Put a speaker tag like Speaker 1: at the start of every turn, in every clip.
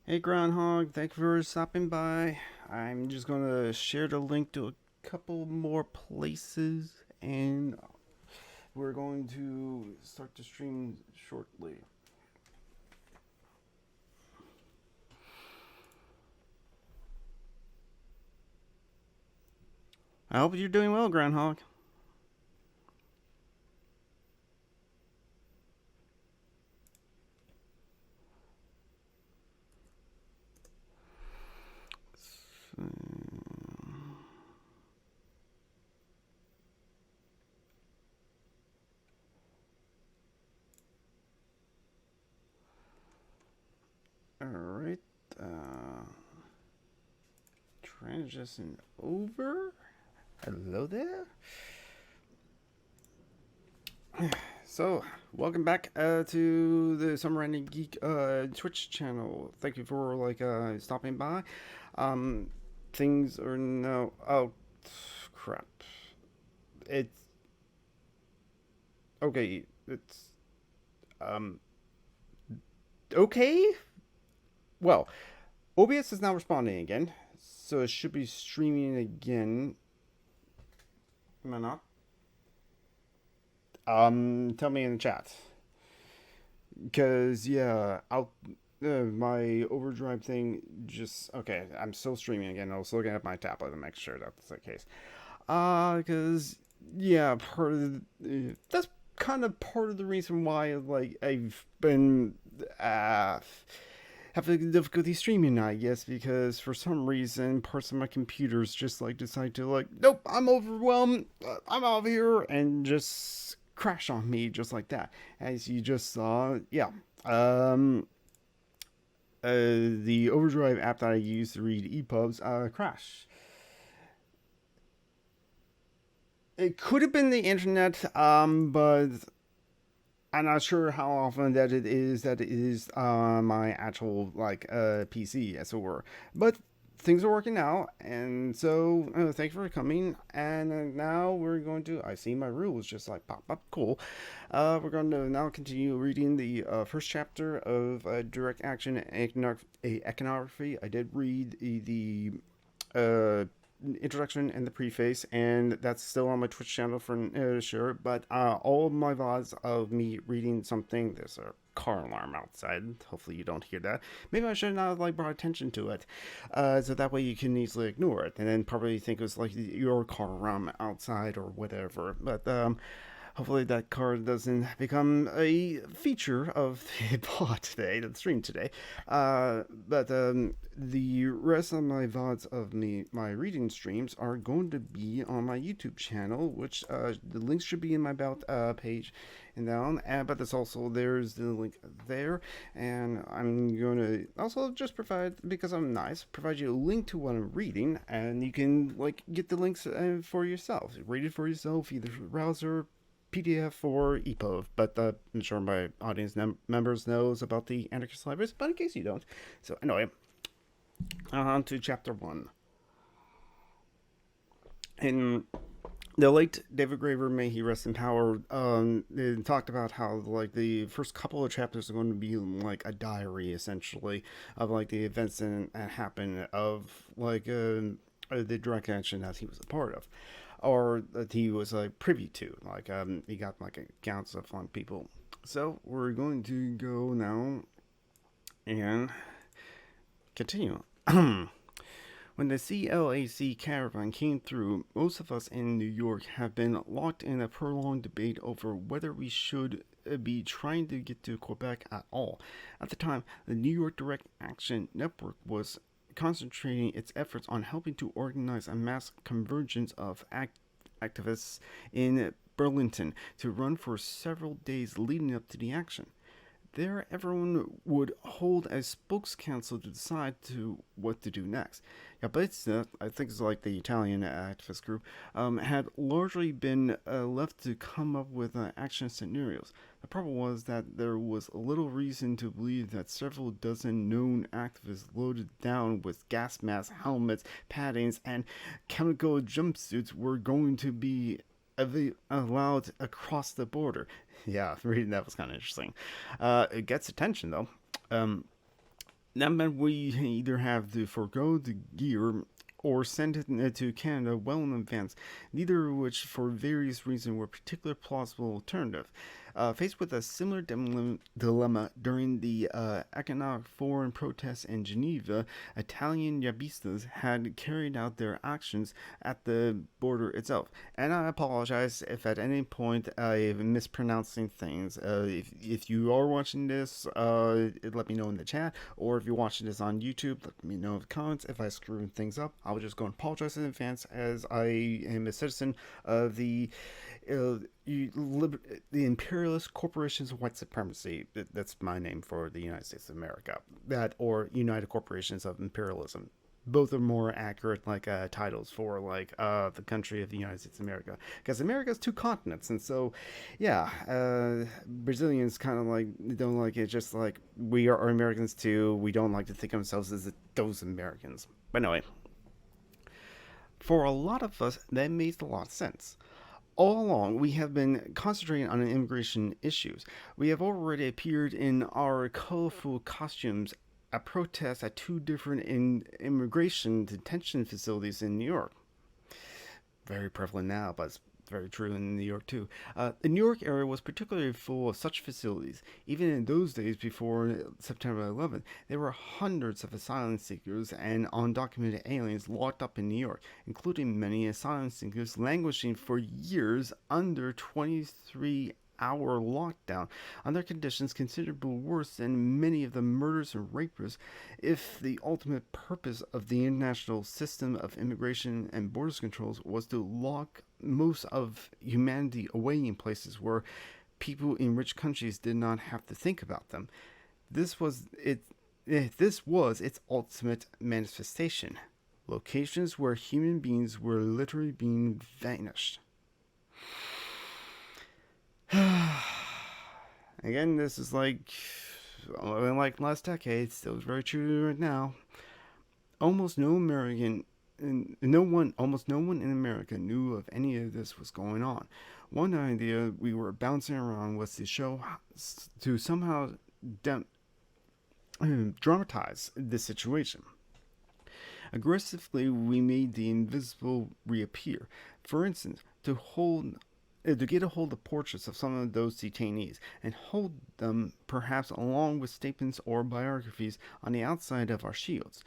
Speaker 1: Hey Groundhog, thank you for stopping by. I'm just gonna share the link to a couple more places and we're going to start the stream shortly. I hope you're doing well, Groundhog. Alright, transition over. Hello there. So, welcome back to the Summer Random Geek Twitch channel. Thank you for stopping by. Um, things are now. Oh, crap! It's okay. It's um okay. Well, OBS is now responding again, so it should be streaming again. Am I not? Tell me in the chat. Cause yeah, I'll my overdrive thing just okay. I'm still streaming again. I was looking at my tablet to make sure that's the case. Cause yeah, that's kind of part of the reason why I've been having difficulty streaming. I guess because for some reason parts of my computers just decide to nope, I'm overwhelmed. I'm out of here and just crash on me just like that. As you just saw, yeah. Um, the Overdrive app that I use to read EPUBs crashed. It could have been the internet, but I'm not sure how often that it is my actual PC, as it were. But things are working out, and so thank you for coming. And now we're going to. I see my rules just pop up. Cool. We're going to now continue reading the first chapter of Direct Action Iconography. I did read the introduction and the preface, and that's still on my Twitch channel for sure. But all of my VODs of me reading something, there's a car alarm outside. Hopefully you don't hear that. Maybe I should not have brought attention to it, so that way you can easily ignore it, and then probably think it was your car alarm outside or whatever. But hopefully that card doesn't become a feature of the pod today, the stream today. But the rest of my VODs of my reading streams are going to be on my YouTube channel, which the links should be in my about page and down. But there's the link there, and I'm going to also just provide, because I'm nice, provide you a link to what I'm reading, and you can get the links for yourself. Read it for yourself, either through the browser, PDF or EPUB, but I'm sure my audience members knows about the anarchist libraries, but in case you don't. So anyway, on to chapter 1. In the late David Graeber, may he rest in power, they talked about how the first couple of chapters are going to be like a diary, essentially, of the events that happened, of the direct action that he was a part of, or that he was privy to. He got accounts of people. So we're going to go now and continue. When the CLAC caravan came through, most of us in New York have been locked in a prolonged debate over whether we should be trying to get to Quebec at all. At the time, the New York Direct Action Network was concentrating its efforts on helping to organize a mass convergence of activists in Burlington to run for several days leading up to the action. There, everyone would hold a spokes council to decide what to do next. Gabezza, I think it's the Italian activist group, had largely been left to come up with action scenarios. The problem was that there was little reason to believe that several dozen known activists loaded down with gas masks, helmets, paddings, and chemical jumpsuits were going to be allowed across the border. Yeah, reading that was kind of interesting. It gets attention though. Um, That meant we either have to forego the gear or send it to Canada well in advance, neither of which, for various reasons, were particularly plausible alternative. Faced with a similar dilemma during the economic foreign protests in Geneva, Italian Yabistas had carried out their actions at the border itself. And I apologize if at any point I'm mispronouncing things. If you are watching this, let me know in the chat, or if you're watching this on YouTube, let me know in the comments. If I screw things up, I'll just go and apologize in advance, as I am a citizen of the imperialist corporations of white supremacy. That's my name for the United States of America. That, or United Corporations of Imperialism. Both are more accurate, like titles for the country of the United States of America, because America has two continents, and so yeah, Brazilians kind of like don't like it. Just like we are Americans too. We don't like to think of ourselves as those Americans. But anyway, for a lot of us, that makes a lot of sense. All along, we have been concentrating on immigration issues. We have already appeared in our colorful costumes at protests at two different immigration detention facilities in New York. Very prevalent now, but it's very true in New York too. The New York area was particularly full of such facilities. Even in those days before September 11th, there were hundreds of asylum seekers and undocumented aliens locked up in New York, including many asylum seekers languishing for years under 23-hour lockdown under conditions considerably worse than many of the murders and rapes, if the ultimate purpose of the international system of immigration and borders controls was to lock most of humanity away in places where people in rich countries did not have to think about them. This was its ultimate manifestation. Locations where human beings were literally being vanished. Again, this is like last decade, still very true right now. Almost no American almost no one in America knew of any of this was going on. One idea we were bouncing around was to somehow dramatize this situation. Aggressively, we made the invisible reappear. For instance, to get a hold of portraits of some of those detainees and hold them perhaps along with statements or biographies on the outside of our shields.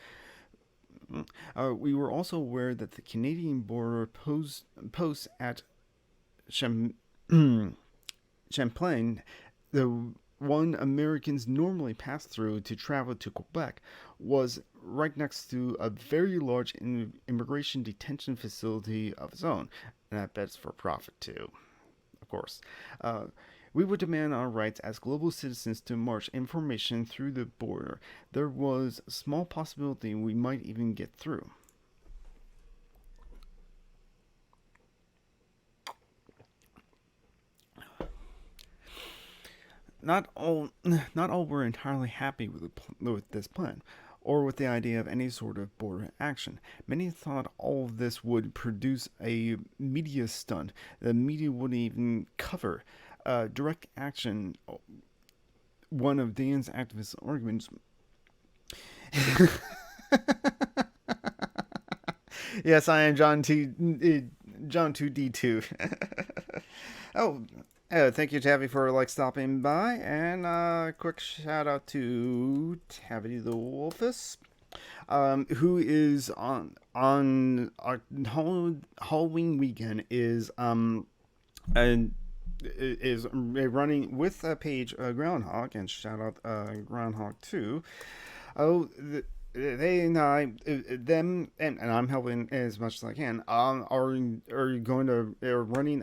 Speaker 1: We were also aware that the Canadian border posts at Champlain, the one Americans normally pass through to travel to Quebec, was right next to a very large immigration detention facility of its own, and I bet it's for profit too, of course. We would demand our rights as global citizens to march information through the border. There was a small possibility we might even get through. Not all were entirely happy with this plan, or with the idea of any sort of border action. Many thought all of this would produce a media stunt. The media wouldn't even cover direct action. One of Dan's activist arguments. Yes, I am John 2D2. Oh, thank you, Tabby, for stopping by, and quick shout out to Tabby the Wolfus, who is on our Halloween weekend is running with a page Groundhog, and shout out Groundhog 2. Oh, they and I, them, and I'm helping as much as I can, are running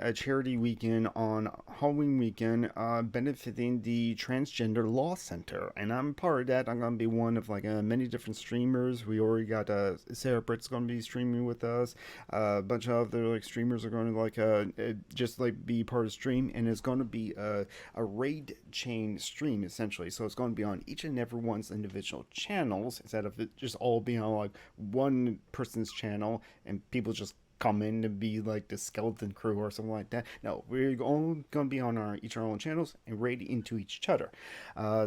Speaker 1: a charity weekend on Halloween weekend, benefiting the Transgender Law Center, and I'm part of that. I'm going to be one of many different streamers. We already got Sarah Britt's going to be streaming with us. A bunch of other streamers are going to just be part of the stream, and it's going to be a raid chain stream essentially. So it's going to be on each and every one's individual channels instead of it just all being on one person's channel and people just come in and be like the skeleton crew or something like that. No, we're all gonna be on each our own channels and raid into each other.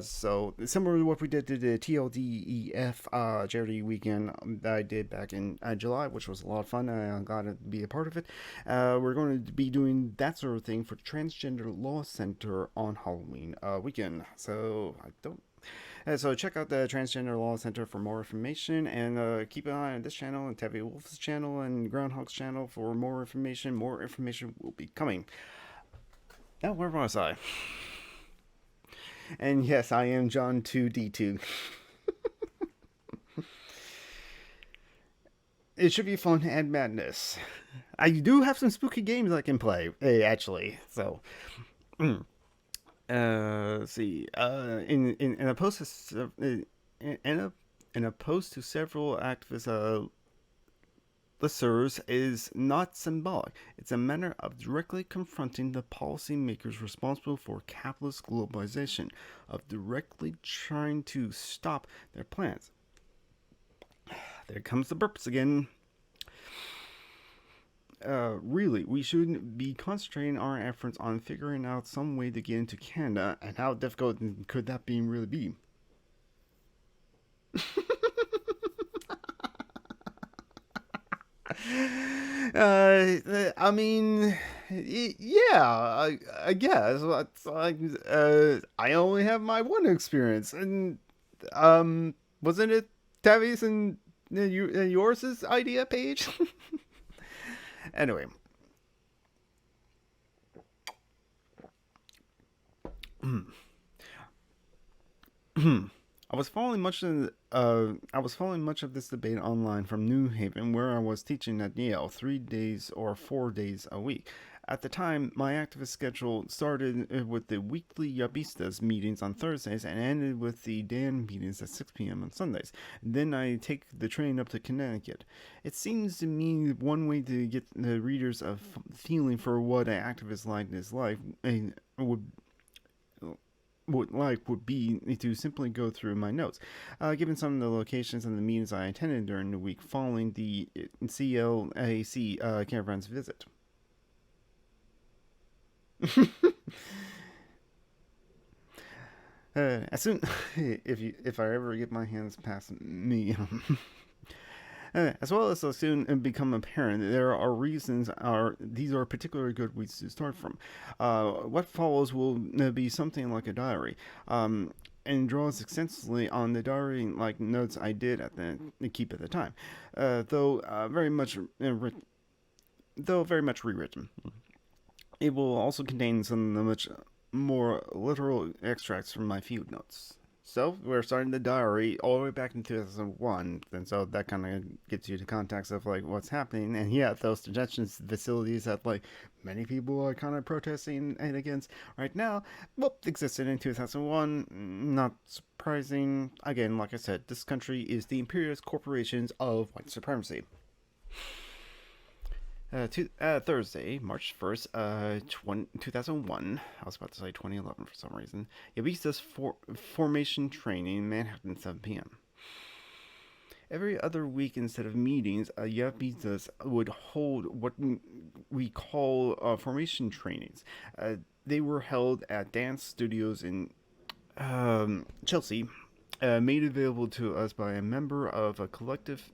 Speaker 1: So similar to what we did to the TLDEF charity weekend that I did back in July, which was a lot of fun. I got to be a part of it. We're going to be doing that sort of thing for Transgender Law Center on Halloween weekend. So check out the Transgender Law Center for more information, and keep an eye on this channel and Tabby Wolf's channel and Groundhog's channel for more information. More information will be coming. Now, where was I? And yes, I am John 2D2. It should be fun and madness. I do have some spooky games I can play, actually. So, let's see. In a post in a post to several activist listservs is not symbolic. It's a matter of directly confronting the policymakers responsible for capitalist globalization, of directly trying to stop their plans. There comes the burps again. Really, we should be concentrating our efforts on figuring out some way to get into Canada, and how difficult could that really be? I mean, yeah, I guess. It's like, I only have my one experience, and wasn't it Tavi's and yours' idea, Paige? Anyway. I was following much of this debate online from New Haven, where I was teaching at Yale 3 days or 4 days a week. At the time, my activist schedule started with the weekly Yabistas meetings on Thursdays and ended with the Dan meetings at 6 p.m. on Sundays. Then I take the train up to Connecticut. It seems to me one way to get the readers a feeling for what an activist like this life would be to simply go through my notes, given some of the locations and the meetings I attended during the week following the CLAC caravan's visit. As soon if I ever get my hands past me. As well as soon become apparent, there are reasons these are particularly good weeks to start from. What follows will be something like a diary, and draws extensively on the diary-like notes I did keep at the time, though very much rewritten. It will also contain some of the much more literal extracts from my field notes. So, we're starting the diary all the way back in 2001, and so that kind of gets you the context of, like, what's happening. And yeah, those detention facilities that, like, many people are kind of protesting against right now, well, existed in 2001. Not surprising. Again, like I said, this country is the imperialist corporations of white supremacy. Thursday, March 1st, 2001. I was about to say 2011 for some reason. Yabista's formation training in Manhattan, 7 p.m. Every other week, instead of meetings, Yabistas would hold what we call formation trainings. They were held at dance studios in Chelsea, made available to us by a member of a collective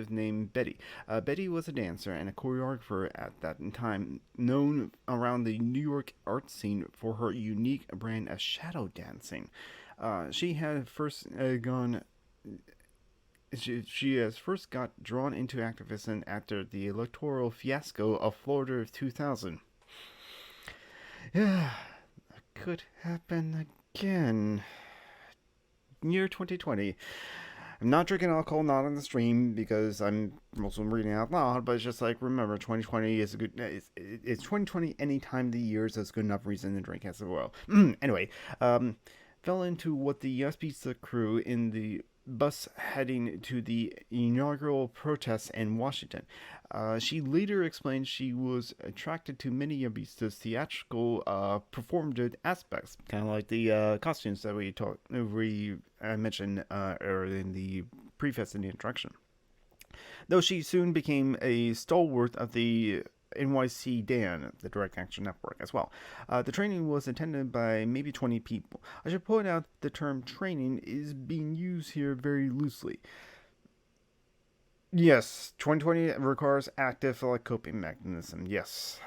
Speaker 1: named Betty. Betty was a dancer and a choreographer at that time, known around the New York art scene for her unique brand of shadow dancing. She has first got drawn into activism after the electoral fiasco of Florida of 2000. Yeah, that could happen again. Year 2020. I'm not drinking alcohol, not on the stream, because I'm also reading out loud, but it's just like, remember, 2020 is a good, it's 2020 any time of the year, so it's good enough reason to drink as well. Anyway, fell into what the US Pizza crew in the bus heading to the inaugural protests in Washington. She later explained she was attracted to many Yabista's theatrical performative aspects, kind of like the costumes that I mentioned earlier in the preface and the introduction. though she soon became a stalwart of the NYC DAN, the Direct Action Network, as well. The training was attended by maybe 20 people. I should point out the term training is being used here very loosely. Yes, 2020 requires active coping mechanism. Yes,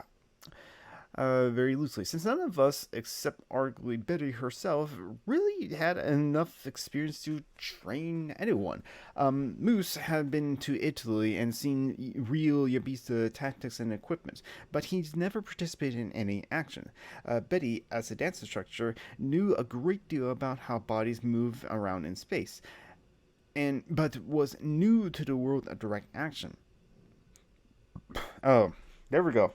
Speaker 1: very loosely, since none of us, except arguably Betty herself, really had enough experience to train anyone. Moose had been to Italy and seen real Yabista tactics and equipment, but he's never participated in any action. Betty, as a dance instructor, knew a great deal about how bodies move around in space, but was new to the world of direct action. Oh, there we go.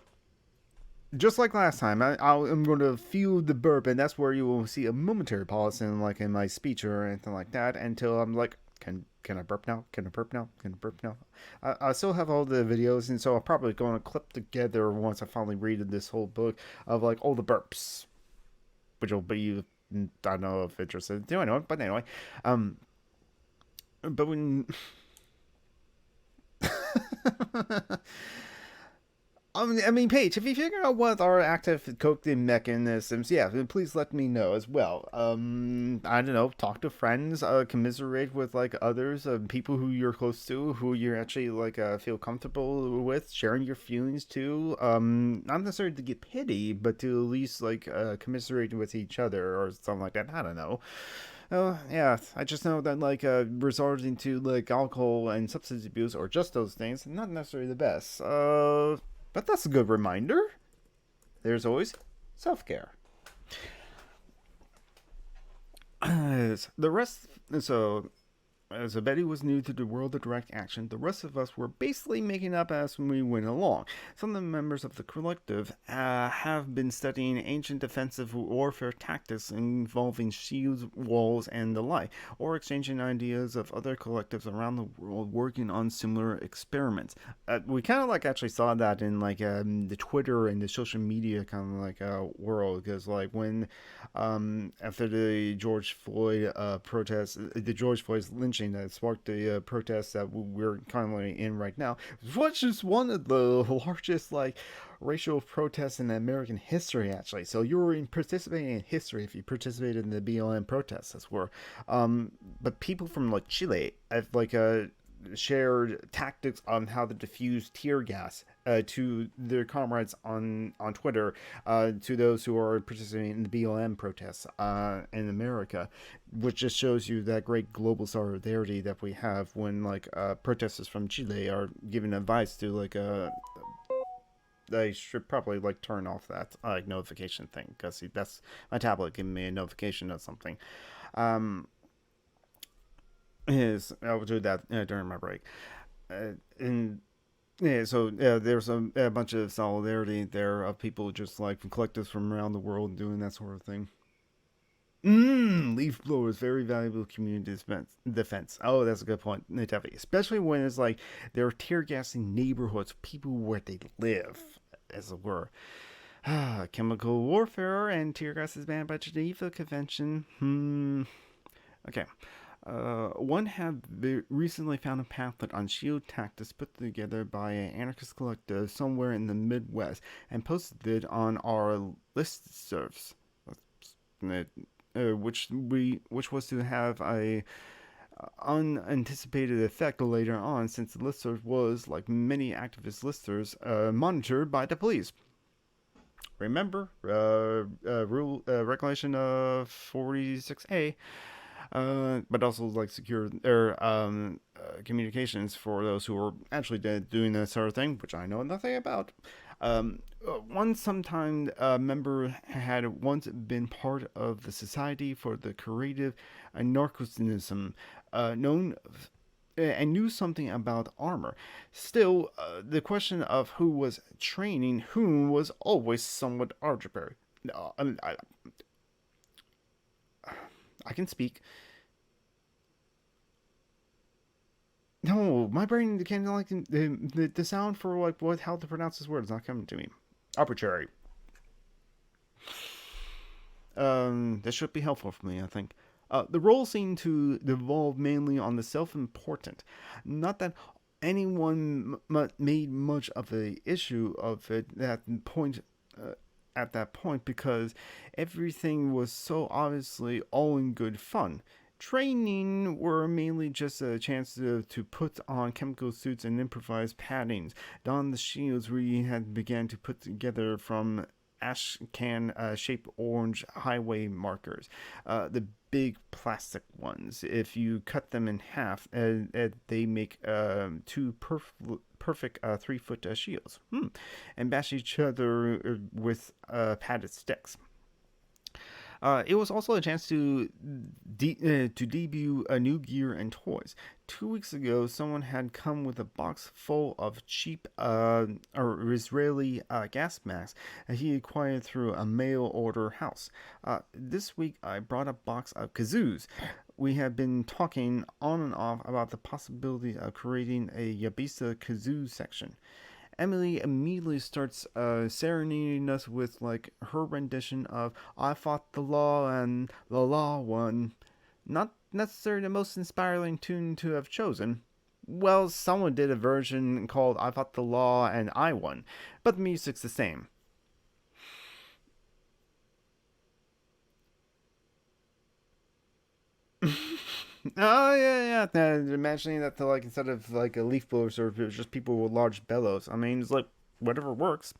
Speaker 1: Just like last time, I'm going to feel the burp, and that's where you will see a momentary pause in my speech or anything like that, until I'm like, can I burp now? Can I burp now? Can I burp now? I still have all the videos, and so I'm probably going to clip together once I finally read this whole book of all the burps, which will be, I don't know if interested. Do I know it? But anyway, but when. I mean, Paige, if you figure out what are active coping mechanisms, yeah, please let me know as well. I don't know, talk to friends, commiserate with others, people who you're close to, who you're actually feel comfortable with, sharing your feelings to. Not necessarily to get pity, but to at least commiserate with each other or something like that. I don't know. Oh, yeah, I just know that, resorting to, alcohol and substance abuse, or just those things, not necessarily the best. But that's a good reminder. There's always self-care. The rest, so Betty was new to the world of direct action. The rest of us were basically making up as we went along. Some of the members of the collective have been studying ancient defensive warfare tactics involving shields, walls, and the like, or exchanging ideas of other collectives around the world working on similar experiments. We kind of actually saw that in the Twitter and the social media kind of world, because when after the George Floyd protests, the George Floyd's lynching that sparked the protests that we're currently in right now, which is one of the largest racial protests in American history, actually. So you were participating in history if you participated in the BLM protests, as were. But people from Chile have shared tactics on how to diffuse tear gas to their comrades on Twitter, to those who are participating in the BLM protests in America, which just shows you that great global solidarity that we have when protesters from Chile are giving advice to they should probably turn off that notification thing, because that's my tablet giving me a notification of something. I will do that during my break. And yeah, so there's a bunch of solidarity there of people just from collectives from around the world doing that sort of thing. Leaf blowers, very valuable community defense. Oh, that's a good point, definitely. Especially when it's they're tear gassing neighborhoods, people where they live, as it were. Chemical warfare and tear gas is banned by Geneva Convention. Okay. One had recently found a pamphlet on shield tactics put together by an anarchist collective somewhere in the Midwest and posted it on our listservs, which was to have a unanticipated effect later on, since the listserv was, like many activist listservs, monitored by the police. Remember, regulation of 46A. But also secure communications for those who are actually doing that sort of thing, which I know nothing about. One sometime member had once been part of the Society for the Creative Anarcho-syndicalism, known and knew something about armor. Still, the question of who was training whom was always somewhat arbitrary. I can speak. No, my brain can't the sound for how to pronounce this word is not coming to me. Arbitrary. This should be helpful for me, I think. The role seemed to devolve mainly on the self-important. Not that anyone made much of a issue of it at that point because everything was so obviously all in good fun. Training were mainly just a chance to put on chemical suits and improvise paddings, don the shields we had began to put together from ash can shaped orange highway markers. The big plastic ones. If you cut them in half, they make two perfect 3-foot shields. And bash each other with padded sticks. It was also a chance to debut a new gear and toys. 2 weeks ago, someone had come with a box full of cheap Israeli gas masks that he acquired through a mail order house. This week, I brought a box of kazoos. We have been talking on and off about the possibility of creating a Yabisa kazoo section. Emily immediately starts serenading us with like her rendition of "I Fought the Law and the Law Won." Not necessarily the most inspiring tune to have chosen. Well, someone did a version called "I Fought the Law and I Won," but the music's the same. Oh yeah, yeah. Imagining that to like instead of like a leaf blower server, it was just people with large bellows. I mean, it's like whatever works.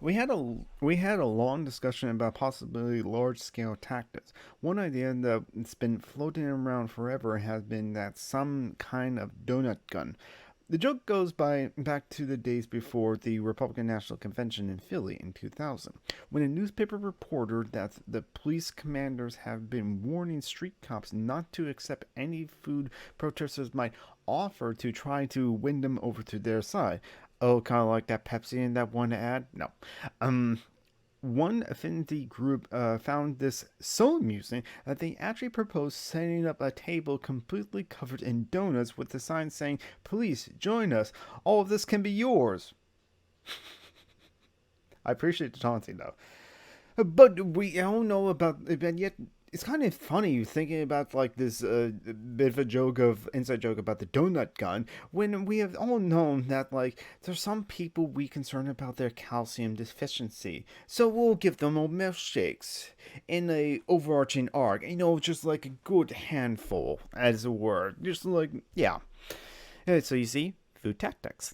Speaker 1: We had a long discussion about possibly large scale tactics. One idea that's been floating around forever has been that some kind of donut gun. The joke goes back to the days before the Republican National Convention in Philly in 2000, when a newspaper reported that the police commanders have been warning street cops not to accept any food protesters might offer to try to win them over to their side. Oh, kind of like that Pepsi in that one ad? No. Um, One affinity group found this so amusing that they actually proposed setting up a table completely covered in donuts with a sign saying, "Please join us. All of this can be yours." I appreciate the taunting though. But we all know about it, and yet it's kind of funny thinking about like this bit of a joke of inside joke about the donut gun when we have all known that like there's some people we concerned about their calcium deficiency, so we'll give them all milkshakes in a overarching arc, just like a good handful as a word, just like yeah. So you see, food tactics.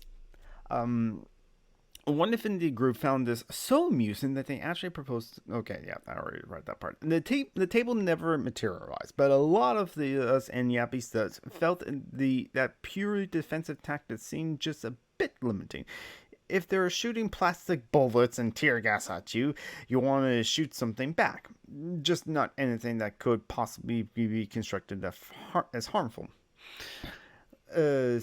Speaker 1: Um, One affinity group found this so amusing that they actually proposed. Okay, yeah, I already read that part. The table never materialized, but a lot of the us and Yappistas felt that purely defensive tactics seemed just a bit limiting. If they're shooting plastic bullets and tear gas at you, you want to shoot something back. Just not anything that could possibly be constructed as harmful. Uh,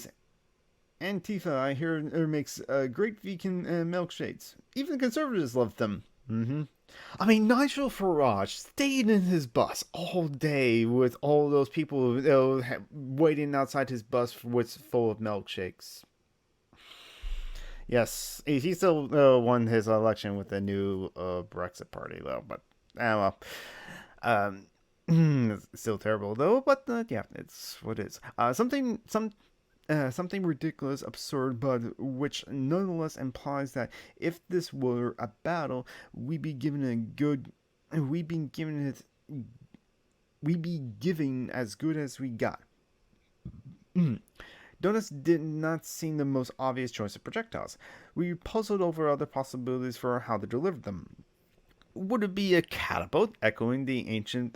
Speaker 1: Antifa, I hear, makes great vegan milkshakes. Even the conservatives love them. I mean, Nigel Farage stayed in his bus all day with all those people waiting outside his bus full of milkshakes. Yes, he still won his election with the new Brexit party, though. But, well. It's still terrible, though. But, yeah, it's what it is. Something ridiculous, absurd, but which nonetheless implies that if this were a battle, we'd be given as good as we got. Donuts did not seem the most obvious choice of projectiles. We puzzled over other possibilities for how to deliver them. Would it be a catapult, echoing the ancient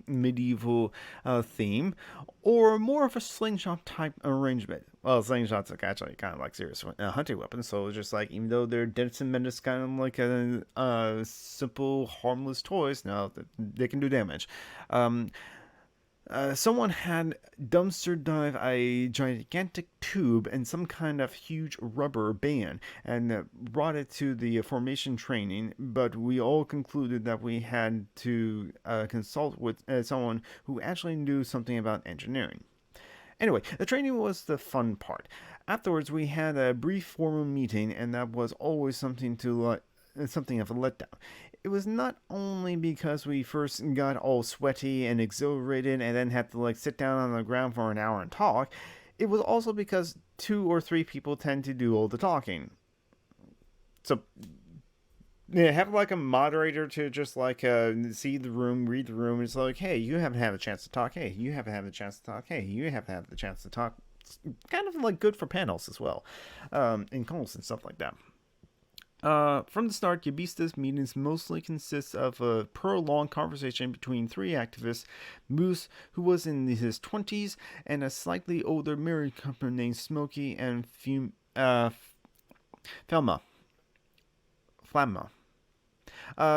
Speaker 1: medieval theme, or more of a slingshot type arrangement? Well, slingshots are actually kind of like serious hunting weapons, so it's just like, even though they're dense and menace, kind of like a simple, harmless toys, now they can do damage. Someone had dumpster dive a gigantic tube and some kind of huge rubber band and brought it to the formation training, but we all concluded that we had to consult with someone who actually knew something about engineering. Anyway, the training was the fun part. Afterwards, we had a brief formal meeting, and that was always something of a letdown. it was not only because we first got all sweaty and exhilarated and then had to like sit down on the ground for an hour and talk. It was also because 2 or 3 people tend to do all the talking. So yeah, have like a moderator to just like see the room, read the room. It's like, hey, you haven't had a chance to talk. Hey, you haven't had a chance to talk. Hey, you haven't had the chance to talk. It's kind of like good for panels as well, in calls and stuff like that. From the start, Yabista's meetings mostly consist of a prolonged conversation between 3 activists, Moose, who was in his 20s, and a slightly older married couple named Smokey and Flamma.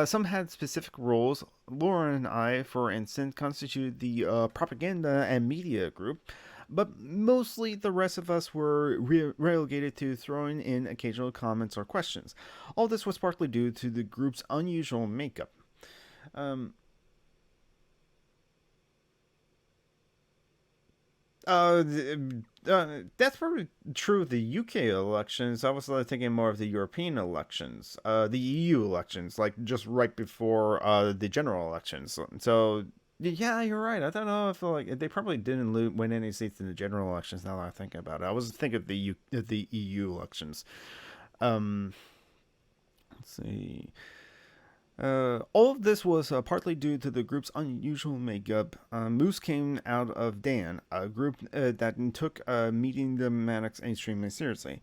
Speaker 1: Some had specific roles. Laura and I, for instance, constituted the propaganda and media group, but mostly the rest of us were relegated to throwing in occasional comments or questions. All this was partly due to the group's unusual makeup. That's probably true of the UK elections. I was thinking more of the European elections, the EU elections, like just right before the general elections. So yeah, you're right. I don't know if like they probably didn't win any seats in the general elections. Now that I think about it, I was thinking of the EU elections. Um, let's see. All of this was partly due to the group's unusual makeup. Moose came out of Dan, a group that took meeting the Maddox extremely seriously.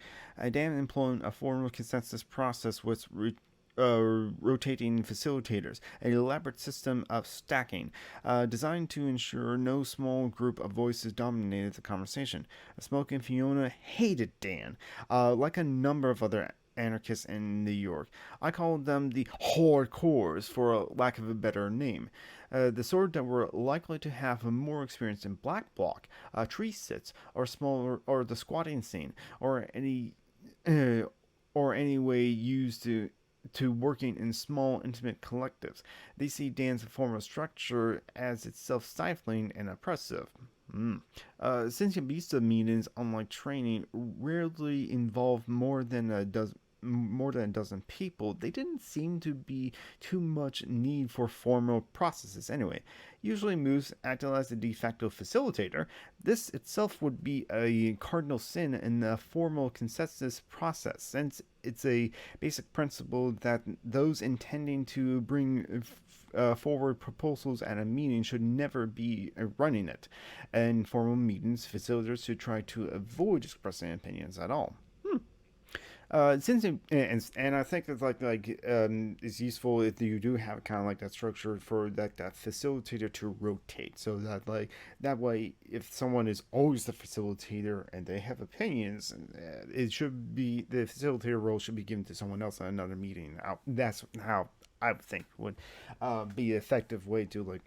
Speaker 1: Dan employed a formal consensus process with rotating facilitators, an elaborate system of stacking, designed to ensure no small group of voices dominated the conversation. Smoke and Fiona hated Dan, like a number of other anarchists in New York. I called them the hardcores, for a lack of a better name. The sort that were likely to have more experience in black bloc, tree sits, or smaller, or the squatting scene, or any way used to working in small, intimate collectives. They see Dan's formal structure as itself stifling and oppressive. Since Yabista meetings, unlike training, rarely involve more than a dozen people, they didn't seem to be too much need for formal processes anyway. Usually Moose acted as the de facto facilitator. This itself would be a cardinal sin in the formal consensus process, since it's a basic principle that those intending to bring forward proposals at a meeting should never be running it. In formal meetings, facilitators should try to avoid expressing opinions at all. Since and I think it's it's useful if you do have kind of like that structure for that facilitator to rotate, so that like that way if someone is always the facilitator and they have opinions, it should be the facilitator role should be given to someone else at another meeting. That's how I would think would be an effective way to like.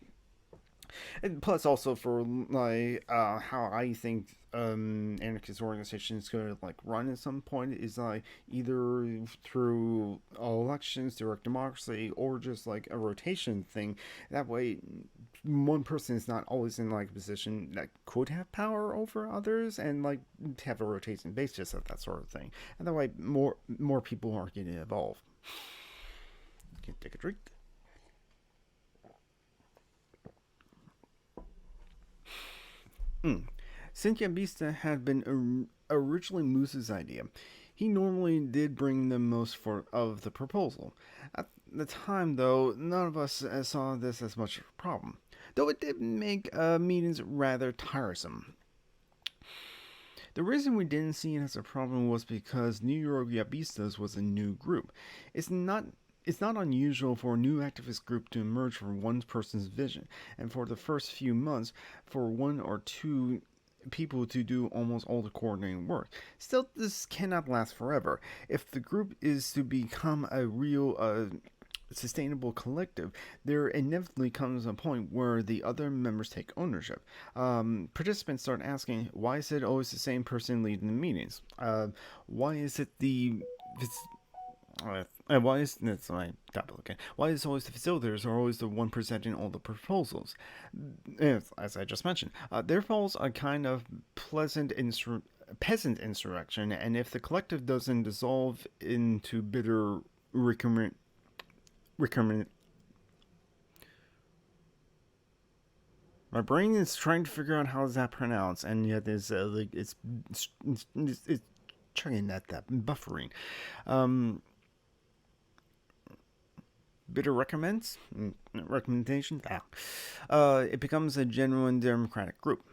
Speaker 1: And plus, also for like how I think anarchist organizations could like run at some point is like either through elections, direct democracy, or just like a rotation thing. That way, one person is not always in like a position that could have power over others, and like have a rotation basis of that sort of thing. And that way, more people are getting involved. Can take a drink. Since Yabista had been originally Moose's idea, he normally did bring the most of the proposal. At the time, though, none of us saw this as much of a problem, though it did make meetings rather tiresome. The reason we didn't see it as a problem was because New York Yabistas was a new group. It's not unusual for a new activist group to emerge from one person's vision, and for the first few months, for 1 or 2 people to do almost all the coordinating work. Still, this cannot last forever. If the group is to become a real sustainable collective, there inevitably comes a point where the other members take ownership. Participants start asking, why is it always the same person leading the meetings? Why is it why is that's my topic again? Why is always the facilitators are always the one presenting all the proposals? As I just mentioned, there falls a kind of peasant insurrection, and if the collective doesn't dissolve into bitter recurrent recriminate. My brain is trying to figure out how is that pronounced, and yet it's trying that buffering. Um, Bitter recommendations. It becomes a genuine democratic group.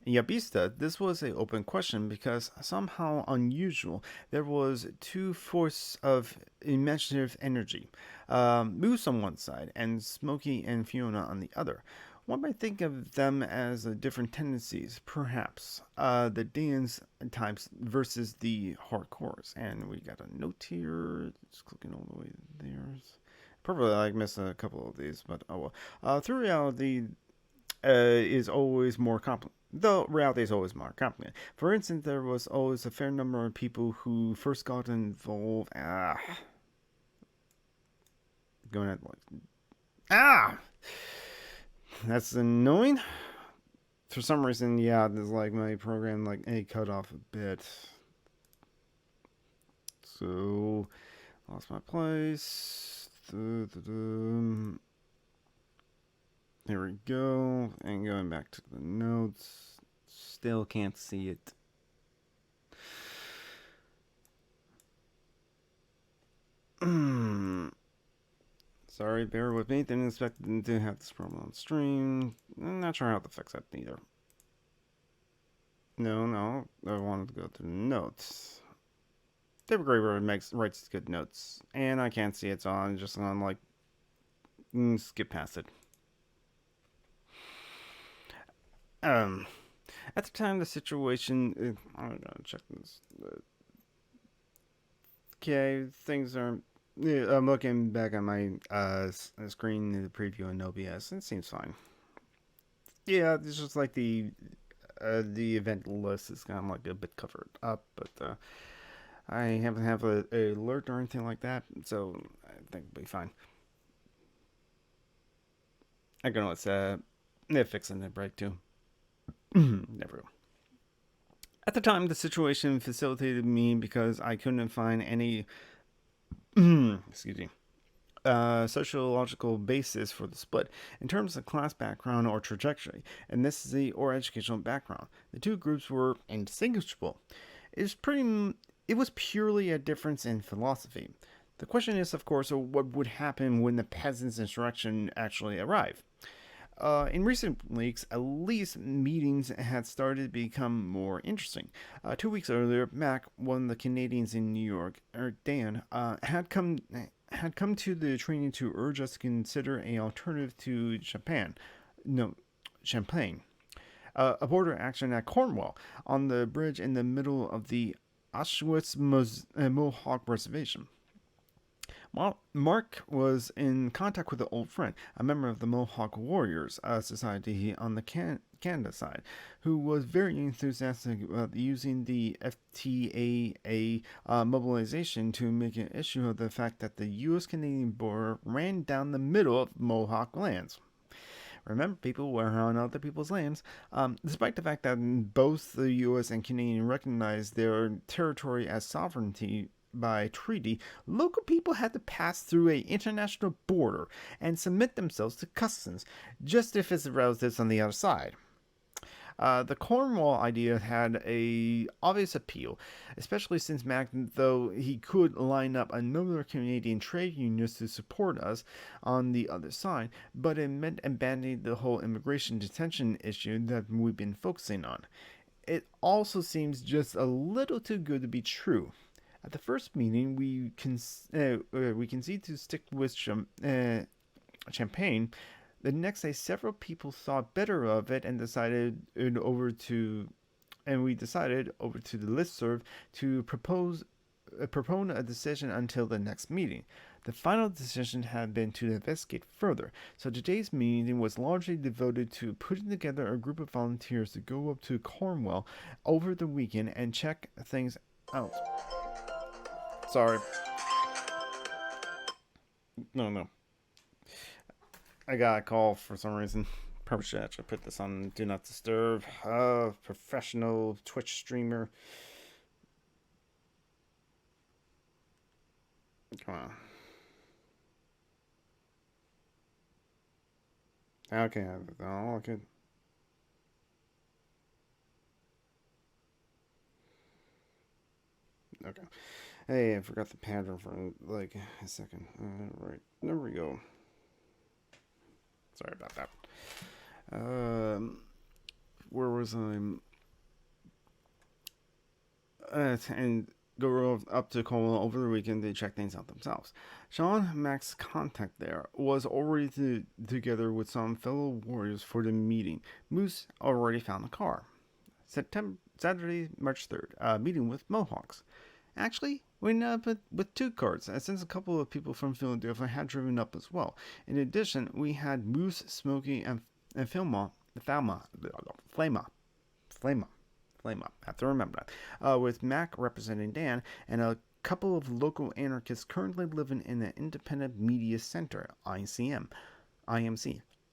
Speaker 1: In Yabista, this was an open question because somehow unusual. There was two forces of imaginative energy, Moose on one side and Smokey and Fiona on the other. One might think of them as different tendencies, perhaps. The dance types versus the hardcores. And we got a note here. Just clicking all the way there. Probably I missed a couple of these, but oh well. Through reality, is always more complicated. Though reality is always more complicated. For instance, there was always a fair number of people who first got involved. Going at that's annoying. For some reason, yeah, there's like my program cut off a bit. So lost my place. Here we go. And going back to the notes. Still can't see it. Sorry, bear with me. Didn't expect to have this problem on stream. I'm not sure how to fix that either. No. I wanted to go to the notes. David Graeber writes good notes. And I can't see it, so I'm just gonna skip past it. At the time, the situation. I'm gonna check this. Okay, things are. I'm looking back at my screen in the preview in OBS, and it seems fine. Yeah, it's just like the event list is kind of like a bit covered up, but I haven't have a alert or anything like that, so I think it'll be fine. I can always fix in the break too. Never go. At the time, the situation facilitated me because I couldn't find any sociological basis for the split in terms of class background or trajectory, ethnicity or educational background. The two groups were indistinguishable. It was purely a difference in philosophy. The question is, of course, what would happen when the peasants' insurrection actually arrived? In recent weeks, at least, meetings had started to become more interesting. 2 weeks earlier, Mac, one of the Canadians in New York, Dan, had come to the training to urge us to consider an alternative to Champagne, a border action at Cornwall on the bridge in the middle of the Auschwitz Mohawk Reservation. Mark was in contact with an old friend, a member of the Mohawk Warriors Society on the Canada side, who was very enthusiastic about using the FTAA mobilization to make an issue of the fact that the U.S.-Canadian border ran down the middle of Mohawk lands. Remember, people were on other people's lands. Despite the fact that both the U.S. and Canadian recognized their territory as sovereignty by treaty, local people had to pass through an international border and submit themselves to customs, just if it's relatives on the other side. The Cornwall idea had a obvious appeal, especially since Mac, though he could line up a number of Canadian trade unions to support us on the other side, but it meant abandoning the whole immigration detention issue that we've been focusing on. It also seems just a little too good to be true. At the first meeting, we conceded to stick with Champagne. The next day, several people thought better of it and decided over to the listserv to propone a decision until the next meeting. The final decision had been to investigate further, so today's meeting was largely devoted to putting together a group of volunteers to go up to Cornwall over the weekend and check things out. Sorry. No. I got a call for some reason. Probably should actually put this on Do Not Disturb. Professional Twitch streamer. Come on. Okay, okay. Okay. Hey, I forgot the pattern for like a second. Right, there we go. Sorry about that. Where was I? And go up to Como over the weekend to check things out themselves. Sean Mac's contact there was already together with some fellow warriors for the meeting. Moose already found a car. Saturday, March 3rd, meeting with Mohawks. Actually, we ended up with two cars, since a couple of people from Philadelphia had driven up as well. In addition, we had Moose, Smokey, and Flama, Flame Up. Flame Up. I have to remember that. With Mac representing Dan and a couple of local anarchists currently living in the Independent Media Center, IMC.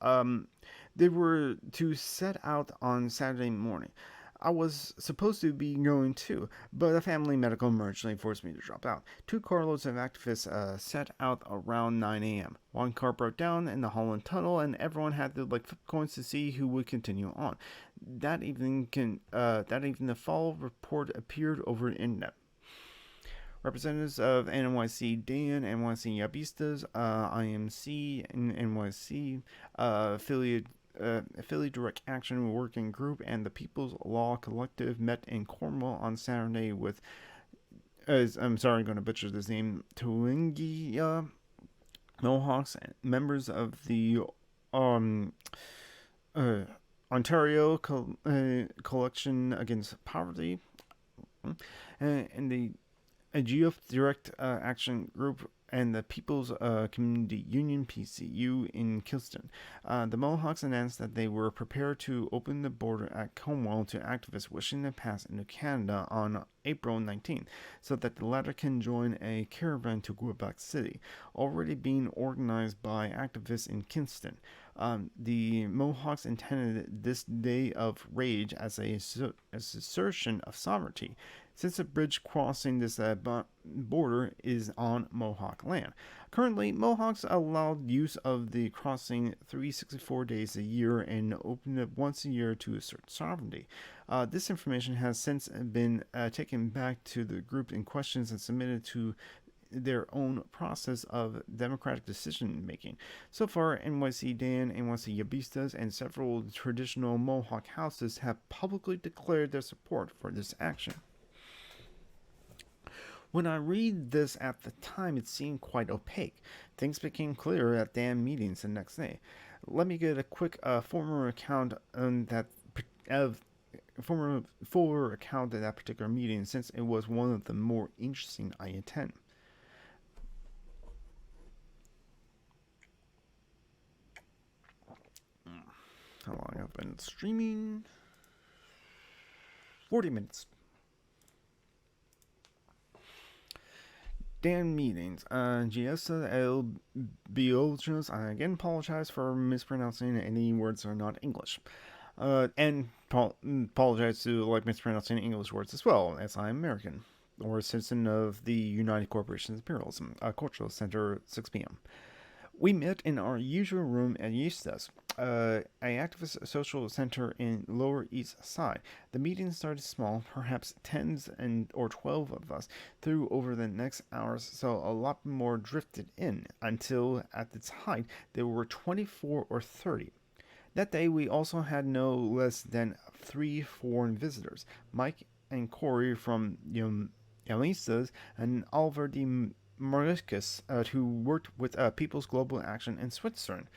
Speaker 1: Um, they were to set out on Saturday morning. I was supposed to be going too, but a family medical emergency forced me to drop out. Two carloads of activists set out around 9 a.m. One car broke down in the Holland Tunnel, and everyone had to flip coins to see who would continue on. That evening, the fall report appeared over the internet. Representatives of NYC Dan, NYC Yabistas, IMC, and NYC Philly Direct Action Working Group, and the People's Law Collective met in Cornwall on Saturday with, I'm sorry, I'm going to butcher this name, Tulingi Mohawks, members of the uh, Ontario Collection Against Poverty, and the Geoff Direct Action Group and the People's Community Union PCU in Kilston. The Mohawks announced that they were prepared to open the border at Cornwall to activists wishing to pass into Canada on April 19th, so that the latter can join a caravan to Quebec City, already being organized by activists in Kingston. The Mohawks intended this day of rage as an assertion of sovereignty, since the bridge crossing this border is on Mohawk land. Currently, Mohawks allowed use of the crossing 364 days a year and open it once a year to assert sovereignty. This information has since been taken back to the group in questions and submitted to their own process of democratic decision making. So far, NYC Dan, NYC Yabistas, and several traditional Mohawk houses have publicly declared their support for this action. When I read this at the time, it seemed quite opaque. Things became clearer at damn meetings the next day. Let me get a quick former account fuller account of that particular meeting, since it was one of the more interesting I attend. How long have I been streaming? 40 minutes. Dan meetings. Giesa El Biologos. I again apologize for mispronouncing any words that are not English. And apologize to mispronouncing English words as well, as I'm American, or a citizen of the United Corporations Imperialism, Cultural Center, 6 p.m. We met in our usual room at Eustis, an activist social center in Lower East Side. The meeting started small, perhaps 10 or 12 of us through over the next hours, so a lot more drifted in, until at its height there were 24 or 30. That day we also had no less than 3 foreign visitors, Mike and Corey from Yalistas and Oliver de Mauritius, who worked with People's Global Action in Switzerland.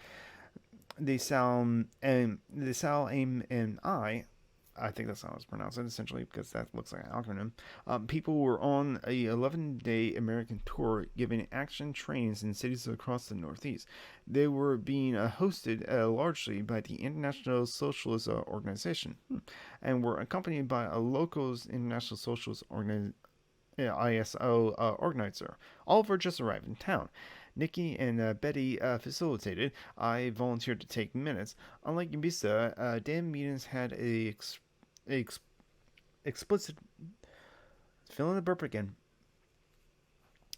Speaker 1: The Sal Aim and I think that's how it's pronounced, essentially, because that looks like an acronym. People were on a 11-day American tour giving action trainings in cities across the Northeast. They were being hosted largely by the International Socialist Organization and were accompanied by a local International Socialist ISO organizer. Oliver just arrived in town. Nikki and Betty facilitated. I volunteered to take minutes. Unlike Ibiza, Dan meetings had a explicit fill in the burp again.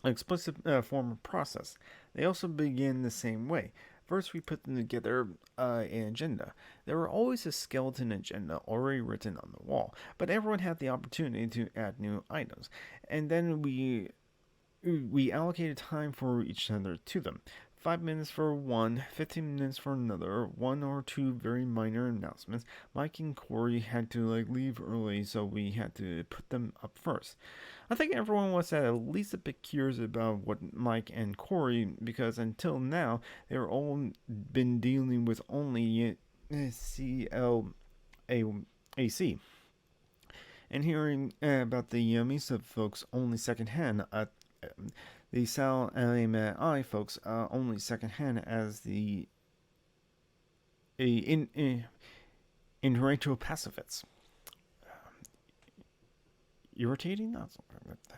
Speaker 1: Explicit form of process. They also begin the same way.
Speaker 2: First, we put them together an agenda. There were always a skeleton agenda already written on the wall, but everyone had the opportunity to add new items. And then we allocated time for each other to them. 5 minutes for one, 15 minutes for another, one or two very minor announcements. Mike and Corey had to leave early, so we had to put them up first. I think everyone was at least a bit curious about what Mike and Corey, because until now they were all been dealing with only CLAC. And hearing about the Mesa folks only secondhand, the Sal I folks only secondhand as the Interracial pacifists. Irritating?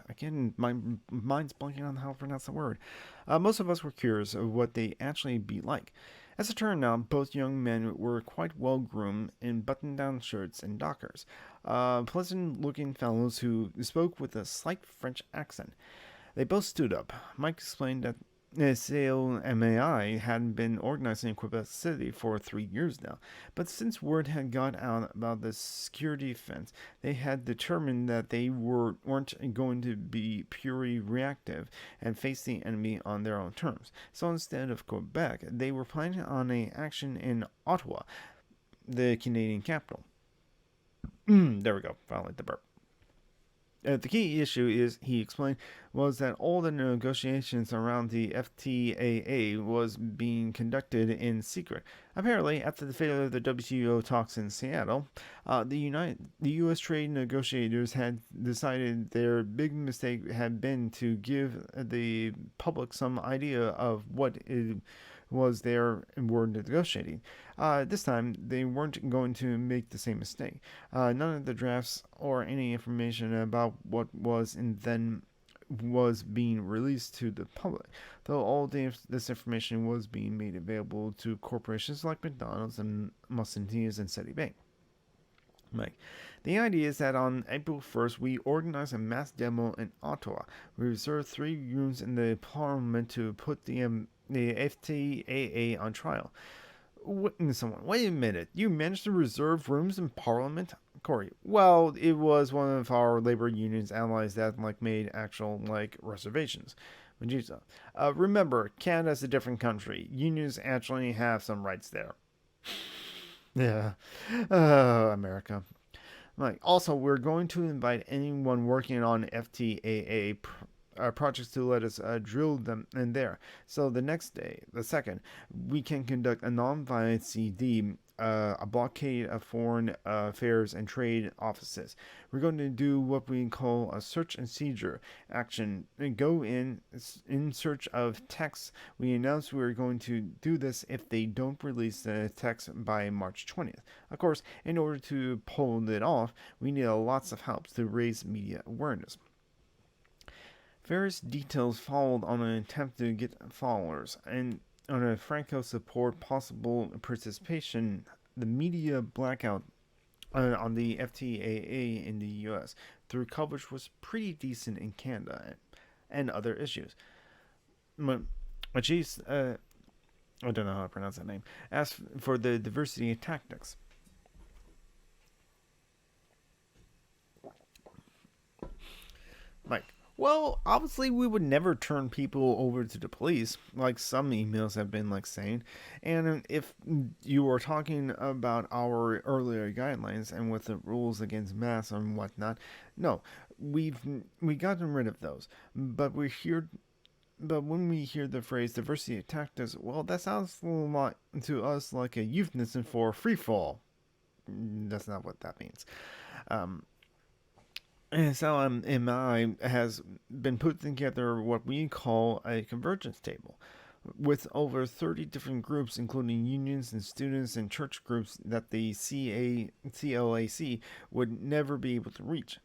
Speaker 2: Again, my mind's blanking on how to pronounce the word. Most of us were curious of what they actually be like. As it turned out, both young men were quite well groomed in button down shirts and dockers. Pleasant looking fellows who spoke with a slight French accent. They both stood up. Mike explained that SomeRandomGA had been organizing in Quebec City for 3 years now, but since word had got out about the security offense, they had determined that they weren't going to be purely reactive and face the enemy on their own terms. So instead of Quebec, they were planning on an action in Ottawa, the Canadian capital. There we go, finally the burp. The key issue is, he explained, was that all the negotiations around the FTAA was being conducted in secret. Apparently, after the failure of the WTO talks in Seattle, the U.S. trade negotiators had decided their big mistake had been to give the public some idea of what it was they were negotiating. This time, they weren't going to make the same mistake. None of the drafts or any information about what was and then was being released to the public, though all this information was being made available to corporations like McDonald's and Mustantini's and Citibank. Mike. The idea is that on April 1st, we organize a mass demo in Ottawa. We reserve 3 rooms in the Parliament to put the FTAA on trial. Wait a minute. You managed to reserve rooms in Parliament? Corey. Well, it was one of our labor union's allies that made actual reservations. Medusa. Remember, Canada's a different country. Unions actually have some rights there. Yeah. America. Also, we're going to invite anyone working on FTAA projects to let us drill them in there. So the next day, the 2nd, we can conduct a non-violent CD, a blockade of foreign affairs and trade offices. We're going to do what we call a search and seizure action. And go in search of texts. We announce we're going to do this if they don't release the text by March 20th. Of course, in order to pull it off, we need lots of help to raise media awareness. Various details followed on an attempt to get followers, and on a Franco support possible participation, the media blackout on the FTAA in the US through coverage was pretty decent in Canada and other issues. Majis, I don't know how to pronounce that name, asked for the diversity of tactics. Mike. Well, obviously, we would never turn people over to the police, like some emails have been saying. And if you were talking about our earlier guidelines and with the rules against mass and whatnot, no, we gotten rid of those. But when we hear the phrase diversity of tactics, well, that sounds a lot to us like a euphemism for free fall. That's not what that means. SomeRandomGA has been put together what we call a convergence table, with over 30 different groups, including unions and students and church groups that the CLAC would never be able to reach.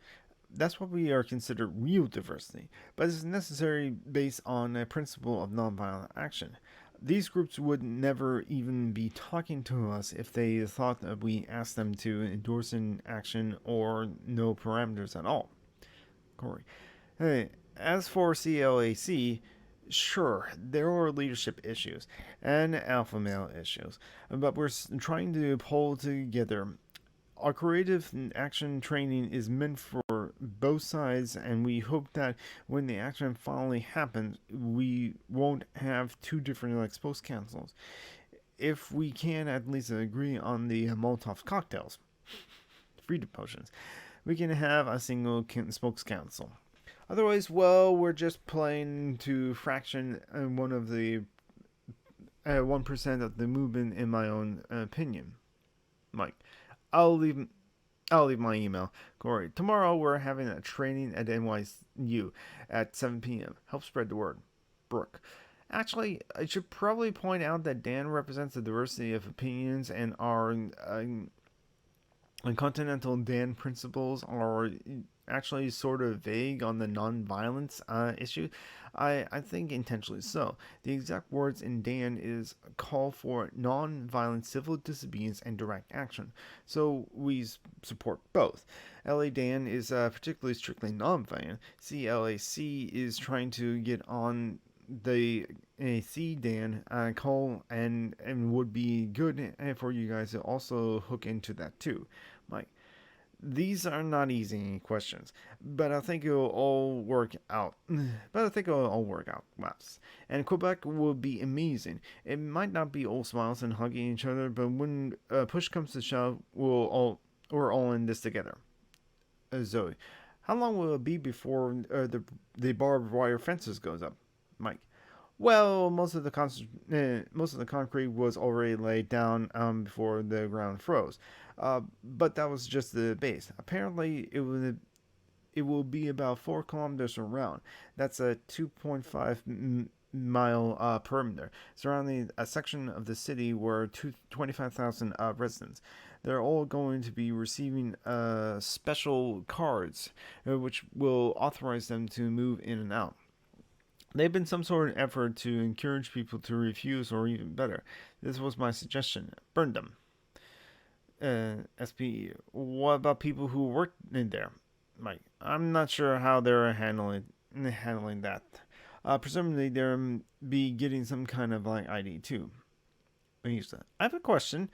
Speaker 2: That's what we are considered real diversity, but it's necessary based on a principle of nonviolent action. These groups would never even be talking to us if they thought that we asked them to endorse an action or no parameters at all. Corey. Hey, as for CLAC, Sure, there are leadership issues and alpha male issues, but we're trying to pull together. Our creative action training is meant for both sides, and we hope that when the action finally happens, we won't have two different like spokes councils. If we can at least agree on the Molotov cocktails, freedom potions, we can have a single spokes council. Otherwise, well, we're just playing to fraction one of the 1% of the movement, in my own opinion. Mike, I'll leave. I'll leave my email. Corey, tomorrow we're having a training at NYU at 7 p.m. Help spread the word. Brooke. Actually, I should probably point out that Dan represents the diversity of opinions, and our continental Dan principles are actually sort of vague on the non-violence issue. I think intentionally so. The exact words in Dan is call for non-violent civil disobedience and direct action. So we support both. LA Dan is particularly strictly non-violent. CLAC is trying to get on the AC Dan call, and would be good for you guys to also hook into that too. Mike, these are not easy questions, but I think it'll all work out. And Quebec will be amazing. It might not be all smiles and hugging each other, but when push comes to shove, we're all in this together. Zoe, how long will it be before the barbed wire fences goes up? Mike, well, most of the concrete was already laid down before the ground froze, but that was just the base. Apparently, it will be about 4 kilometers around. That's a 2.5 mile perimeter surrounding a section of the city where 25,000 residents. They're all going to be receiving special cards, which will authorize them to move in and out. They've been some sort of effort to encourage people to refuse, or even better. This was my suggestion. Burn them. SPE. What about people who worked in there? Mike, I'm not sure how they're handling that. Presumably they'll be getting some kind of like ID too. I have a question.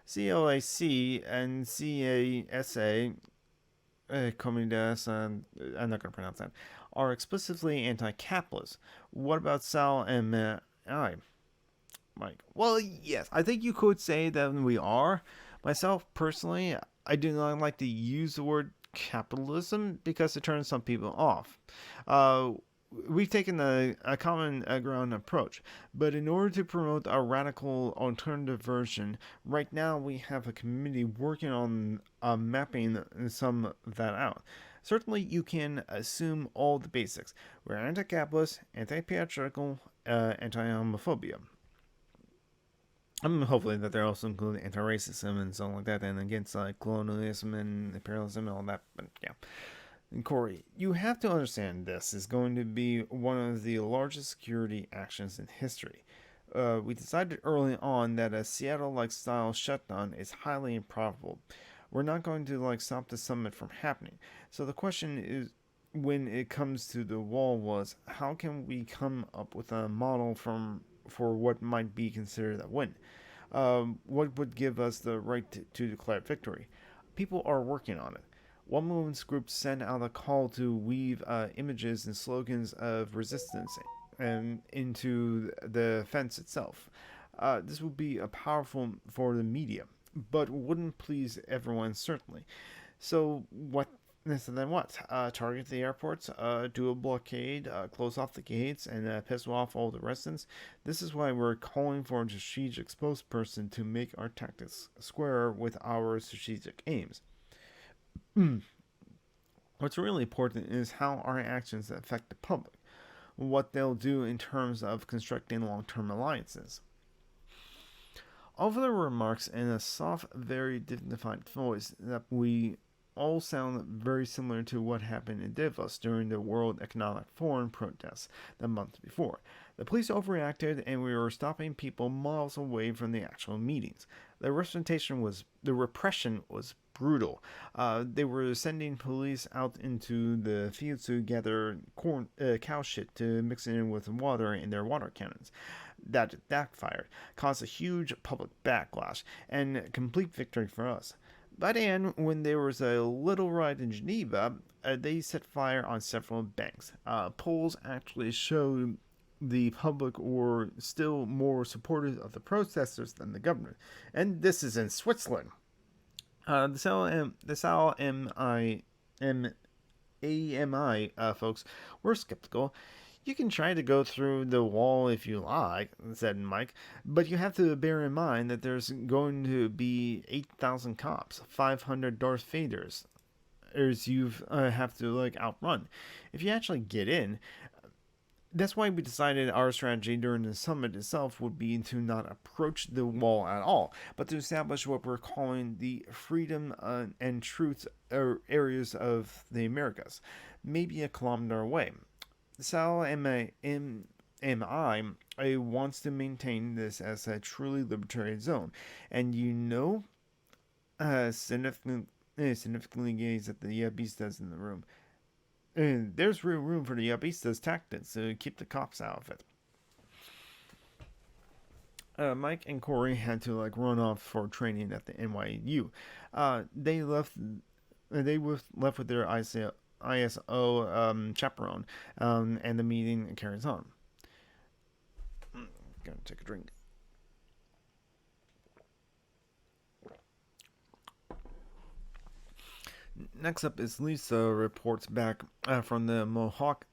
Speaker 2: CLAC and CASA, Comunidades, I'm not going to pronounce that, are explicitly anti-capitalist. What about Sal and I? Mike, well, yes, I think you could say that we are. Myself, personally, I do not like to use the word capitalism because it turns some people off. We've taken a common ground approach, but in order to promote a radical alternative version, right now we have a committee working on mapping some of that out. Certainly, you can assume all the basics. We're anti-capitalist, anti-patriarchal, anti-homophobia. Hopefully that they're also including anti-racism and something like that, and against colonialism and imperialism and all that. But yeah. And Corey, you have to understand this is going to be one of the largest security actions in history. We decided early on that a Seattle-like style shutdown is highly improbable. We're not going to stop the summit from happening. So the question is, when it comes to the wall, was how can we come up with a model for what might be considered a win? What would give us the right to declare victory? People are working on it. One women's group sent out a call to weave images and slogans of resistance into the fence itself. This would be powerful for the media, but wouldn't please everyone, certainly. So then what? Target the airports, do a blockade, close off the gates, and piss off all the residents? This is why we're calling for a strategic spokesperson to make our tactics square with our strategic aims. What's really important is how our actions affect the public, what they'll do in terms of constructing long-term alliances. All of the remarks in a soft, very dignified voice that we all sound very similar to what happened in Davos during the World Economic Forum protests the month before. The police overreacted and we were stopping people miles away from the actual meetings. The repression was brutal. They were sending police out into the fields to gather cow shit to mix it in with water in their water cannons. That backfired, caused a huge public backlash, and complete victory for us. By the end, when there was a little riot in Geneva, they set fire on several banks. Polls actually showed the public were still more supportive of the protesters than the government. And this is in Switzerland. The Sal AMI folks were skeptical. You can try to go through the wall if you like, said Mike, but you have to bear in mind that there's going to be 8,000 cops, 500 Darth Vaders, as you have to outrun. If you actually get in, that's why we decided our strategy during the summit itself would be to not approach the wall at all, but to establish what we're calling the freedom and truth areas of the Americas, maybe a kilometer away. Sal MI wants to maintain this as a truly libertarian zone, and significantly gaze at the beastas in the room. And there's room for the Yabistas tactics to keep the cops out of it. Mike and Corey had to run off for training at the NYU. They left with their ISO chaperone, and the meeting carries on. Gonna take a drink. Next up is Lisa reports back from the Mohawk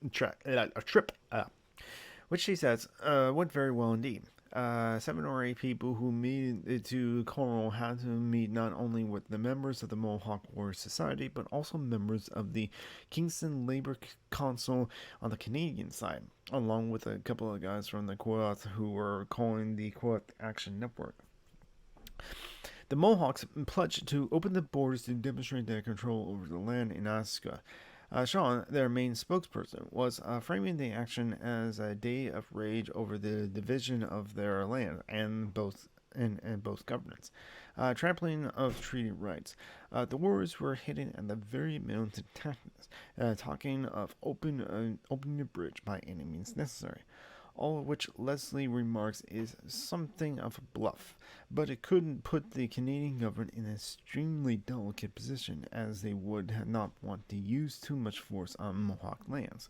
Speaker 2: trip, which she says went very well indeed. 7 or 8 people who made to Coral had to meet not only with the members of the Mohawk Warrior Society, but also members of the Kingston Labor Council on the Canadian side, along with a couple of guys from the Quote who were calling the Quote Action Network. The Mohawks pledged to open the borders to demonstrate their control over the land in Alaska. Sean, their main spokesperson, was framing the action as a day of rage over the division of their land and both governments, trampling of treaty rights. The warriors were hitting at the very militant tactics, talking of opening the bridge by any means necessary. All of which Leslie remarks is something of a bluff, but it couldn't put the Canadian government in an extremely delicate position, as they would not want to use too much force on Mohawk lands.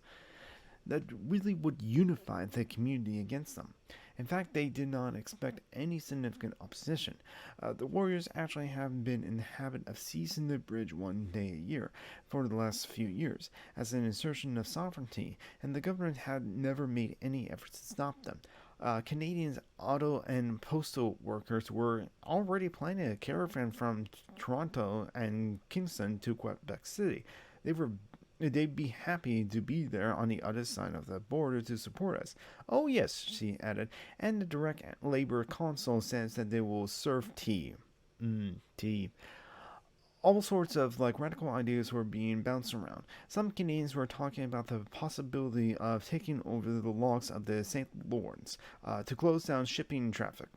Speaker 2: That really would unify the community against them. In fact, they did not expect any significant opposition. The warriors actually have been in the habit of seizing the bridge one day a year for the last few years, as an assertion of sovereignty, and the government had never made any efforts to stop them. Canadians, auto and postal workers were already planning a caravan from Toronto and Kingston to Quebec City. They'd be happy to be there on the other side of the border to support us. Oh yes, she added, and the Direct Labor Council says that they will serve tea. Tea. All sorts of radical ideas were being bounced around. Some Canadians were talking about the possibility of taking over the locks of the St. Lawrence to close down shipping traffic.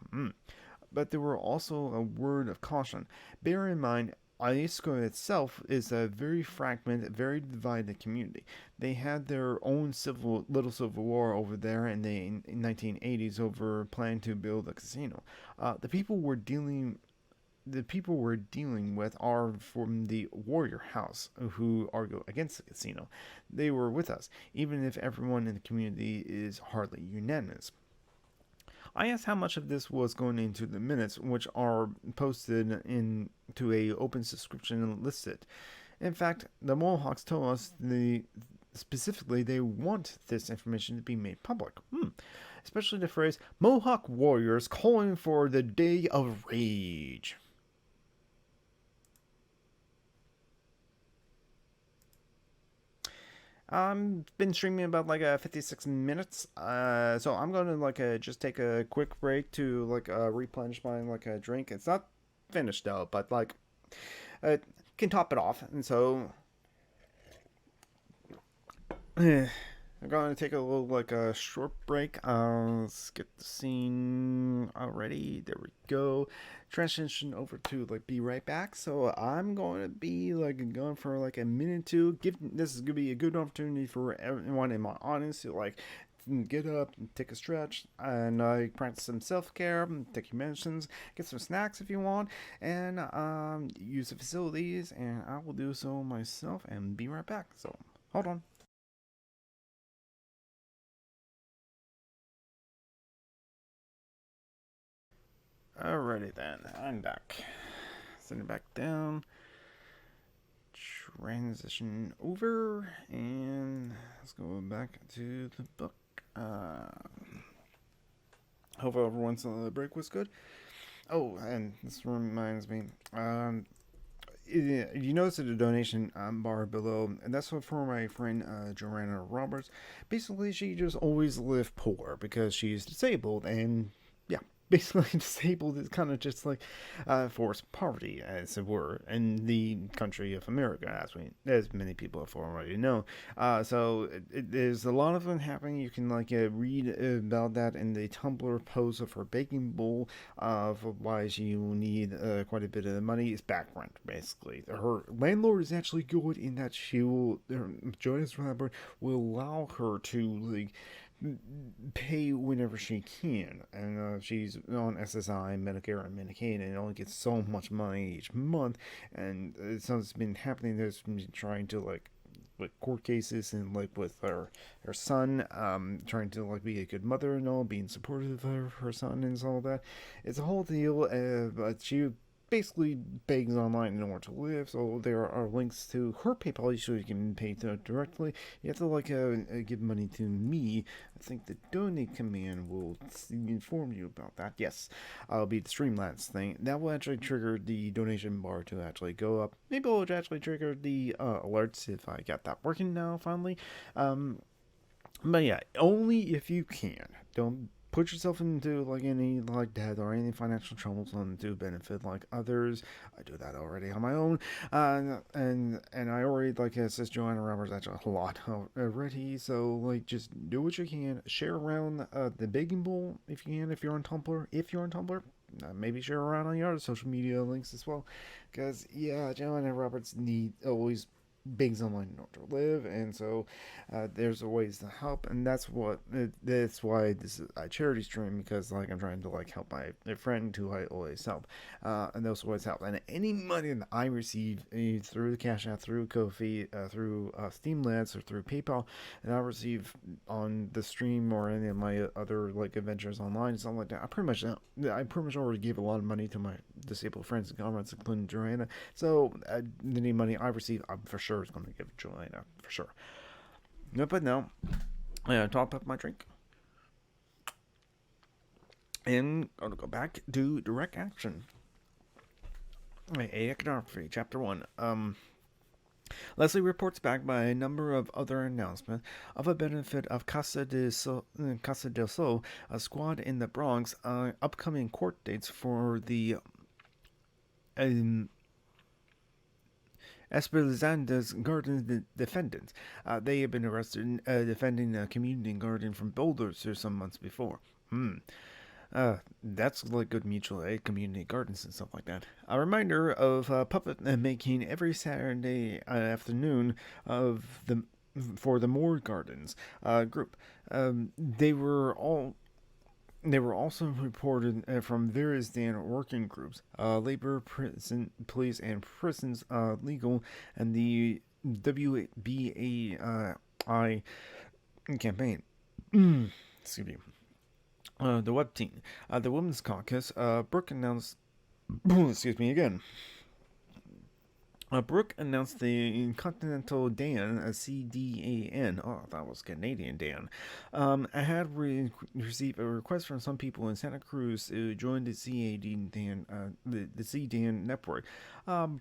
Speaker 2: But there were also a word of caution. Bear in mind, Alaska itself is a very fragmented, very divided community. They had their own little civil war over there in the 1980s over planning to build a casino. The people we're dealing with are from the Warrior House, who argue against the casino. They were with us, even if everyone in the community is hardly unanimous. I asked how much of this was going into the minutes, which are posted into a open subscription and listed. In fact, the Mohawks told us specifically they want this information to be made public. Especially the phrase, Mohawk warriors calling for the day of rage. Been streaming about 56 minutes, so I'm gonna just take a quick break to replenish my drink. It's not finished though, but can top it off, and so I'm going to take a little, like, a short break. Let's get the scene already. There we go. Transition over to, like, be right back. So I'm going to be, like, going for, like, a minute or two. This is going to be a good opportunity for everyone in my audience to, like, get up and take a stretch and practice some self-care, take your medicines, get some snacks if you want, and use the facilities, and I will do so myself and be right back. So hold on. Alrighty then, I'm back. Send it back down. Transition over, and let's go back to the book. Hope everyone's break was good. Oh, and this reminds me. You notice the donation bar below, and that's for my friend Joanna Roberts. Basically, she just always lived poor because she's disabled, and yeah, basically disabled is kind of just like forced poverty, as it were, in the country of America, as many people have already known. So there's a lot of them happening. You can like read about that in the Tumblr post of her baking bowl of why she will need quite a bit of money. Is back rent, basically. Her landlord is actually good in that she will, Joyce Robert will allow her to like pay whenever she can, and she's on SSI, Medicare, and Medicaid, and only gets so much money each month. And something's been happening. There's been trying to like court cases and like with her son, trying to like be a good mother and all, being supportive of her son and all that. It's a whole deal. But she basically begs online in order to live. So there are links to her PayPal so you can pay to directly. You have to like give money to me. I think the donate command will inform you about that. Yes, I'll be the Streamlabs thing. That will actually trigger the donation bar to actually go up. Maybe it'll actually trigger the alerts if I got that working now finally. But yeah, only if you can. Don't put yourself into like any like debt or any financial troubles to benefit like others. I do that already on my own, and I already like says Joanna Roberts actually a lot already. So like just do what you can. Share around the baking bowl if you can. If you're on Tumblr, maybe share around on your other social media links as well, because yeah, Joanna Roberts need always begs online in order to live, and so there's ways to help, and that's why this is a charity stream, because like I'm trying to like help my friend who I always help, and those ways help. And any money that I receive through the Cash App, through Ko-fi, through Steamlabs, or through PayPal, and I receive on the stream or any of my other like adventures online and something like that, I pretty much already gave a lot of money to my disabled friends and comrades, including Joanna. So any money I receive, I'm for sure is going to give Joanna for sure. No, but now, top up my drink, and I'm gonna go back to direct action. Iconography, chapter 1. Leslie reports back by a number of other announcements of a benefit of Casa del Sol, a squad in the Bronx, upcoming court dates for the Esperanza's garden defendants. They have been arrested defending a community garden from boulders some months before. That's like good mutual aid, community gardens and stuff like that. A reminder of puppet making every Saturday afternoon for the Moore Gardens group. They were also reported from various Dan working groups, labor, prison, police, and prisons, legal, and the WBAI campaign. Excuse me. The web team, the Women's Caucus. Brooke announced. Excuse me again. Brooke announced the Continental Dan, CDAN. Oh, that was Canadian Dan. I had received a request from some people in Santa Cruz to join the CDAN, the CDAN network.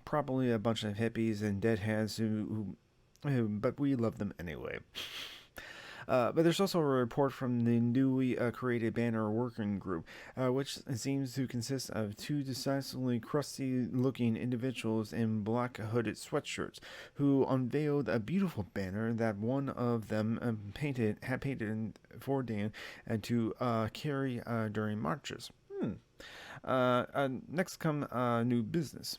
Speaker 2: Probably a bunch of hippies and deadheads who but we love them anyway. But there's also a report from the newly created banner working group, which seems to consist of two decisively crusty-looking individuals in black hooded sweatshirts, who unveiled a beautiful banner that one of them had painted for Dan to carry during marches. Next come new business.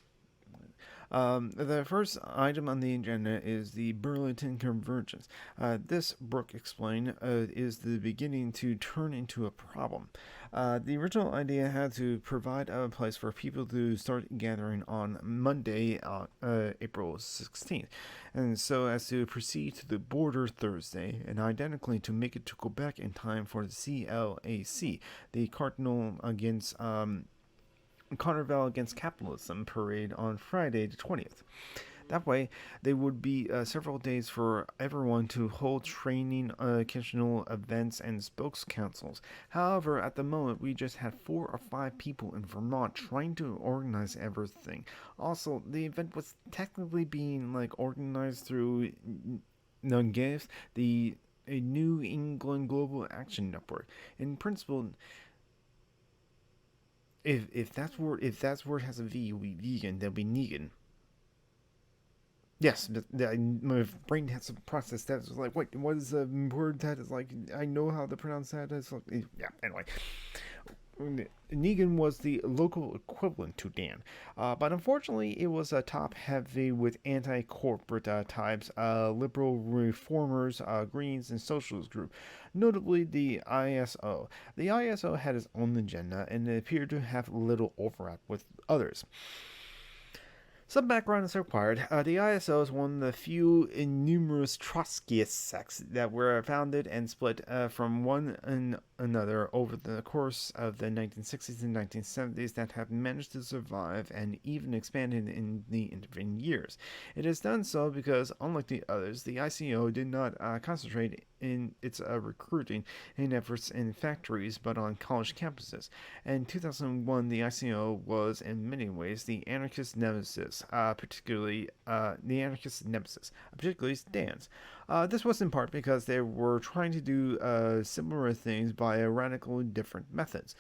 Speaker 2: The first item on the agenda is the Burlington Convergence. This, Brooke explained, is the beginning to turn into a problem. The original idea had to provide a place for people to start gathering on Monday, April 16th, and so as to proceed to the border Thursday, and identically to make it to Quebec in time for the CLAC, the Carnival Against Capitalism parade on Friday the 20th. That way, there would be several days for everyone to hold training, occasional events, and spokes councils. However, at the moment, we just had 4 or 5 people in Vermont trying to organize everything. Also, the event was technically being organized through NUNGAVE, the New England Global Action Network. In principle, if that word has a V, it'll be vegan. That'll be Negan. Yes, my brain has to process that. It's like, wait, what is a word that is like? I know how to pronounce that. It's like, yeah. Anyway, Negan was the local equivalent to Dan, but unfortunately, it was top heavy with anti-corporate types, liberal reformers, Greens, and socialist group. Notably, the ISO. The ISO had its own agenda, and it appeared to have little overlap with others. Some background is required. The ISO is one of the few numerous Trotskyist sects that were founded and split from one another over the course of the 1960s and 1970s that have managed to survive and even expanded in the intervening years. It has done so because, unlike the others, the ICO did not concentrate in its recruiting and efforts in factories but on college campuses. In 2001, the ICO was in many ways the anarchist nemesis, particularly Dan's. This was in part because they were trying to do similar things by radically different methods.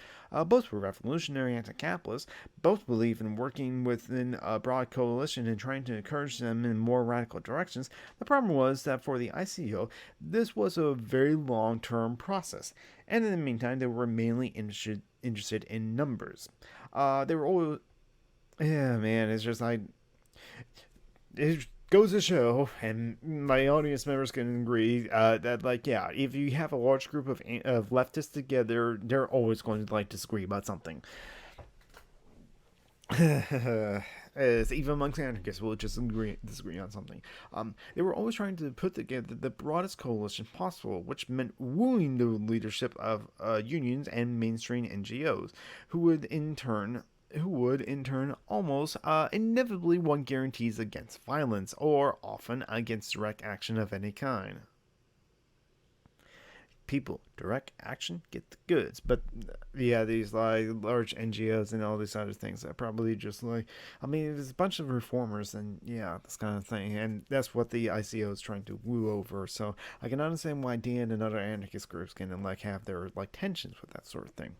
Speaker 2: Both were revolutionary anti-capitalists. Both believe in working within a broad coalition and trying to encourage them in more radical directions. The problem was that for the ICO, this was a very long-term process, and in the meantime, they were mainly interested in numbers. They were always, yeah, man, it's just like, it goes to show, and my audience members can agree, that, yeah, if you have a large group of leftists together, they're always going to disagree about something. Even amongst anarchists, we'll just disagree on something. They were always trying to put together the broadest coalition possible, which meant wooing the leadership of unions and mainstream NGOs, who would in turn almost inevitably want guarantees against violence, or often against direct action of any kind. People, direct action, get the goods. But yeah, these large NGOs and all these other things are probably just there's a bunch of reformers and yeah, this kind of thing, and that's what the ICO is trying to woo over. So I can understand why Dan and other anarchist groups can have their tensions with that sort of thing.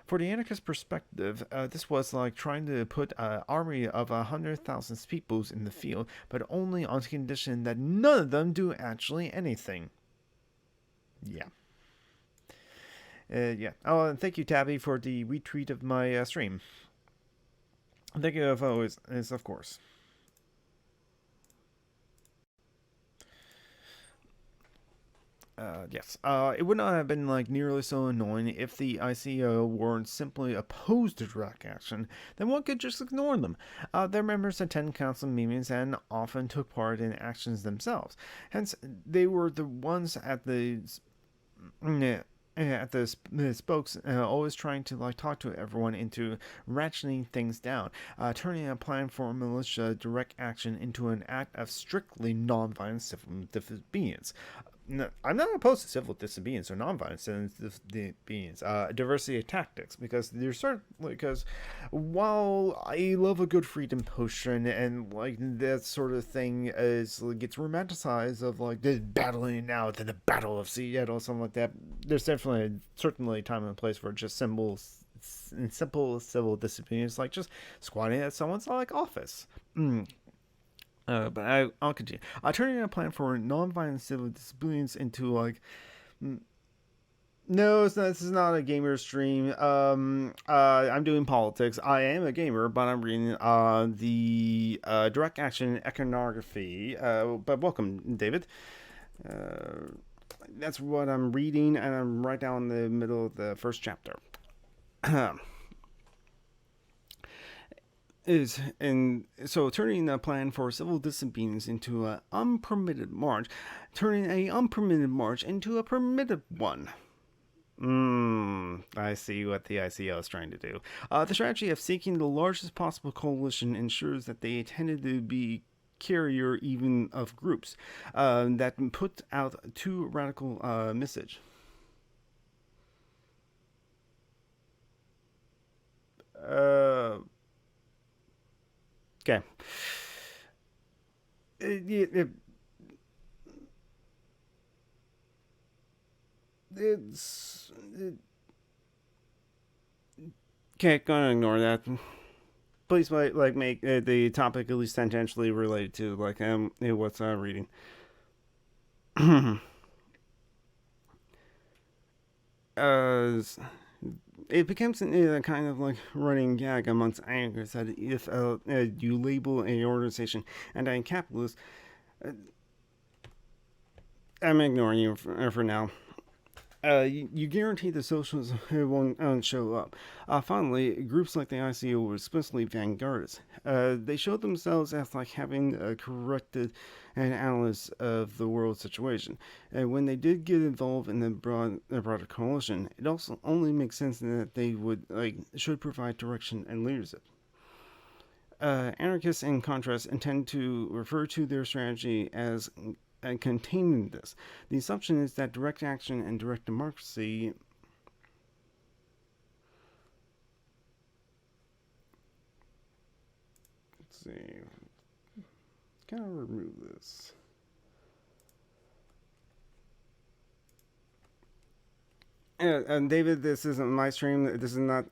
Speaker 2: For the anarchist perspective, this was trying to put an army of 100,000 people in the field, but only on condition that none of them do actually anything. Yeah. Yeah. Oh, and thank you, Tabby, for the retweet of my stream. Thank you, as always, of course. Yes. It would not have been nearly so annoying if the ICO weren't simply opposed to direct action. Then one could just ignore them. Their members attend council meetings and often took part in actions themselves. Hence, they were the ones at the spokes, always trying to talk to everyone into ratcheting things down, turning a plan for militia direct action into an act of strictly non-violent civil disobedience. no, I'm not opposed to civil disobedience or nonviolent civil disobedience, diversity of tactics, because there's sort of, because while I love a good freedom potion and like that sort of thing is gets romanticized of like the battling out in the Battle of Seattle, something like that. There's definitely certainly time and place for just simple civil disobedience, like just squatting at someone's like office. But I'll continue. Turning a plan for non-violent civil disobedience into like, no, it's not, this is not a gamer stream. I'm doing politics. I am a gamer, but I'm reading the direct action iconography. But welcome, David. That's what I'm reading, and I'm right down the middle of the first chapter. Is and so turning a plan for civil disobedience into an unpermitted march, turning a unpermitted march into a permitted one. I see what the ICO is trying to do. The strategy of seeking the largest possible coalition ensures that they tended to be carrier even of groups that put out too radical message. Okay. It's okay. Gonna ignore that. Please, like, make the topic at least tangentially related to like what's reading. uh, it becomes a kind of like running gag amongst anarchists that if you label a organization anti-capitalist, uh, I'm ignoring you for now. You guarantee the socialists won't show up. Finally, groups like the ICO were especially vanguardists. They showed themselves as like having corrected an analysis of the world situation. And when they did get involved in the broader coalition, it also only makes sense that they should provide direction and leadership. Anarchists, in contrast, intend to refer to their strategy as containing this. The assumption is that direct action and direct democracy let's see. Gotta remove this. And David, this isn't my stream. This is not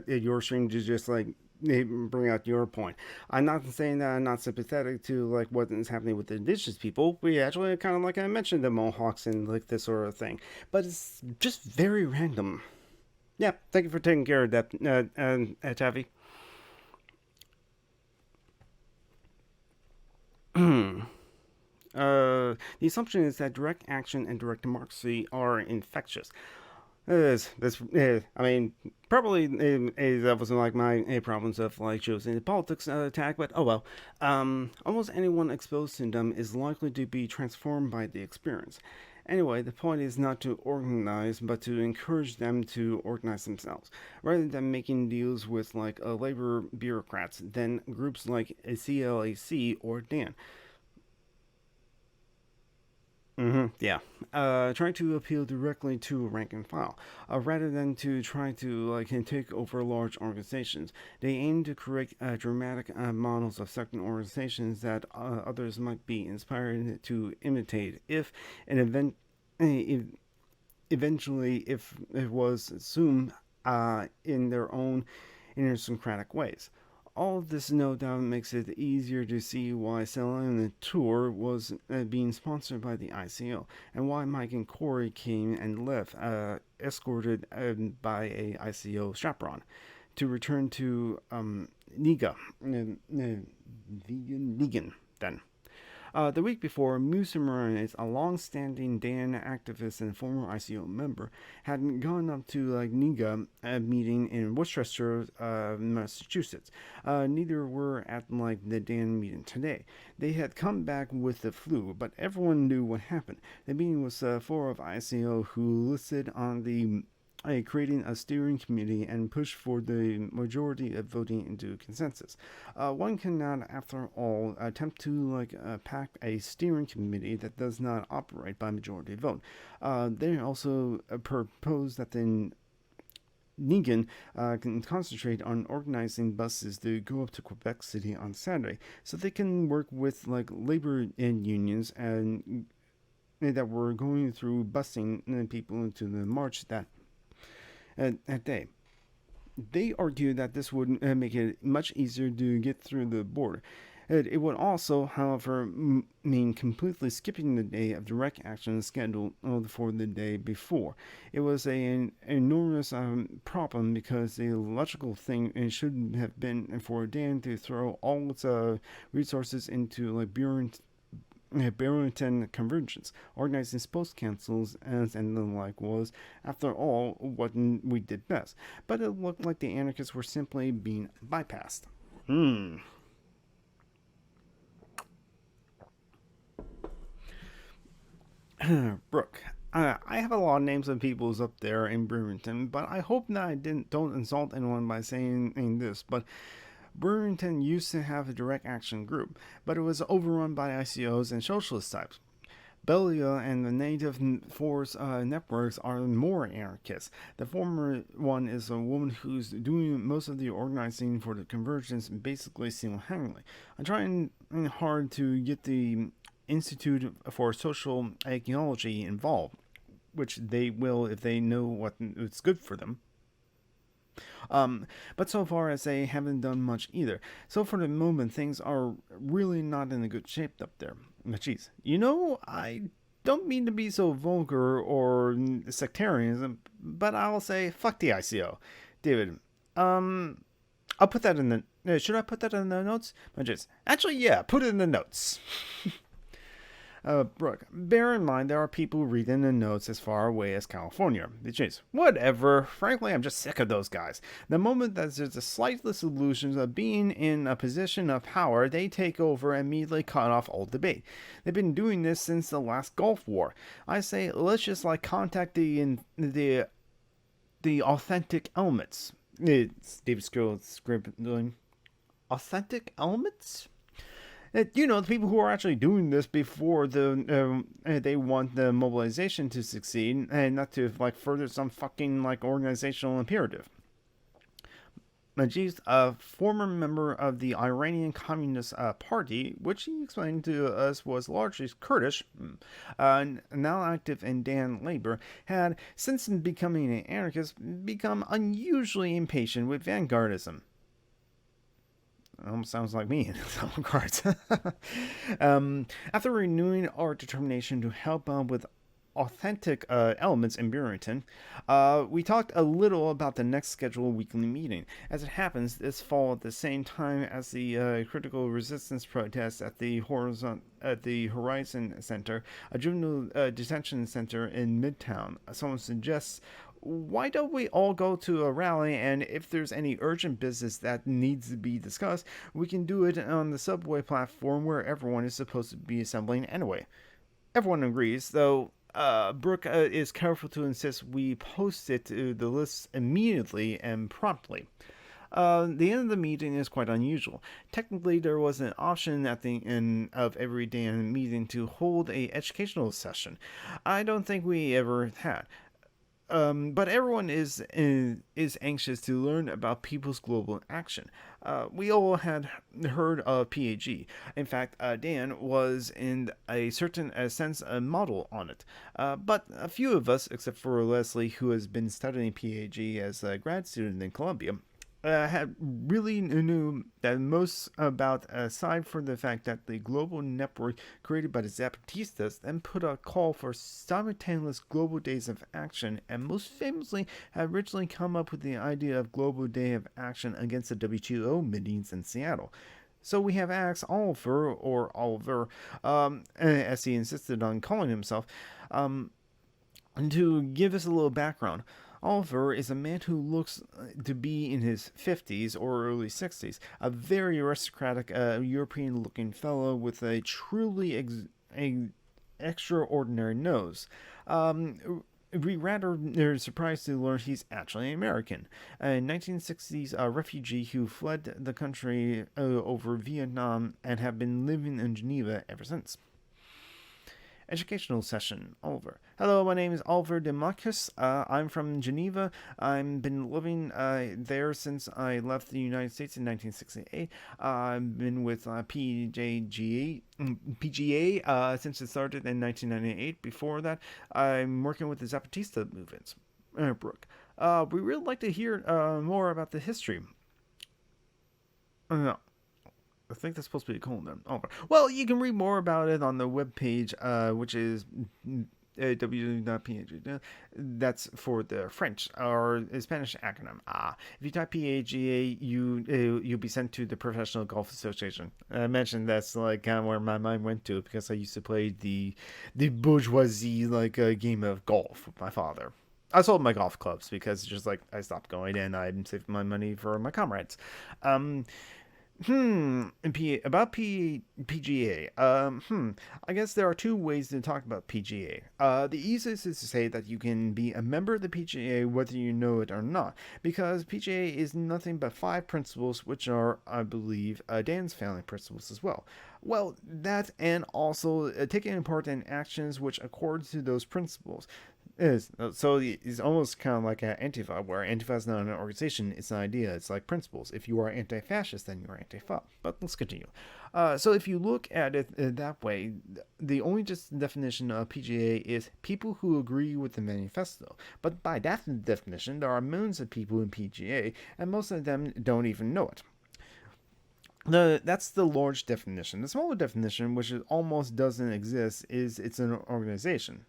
Speaker 2: your stream to just like bring out your point. I'm not saying that I'm not sympathetic to like what is happening with the indigenous people. We actually kind of like I mentioned the Mohawks and like this sort of thing, but it's just very random. Yeah, thank you for taking care of that, Taffy. The assumption is that direct action and direct democracy are infectious. I mean, probably that wasn't like my problems of like choosing the politics tag, but oh well. Almost anyone exposed to them is likely to be transformed by the experience. Anyway, the point is not to organize, but to encourage them to organize themselves, rather than making deals with like labor bureaucrats. Then groups like CLAC or DAN. Yeah. Trying to appeal directly to rank and file, rather than to try to like take over large organizations. They aim to create dramatic models of certain organizations that others might be inspired to imitate. If an event, if eventually, if it was assumed in their own idiosyncratic ways. All of this no doubt makes it easier to see why selling the tour was being sponsored by the ICO, and why Mike and Corey came and left, escorted by a ICO chaperone, to return to Negan then. The week before, Musa Moranes, a long-standing Dan activist and former ICO member, had gone up to like NIGA meeting in Worcester, Massachusetts. Neither were at like the Dan meeting today. They had come back with the flu, but everyone knew what happened. The meeting was full of ICO who listed on the
Speaker 1: creating a steering committee and push for the majority of voting into consensus. One cannot, after all, attempt to pack a steering committee that does not operate by majority vote. They also propose that the Negan can concentrate on organizing buses to go up to Quebec City on Saturday, so they can work with labor and unions and that were going through busing people into the march that day. They argue that this would make it much easier to get through the border. It would also, however, mean completely skipping the day of direct action scheduled for the day before. It was an enormous problem because the logical thing should have been for Dan to throw all its resources into Barrington Convergence, organizing sports councils and the like was, after all, what we did best. But it looked like the anarchists were simply being bypassed. Brooke, I have a lot of names of peoples up there in Bremerton, but I hope that I don't insult anyone by saying this, but Bremerton used to have a direct action group, but it was overrun by ICOs and socialist types. Belia and the Native Force networks are more anarchists. The former one is a woman who's doing most of the organizing for the convergence basically single-handedly. I'm trying hard to get the Institute for Social Ecology involved, which they will if they know what's good for them. But so far as they haven't done much either. So for the moment, things are really not in a good shape up there. But geez, I don't mean to be so vulgar or sectarian, but I'll say fuck the ICO. David, I'll put that in the... should I put that in the notes? Actually, yeah, put it in the notes. Brooke, bear in mind there are people reading the notes as far away as California. Jeez, whatever. Frankly, I'm just sick of those guys. The moment that there's the slightest illusions of being in a position of power, they take over and immediately cut off all debate. They've been doing this since the last Gulf War. I say, let's just contact the authentic elements. It's David Scribbling. Authentic elements? The people who are actually doing this before they want the mobilization to succeed and not to further some fucking organizational imperative. Majid, a former member of the Iranian Communist Party, which he explained to us was largely Kurdish, now active in Dan Labor, had, since becoming an anarchist, become unusually impatient with vanguardism. Almost sounds like me in some cards. After renewing our determination to help with authentic elements in Burlington, we talked a little about the next scheduled weekly meeting. As it happens, this fall at the same time as the critical resistance protest at the Horizon Center, a juvenile detention center in Midtown. Someone suggests, why don't we all go to a rally, and if there's any urgent business that needs to be discussed, we can do it on the subway platform where everyone is supposed to be assembling anyway. Everyone agrees, though Brooke is careful to insist we post it to the list immediately and promptly. The end of the meeting is quite unusual. Technically, there was an option at the end of every day in the meeting to hold a educational session. I don't think we ever had. But everyone is anxious to learn about People's Global Action. We all had heard of PAG. In fact, Dan was in a certain sense a model on it. But a few of us, except for Leslie, who has been studying PAG as a grad student in Columbia, had really knew that most about, aside from the fact that the global network created by the Zapatistas then put a call for simultaneous global days of action, and most famously had originally come up with the idea of global day of action against the WTO meetings in Seattle. So we have asked Oliver, or Oliver, as he insisted on calling himself, to give us a little background. Oliver is a man who looks to be in his 50s or early 60s, a very aristocratic European-looking fellow with a truly extraordinary nose.
Speaker 2: We rather are surprised to learn he's actually American, a 1960s refugee who fled the country over Vietnam and have been living in Geneva ever since. Educational session, Oliver. Hello, my name is Oliver Demarcus. I'm from Geneva. I've been living there since I left the United States in 1968. I've been with PGA since it started in 1998. Before that, I'm working with the Zapatista movements. Brooke. We really like to hear more about the history. I think that's supposed to be a colon then. Oh, well, you can read more about it on the webpage, which is www.pga. That's for the French or Spanish acronym. If you type PAGA, you'll be sent to the Professional Golf Association. I mentioned that's like kind of where my mind went to because I used to play the bourgeoisie game of golf with my father. I sold my golf clubs because just like I stopped going and I saved my money for my comrades. About PGA. I guess there are two ways to talk about PGA. The easiest is to say that you can be a member of the PGA whether you know it or not, because PGA is nothing but 5 principles, which are, I believe, Dan's family principles as well. Well, that and also taking part in actions which accord to those principles. So it's almost kind of like an Antifa, where Antifa is not an organization, it's an idea, it's like principles. If you are anti-fascist, then you are Antifa. But let's continue. So if you look at it that way, the only just definition of PGA is people who agree with the manifesto. But by that definition, there are millions of people in PGA, and most of them don't even know it. That's the large definition. The smaller definition, which almost doesn't exist, is it's an organization.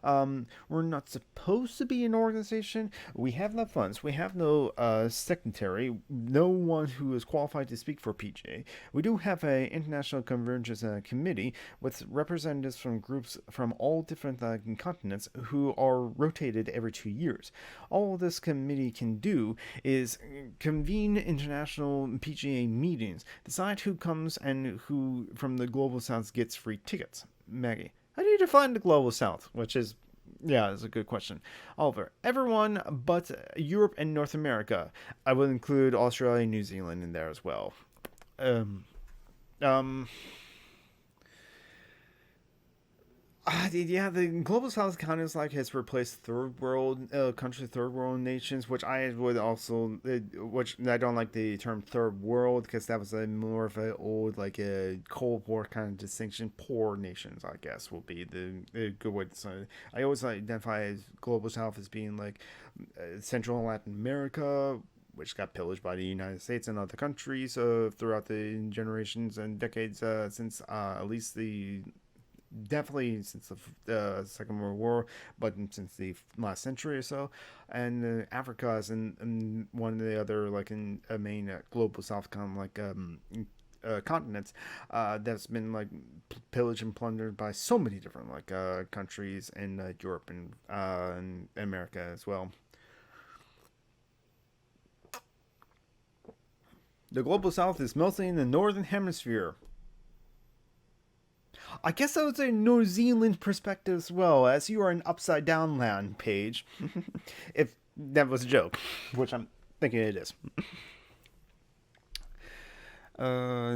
Speaker 2: We're not supposed to be an organization. We have no funds. We have no secretary. No one who is qualified to speak for PGA. We do have an international convergence committee with representatives from groups from all different continents who are rotated every 2 years. All this committee can do is convene international PGA meetings, decide who comes and who from the Global South gets free tickets. Maggie. How do you define the Global South? Which is, that's a good question. Oliver, everyone but Europe and North America. I would include Australia and New Zealand in there as well. The Global South kind of has replaced third world countries, third world nations, which I would also, which I don't like the term third world because that was more of an old a Cold War kind of distinction. Poor nations, I guess, will be the good way to say it. I always identify as Global South as being Central and Latin America, which got pillaged by the United States and other countries throughout the generations and decades since at least definitely since the Second World War, but since the last century or so. And Africa is in one of the other in a main global south kind of continents that's been pillaged and plundered by so many different countries in Europe and America as well. The global south is mostly in the northern hemisphere. I guess I would say New Zealand perspective as well, as you are an upside down land page. If that was a joke, which I'm thinking it is.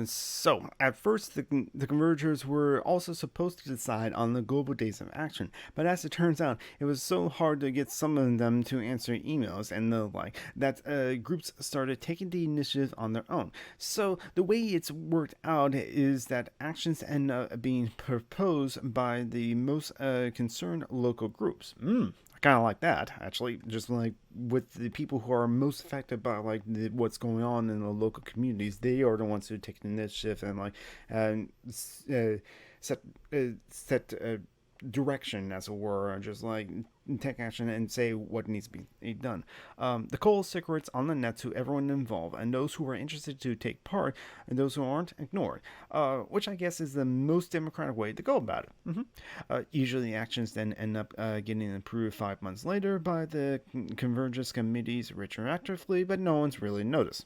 Speaker 2: So, at first, the Convergers were also supposed to decide on the global days of action, but as it turns out, it was so hard to get some of them to answer emails and the like that groups started taking the initiative on their own. So, the way it's worked out is that actions end up being proposed by the most concerned local groups. Kind of like that, actually, just with the people who are most affected by what's going on in the local communities. They are the ones who take the initiative and set direction, as it were, and just take action and say what needs to be done. The call secrets on the net to everyone involved, and those who are interested to take part, and those who aren't, ignored. Which I guess is the most democratic way to go about it. Usually the actions then end up getting approved 5 months later by the Convergence committees retroactively, but no one's really noticed.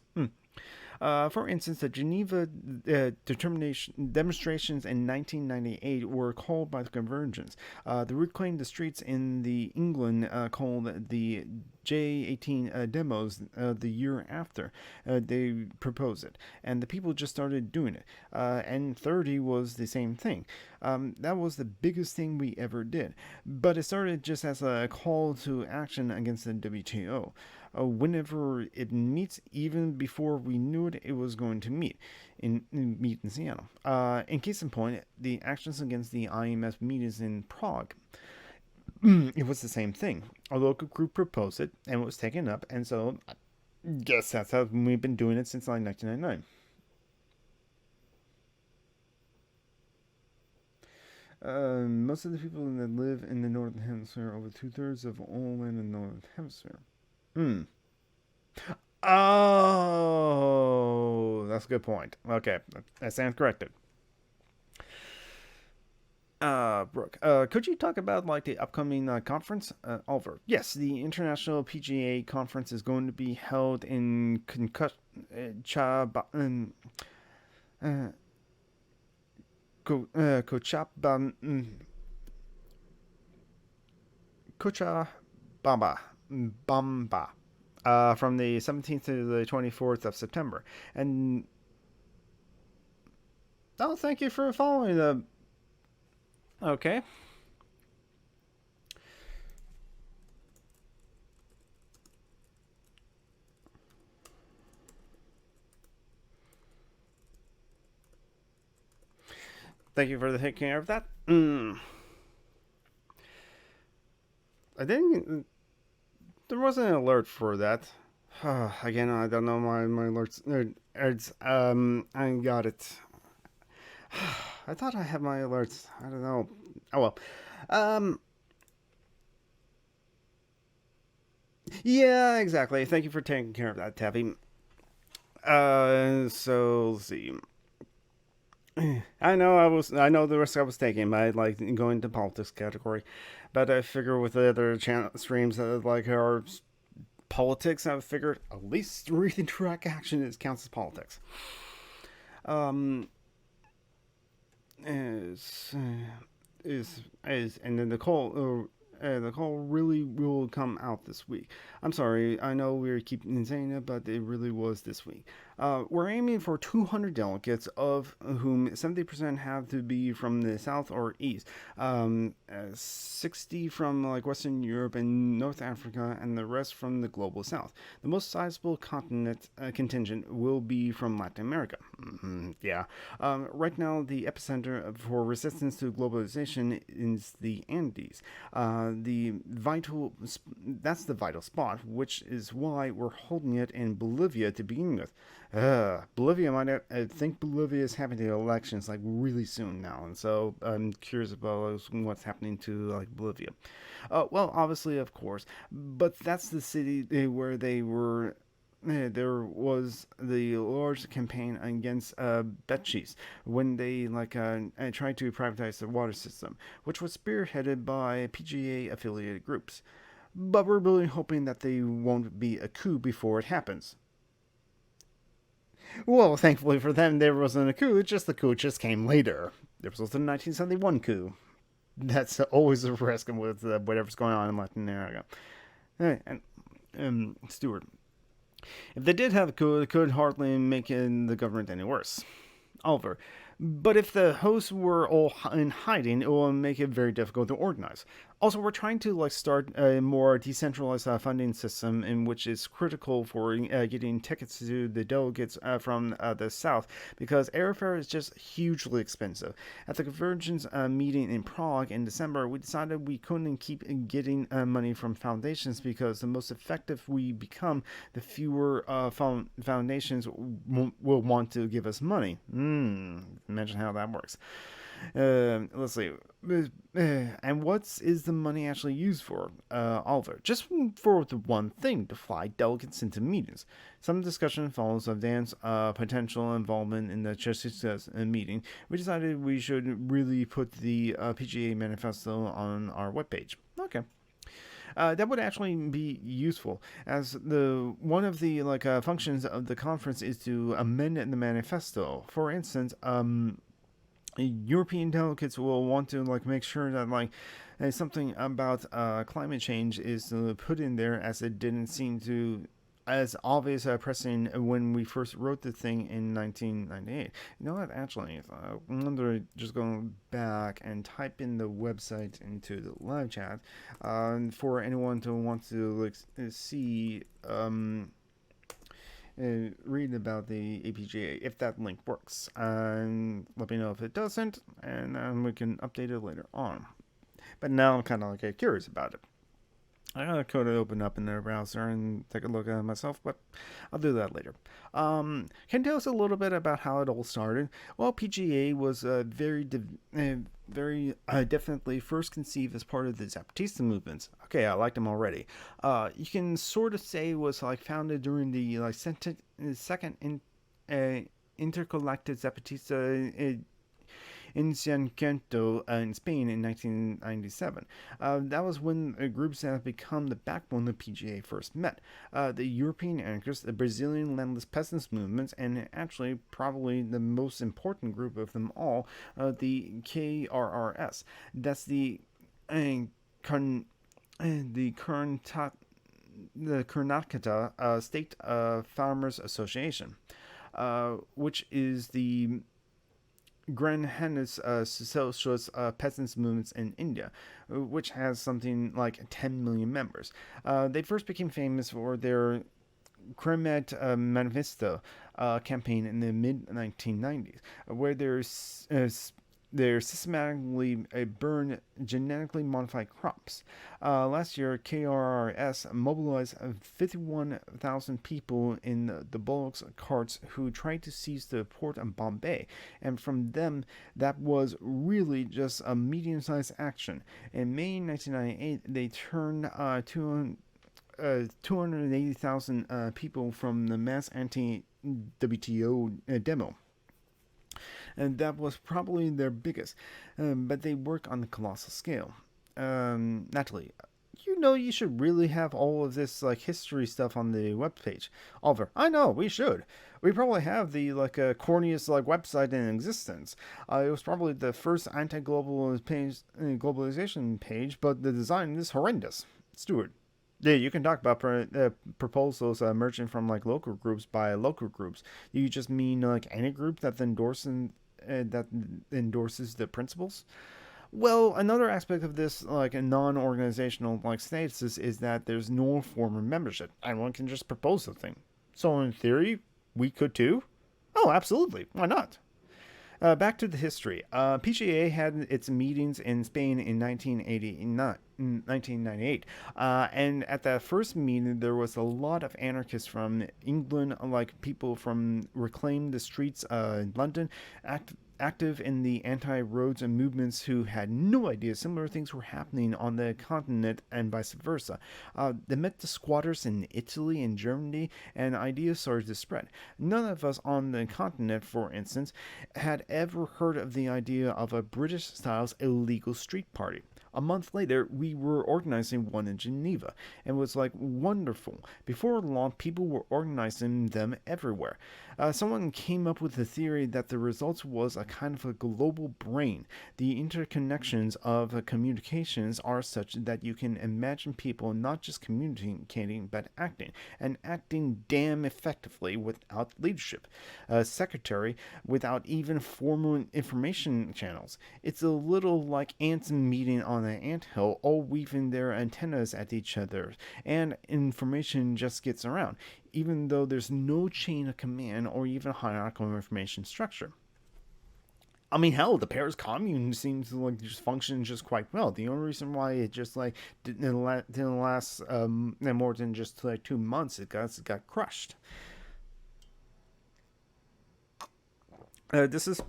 Speaker 2: For instance, the Geneva demonstrations in 1998 were called by the Convergence. They reclaimed the streets in the England called the J18 demos the year after they proposed it, and the people just started doing it. And 30 was the same thing. That was the biggest thing we ever did, but it started just as a call to action against the WTO. Whenever it meets, even before we knew it, it was going to meet in Seattle. In case in point, the actions against the IMF meetings in Prague. It was the same thing. A local group proposed it, and it was taken up, and so I guess that's how we've been doing it since like 1999. Most of the people that live in the Northern Hemisphere, over 2/3 of all land in the Northern Hemisphere. Oh, that's a good point. Okay, that sounds corrected. Brooke, could you talk about like the upcoming conference? Oliver, yes, the International PGA Conference is going to be held in Cochabamba, Bamba, from the 17th to the 24th of September. And oh, thank you for following the. Okay. Thank you for taking care of that. I didn't. There wasn't an alert for that. Again, I don't know my alerts. I got it. I thought I had my alerts. I don't know. Oh well. Yeah, exactly. Thank you for taking care of that, Tabby. So let's see. I know the risk I was taking by like going to politics category, but I figure with the other channel streams that like are politics, I figured at least reading track action counts as politics. Is and then the call really will come out this week. I'm sorry, I know we're keeping saying it, but it really was this week. We're aiming for 200 delegates, of whom 70% have to be from the South or East, 60 from like Western Europe and North Africa, and the rest from the global South. The most sizable contingent will be from Latin America. Yeah. Right now, the epicenter for resistance to globalization is the Andes. That's the vital spot, which is why we're holding it in Bolivia to begin with. Bolivia I think Bolivia is having the elections like really soon now, and so I'm curious about what's happening to like Bolivia. Well, obviously, of course, but that's the city where they were. There was the large campaign against Betchis when they tried to privatize the water system, which was spearheaded by PGA affiliated groups. But we're really hoping that they won't be a coup before it happens. Well, thankfully for them, there wasn't a coup. The coup just came later. There was also the 1971 coup. That's always a risk with whatever's going on in Latin America. And Stuart, if they did have a coup, it could hardly make the government any worse. Oliver, but if the hosts were all in hiding, it will make it very difficult to organize. Also, we're trying to start a more decentralized funding system, in which is critical for getting tickets to the delegates from the South, because airfare is just hugely expensive. At the Convergence meeting in Prague in December, we decided we couldn't keep getting money from foundations, because the most effective we become, the fewer foundations will want to give us money. Imagine how that works. Let's see. And what is the money actually used for, Oliver? Just for the one thing, to fly delegates into meetings. Some discussion follows of Dan's potential involvement in the Justice meeting. We decided we should really put the PGA manifesto on our webpage. Okay. That would actually be useful, as the one of the functions of the conference is to amend the manifesto. For instance, European delegates will want to make sure that something about climate change is put in there, as it didn't seem to as obvious pressing when we first wrote the thing in 1998. You know what? Actually, I'm going to just go back and type in the website into the live chat for anyone to want to see. Read about the APGA if that link works, and let me know if it doesn't, and we can update it later on. But now I'm kind of curious about it. I gotta code it open up in their browser and take a look at it myself, but I'll do that later. Can you tell us a little bit about how it all started? Well, PGA was very definitely first conceived as part of the Zapatista movements. Okay, I liked them already. You can sort of say it was founded during the second intercollected Zapatista in Cienfuegos in Spain in 1997. That was when groups that have become the backbone of PGA first met. The European anarchists, the Brazilian landless peasants movements, and actually probably the most important group of them all, the KRRS. That's the Karnataka State Farmers Association, which is the Grandhenna's socialist peasants movements in India, which has something like 10 million members. They first became famous for their Kremet Manifesto campaign in the mid-1990s, where they're systematically burn genetically modified crops. Last year, KRRS mobilized 51,000 people in the bullocks carts who tried to seize the port of Bombay, and from them, that was really just a medium-sized action. In May 1998, they turned 280,000 people from the mass anti-WTO demo. And that was probably their biggest, but they work on a colossal scale. Natalie, you should really have all of this history stuff on the webpage. Oliver, I know, we should. We probably have the corniest website in existence. It was probably the first anti-globalization page, but the design is horrendous. Stuart. Yeah, you can talk about proposals emerging from local groups by local groups. You just mean any group that endorses the principles? Well, another aspect of this a non-organizational status is that there's no form of membership. Anyone can just propose something. So in theory, we could too? Oh, absolutely. Why not? Back to the history. PGA had its meetings in Spain in 1998. And at that first meeting, there was a lot of anarchists from England, people from Reclaim the Streets in London, active in the anti-roads and movements, who had no idea similar things were happening on the continent and vice versa. They met the squatters in Italy and Germany, and ideas started to spread. None of us on the continent, for instance, had ever heard of the idea of a British-style illegal street party. A month later, we were organizing one in Geneva, and it was wonderful. Before long, people were organizing them everywhere. Someone came up with the theory that the result was a kind of a global brain. The interconnections of communications are such that you can imagine people not just communicating, but acting, and acting damn effectively without leadership. A secretary without even formal information channels. It's a little like ants meeting on an anthill, all weaving their antennas at each other, and information just gets around, even though there's no chain of command or even hierarchical information structure. I mean, hell, the Paris Commune seems to just function just quite well. The only reason why it just didn't last more than just 2 months, it got crushed. This is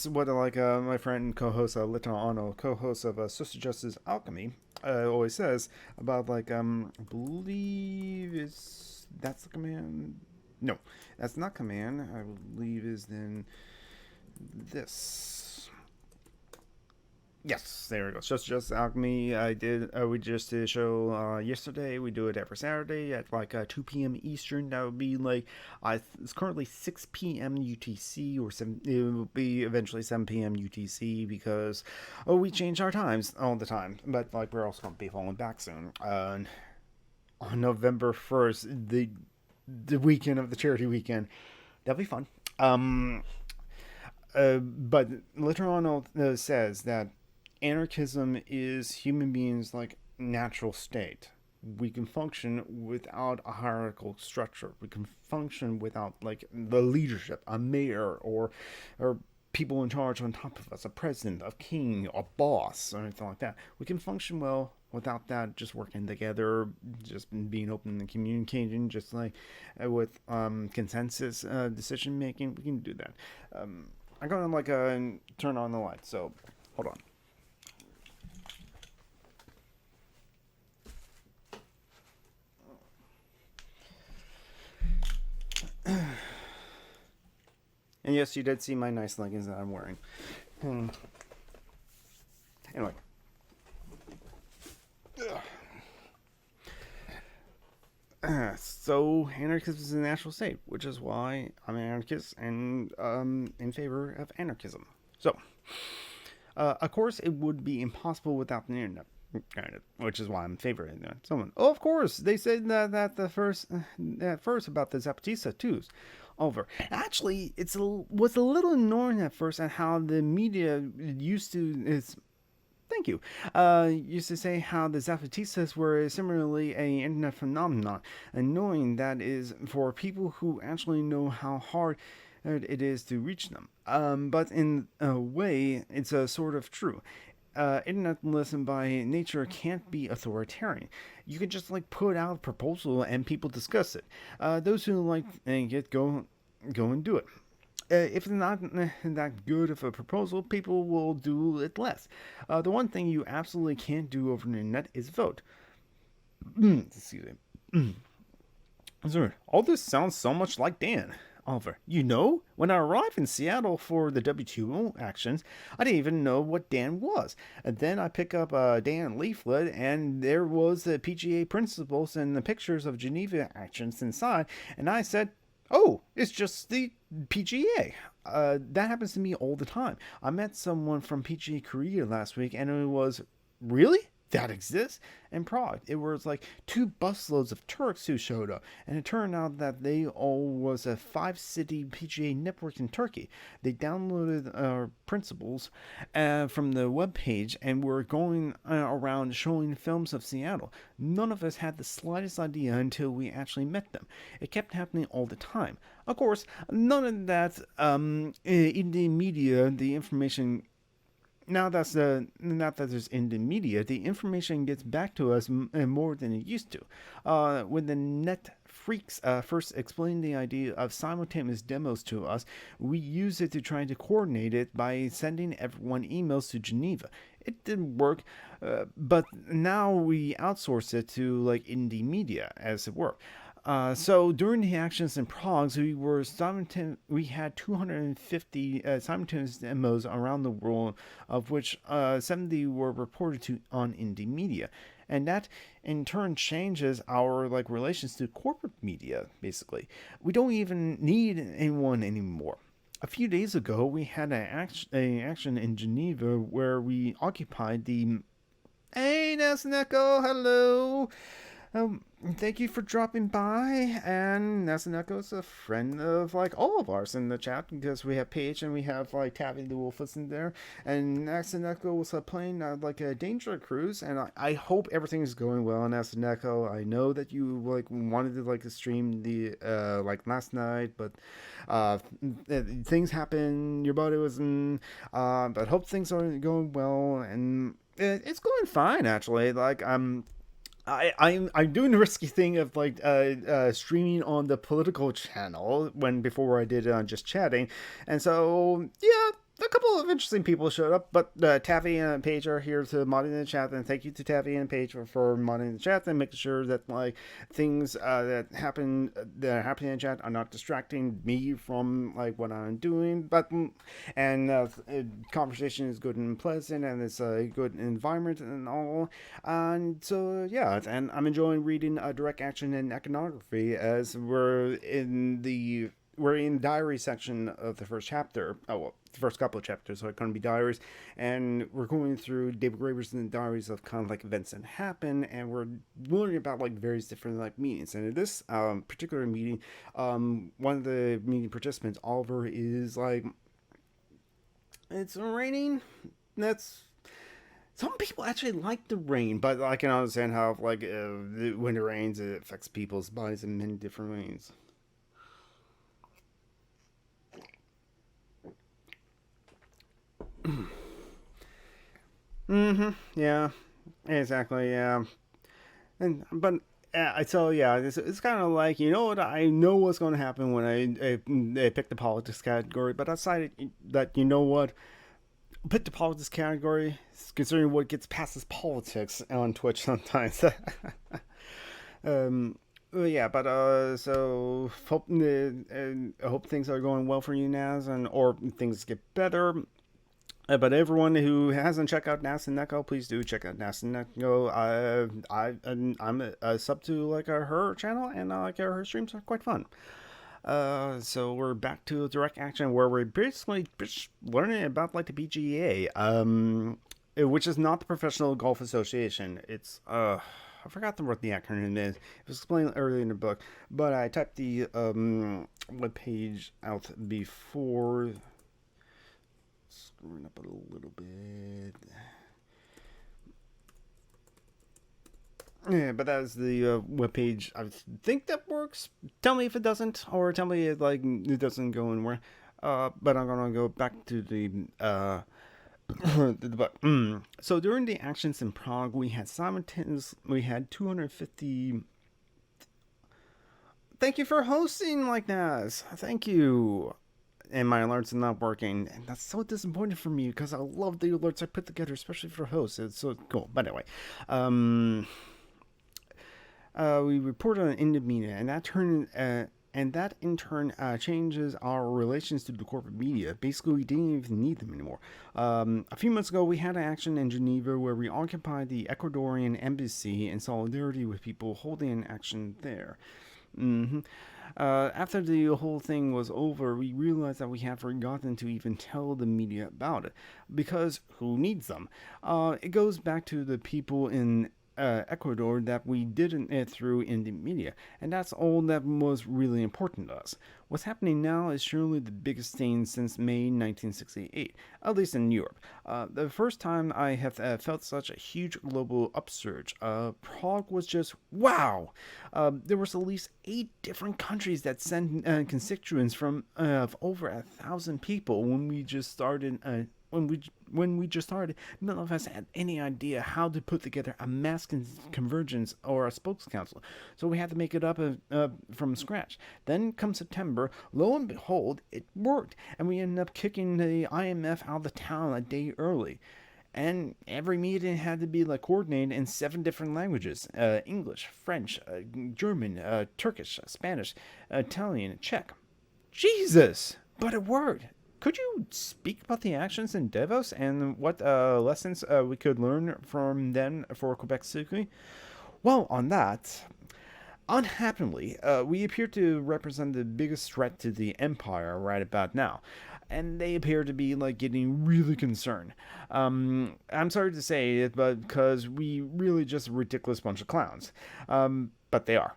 Speaker 2: what my friend and co-host Little co-host of Social Justice Achlemy, always says about I believe that's the command. No, that's not command. I believe is then this.
Speaker 1: Yes, there we go. Social Justice Achlemy. We just did a show yesterday. We do it every Saturday at like 2 p.m. Eastern. That would be like, it's currently 6 p.m. UTC, or 7, it will be eventually 7 p.m. UTC because, we change our times all the time. But like, we're also going to be falling back soon. On November 1st, the weekend of the charity weekend. That'll be fun. But later on it says that anarchism is human beings' like natural state. We can function without a hierarchical structure. We can function without like the leadership, a mayor or people in charge on top of us, a president, a king, a boss, or anything like that. We can function well without that, just working together, just being open and communicating, just like with consensus decision making. We can do that. I'm gonna like turn on the light. So hold on. And yes, you did see my nice leggings that I'm wearing. Anyway. So anarchism is a natural state, which is why I'm an anarchist and in favor of anarchism. So, of course, it would be impossible without the internet. Which is why I'm favoring that. Someone, of course, they said that at first about the Zapatista twos. Over. Actually, was a little annoying at first at how the media used to Thank you. Used to say how the Zapatistas were similarly an internet phenomenon, and knowing that is for people who actually know how hard it is to reach them. But in a way, it's sort of true. Internationalism by nature can't be authoritarian. You can just like put out a proposal and people discuss it. Those who like it go and do it. If it's not that good of a proposal, people will do it less. The one thing you absolutely can't do over the internet is vote. Excuse me. Sorry, all this sounds so much like Dan. Oliver, when I arrived in Seattle for the WTO actions, I didn't even know what Dan was. And then I pick up a Dan leaflet, and there was the PGA principles and the pictures of Geneva actions inside, and I said, oh, it's just the PGA. That happens to me all the time. I met someone from PGA Korea last week, and it was, really? That exists? In Prague, it was like 2 busloads of Turks who showed up, and it turned out that they all was a 5-city PGA network in Turkey. They downloaded our principles from the webpage and were going around showing films of Seattle. None of us had the slightest idea until we actually met them. It kept happening all the time. Of course, none of that in the media, the information. Now that's not that there's in the media, the information gets back to us more than it used to. When the net freaks first explained the idea of simultaneous demos to us, we used it to try to coordinate it by sending everyone emails to Geneva. It didn't work, but now we outsource it to like indie media, as it were. So during the actions in Prague, we had 250 simultaneous demos around the world, of which 70 were reported to on indie media, and that in turn changes our like relations to corporate media. Basically, we don't even need anyone anymore. A few days ago, we had an action in Geneva where we occupied the. Hey, Nasneko, hello. Thank you for dropping by, and Nasaneko is a friend of like all of ours in the chat because we have Paige and we have like Tabby the Wolfus in there, and Nasaneko was playing like a Danger Cruise, and I hope everything is going well, Nasaneko. I know that you like wanted to like stream the like last night, but things happen, your body was but hope things are going well, and it's going fine actually. Like I'm doing the risky thing of like streaming on the political channel before I did it on just chatting, and so yeah, a couple of interesting people showed up, but Taffy and Paige are here to moderate the chat, and thank you to Taffy and Paige for moderating the chat and making sure that like things that are happening in chat are not distracting me from like what I'm doing. But conversation is good and pleasant, and it's a good environment and all. And so yeah, and I'm enjoying reading direct action and iconography as we're in diary section of the first chapter. Oh, well, the first couple of chapters, so it's going to be diaries, and we're going through David Graeber's diaries of kind of like events that happen, and we're learning about like various different like meetings. And in this particular meeting, one of the meeting participants, Oliver, is like, it's raining. That's some people actually like the rain, but I can understand how like when it rains, it affects people's bodies in many different ways. Yeah, exactly. Yeah, but I tell yeah, it's kind of like, you know what, I know what's going to happen when I pick the politics category, but outside that, you know what, pick the politics category, considering what gets past as politics on Twitch sometimes. Well, yeah, but so I hope things are going well for you, Naz, or things get better. But everyone who hasn't checked out Nas and Neko, please do check out Nas and Neko. I'm a sub to like her channel, and like her streams are quite fun. So we're back to direct action, where we're basically just learning about like the PGA, which is not the Professional Golf Association. It's I forgot what the acronym is. It was explained earlier in the book, but I typed the web page out before. Screwing up a little bit. Yeah, but that is the webpage. I think that works. Tell me if it doesn't, or tell me if like it doesn't go anywhere. But I'm gonna go back to the the book. So during the actions in Prague, we had 250. Thank you for hosting, like Nas. Thank you. And my alerts are not working, and that's so disappointing for me because I love the alerts I put together, especially for hosts. It's so cool. But anyway, we reported on Indomedia, and that in turn changes our relations to the corporate media. Basically, we didn't even need them anymore. A few months ago, we had an action in Geneva where we occupied the Ecuadorian embassy in solidarity with people holding an action there. After the whole thing was over, we realized that we had forgotten to even tell the media about it, because who needs them? It goes back to the people in Ecuador that we didn't through in the media, and that's all that was really important to us. What's happening now is surely the biggest thing since May 1968, at least in Europe. The first time I have felt such a huge global upsurge. Prague was just wow. There was at least 8 different countries that sent constituents from of over 1,000 people when we just started. When we just started, none of us had any idea how to put together a mass convergence or a spokes council, so we had to make it up from scratch. Then come September, lo and behold, it worked, and we ended up kicking the IMF out of the town a day early. And every meeting had to be like coordinated in 7 different languages: English, French, German, Turkish, Spanish, Italian, Czech. Jesus, but it worked. Could you speak about the actions in Davos and what lessons we could learn from them for Quebec City? Well, on that, unhappily, we appear to represent the biggest threat to the empire right about now, and they appear to be like getting really concerned. I'm sorry to say it, but because we really just a ridiculous bunch of clowns, but they are.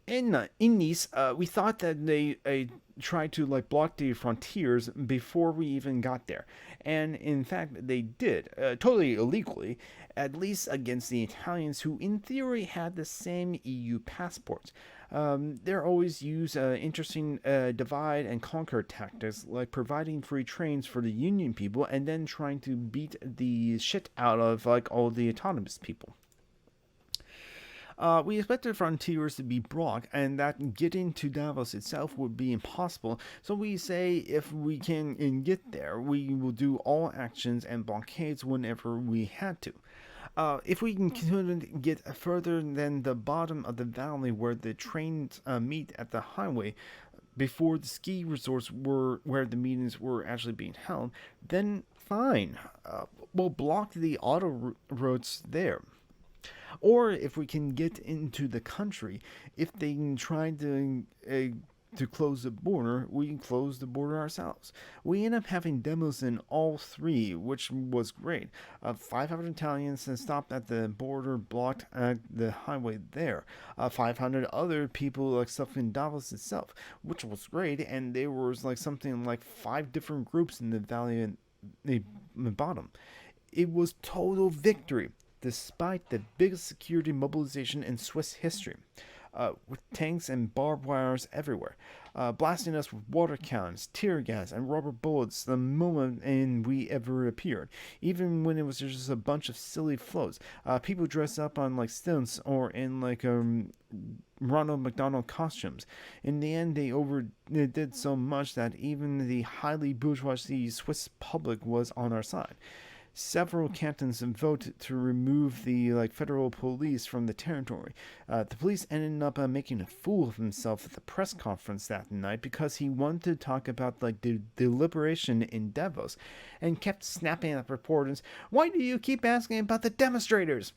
Speaker 1: In Nice, we thought that they tried to like block the frontiers before we even got there, and in fact they did, totally illegally, at least against the Italians, who in theory had the same EU passports. They're always use interesting divide and conquer tactics, like providing free trains for the union people and then trying to beat the shit out of like all the autonomous people.
Speaker 2: We expected frontiers to be blocked and that getting to Davos itself would be impossible, so we say if we can get there, we will do all actions and blockades whenever we had to. If we couldn't get further than the bottom of the valley where the trains meet at the highway, before the ski resorts were where the meetings were actually being held, then fine. We'll block the auto roads there. Or if we can get into the country, if they can try to close the border, we can close the border ourselves. We end up having demos in all three, which was great. 500 Italians stopped at the border, blocked at the highway there. 500 other people like stuff in Davos itself, which was great. And there was like something like 5 different groups in the valley and the bottom. It was total victory, despite the biggest security mobilization in Swiss history. With tanks and barbed wires everywhere, blasting us with water cannons, tear gas, and rubber bullets the moment we ever appeared, even when it was just a bunch of silly floats. People dressed up on like stunts or in like Ronald McDonald costumes. In the end, they did so much that even the highly bourgeoisie Swiss public was on our side. Several cantons voted to remove the federal police from the territory. The police ended up making a fool of himself at the press conference that night because he wanted to talk about the liberation in Davos, and kept snapping at reporters. Why do you keep asking about the demonstrators?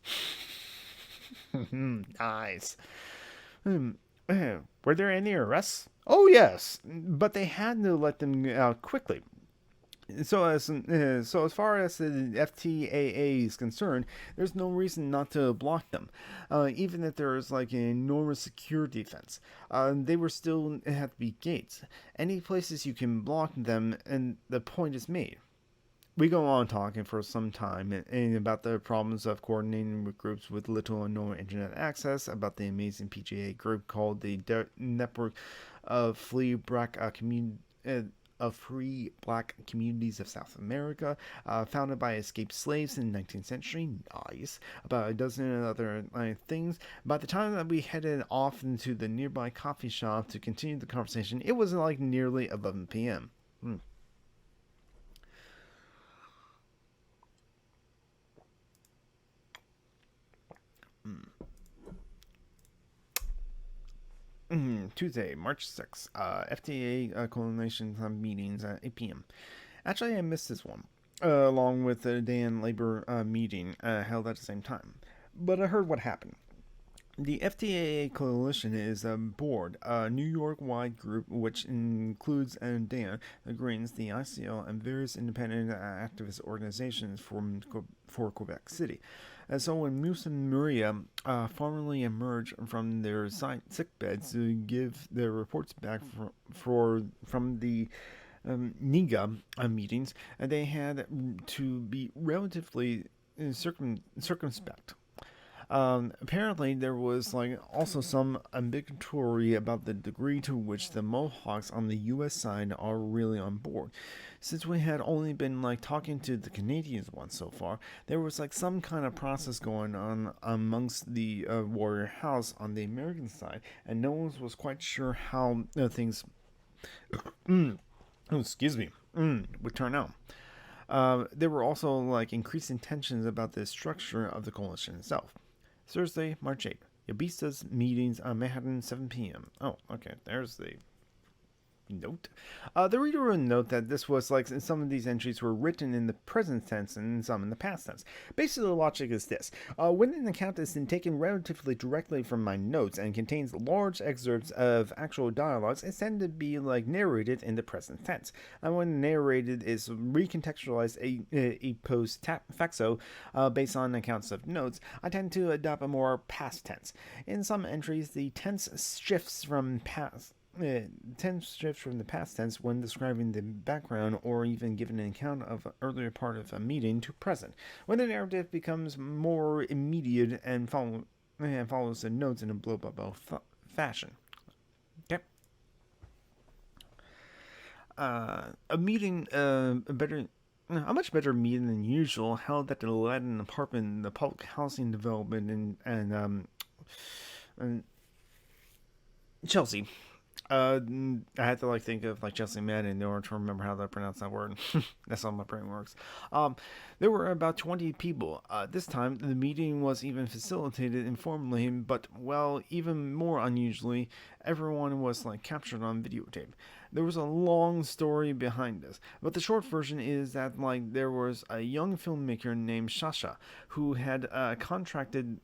Speaker 2: Nice. Were there any arrests? Oh yes, but they had to let them out quickly. So as far as the FTAA is concerned, there's no reason not to block them, even if there is like an enormous security fence. They were still have to be gates. Any places you can block them, and the point is made. We go on talking for some time and about the problems of coordinating with groups with little or no internet access, about the amazing PGA group called the Network of Free Black Communities of South America, founded by escaped slaves in the 19th century. Nice. About a dozen other things. By the time that we headed off into the nearby coffee shop to continue the conversation, it was like nearly 11 p.m. Tuesday, March 6th, FTA coalition meetings at 8 p.m. Actually, I missed this one, along with the day in labor meeting held at the same time. But I heard what happened. The FTAA Coalition is a board, a New York-wide group which includes DAN, the Greens, the ICL, and various independent activist organizations for Quebec City. And so when Moose and Maria formally emerged from their sick beds to give their reports back from the NIGA meetings, they had to be relatively circumspect. Apparently, there was also some ambiguity about the degree to which the Mohawks on the U.S. side are really on board. Since we had only been talking to the Canadians once so far, there was some kind of process going on amongst the Warrior House on the American side, and no one was quite sure how things would turn out. There were also increasing tensions about the structure of the coalition itself. Thursday, March 8th. Yabista's meetings on Manhattan, 7 p.m. Oh, okay. There's the note. The reader will note that this was some of these entries were written in the present tense and some in the past tense. Basically, the logic is this. When an account is taken relatively directly from my notes and contains large excerpts of actual dialogues, it's tended to be narrated in the present tense. And when narrated is recontextualized a post facto based on accounts of notes, I tend to adopt a more past tense. In some entries, the tense shifts from the past tense when describing the background or even giving an account of an earlier part of a meeting to present, when the narrative becomes more immediate and follows the notes in a blow-by-blow fashion. Okay. A much better meeting than usual held at the Latin apartment in the public housing development and And Chelsea. I had to think of Chelsea Manning in order to remember how to pronounce that word. That's how my brain works. Um, there were about 20 people. This time, the meeting was even facilitated informally, but even more unusually, everyone was captured on videotape. There was a long story behind this, but the short version is that there was a young filmmaker named Sasha who had contacted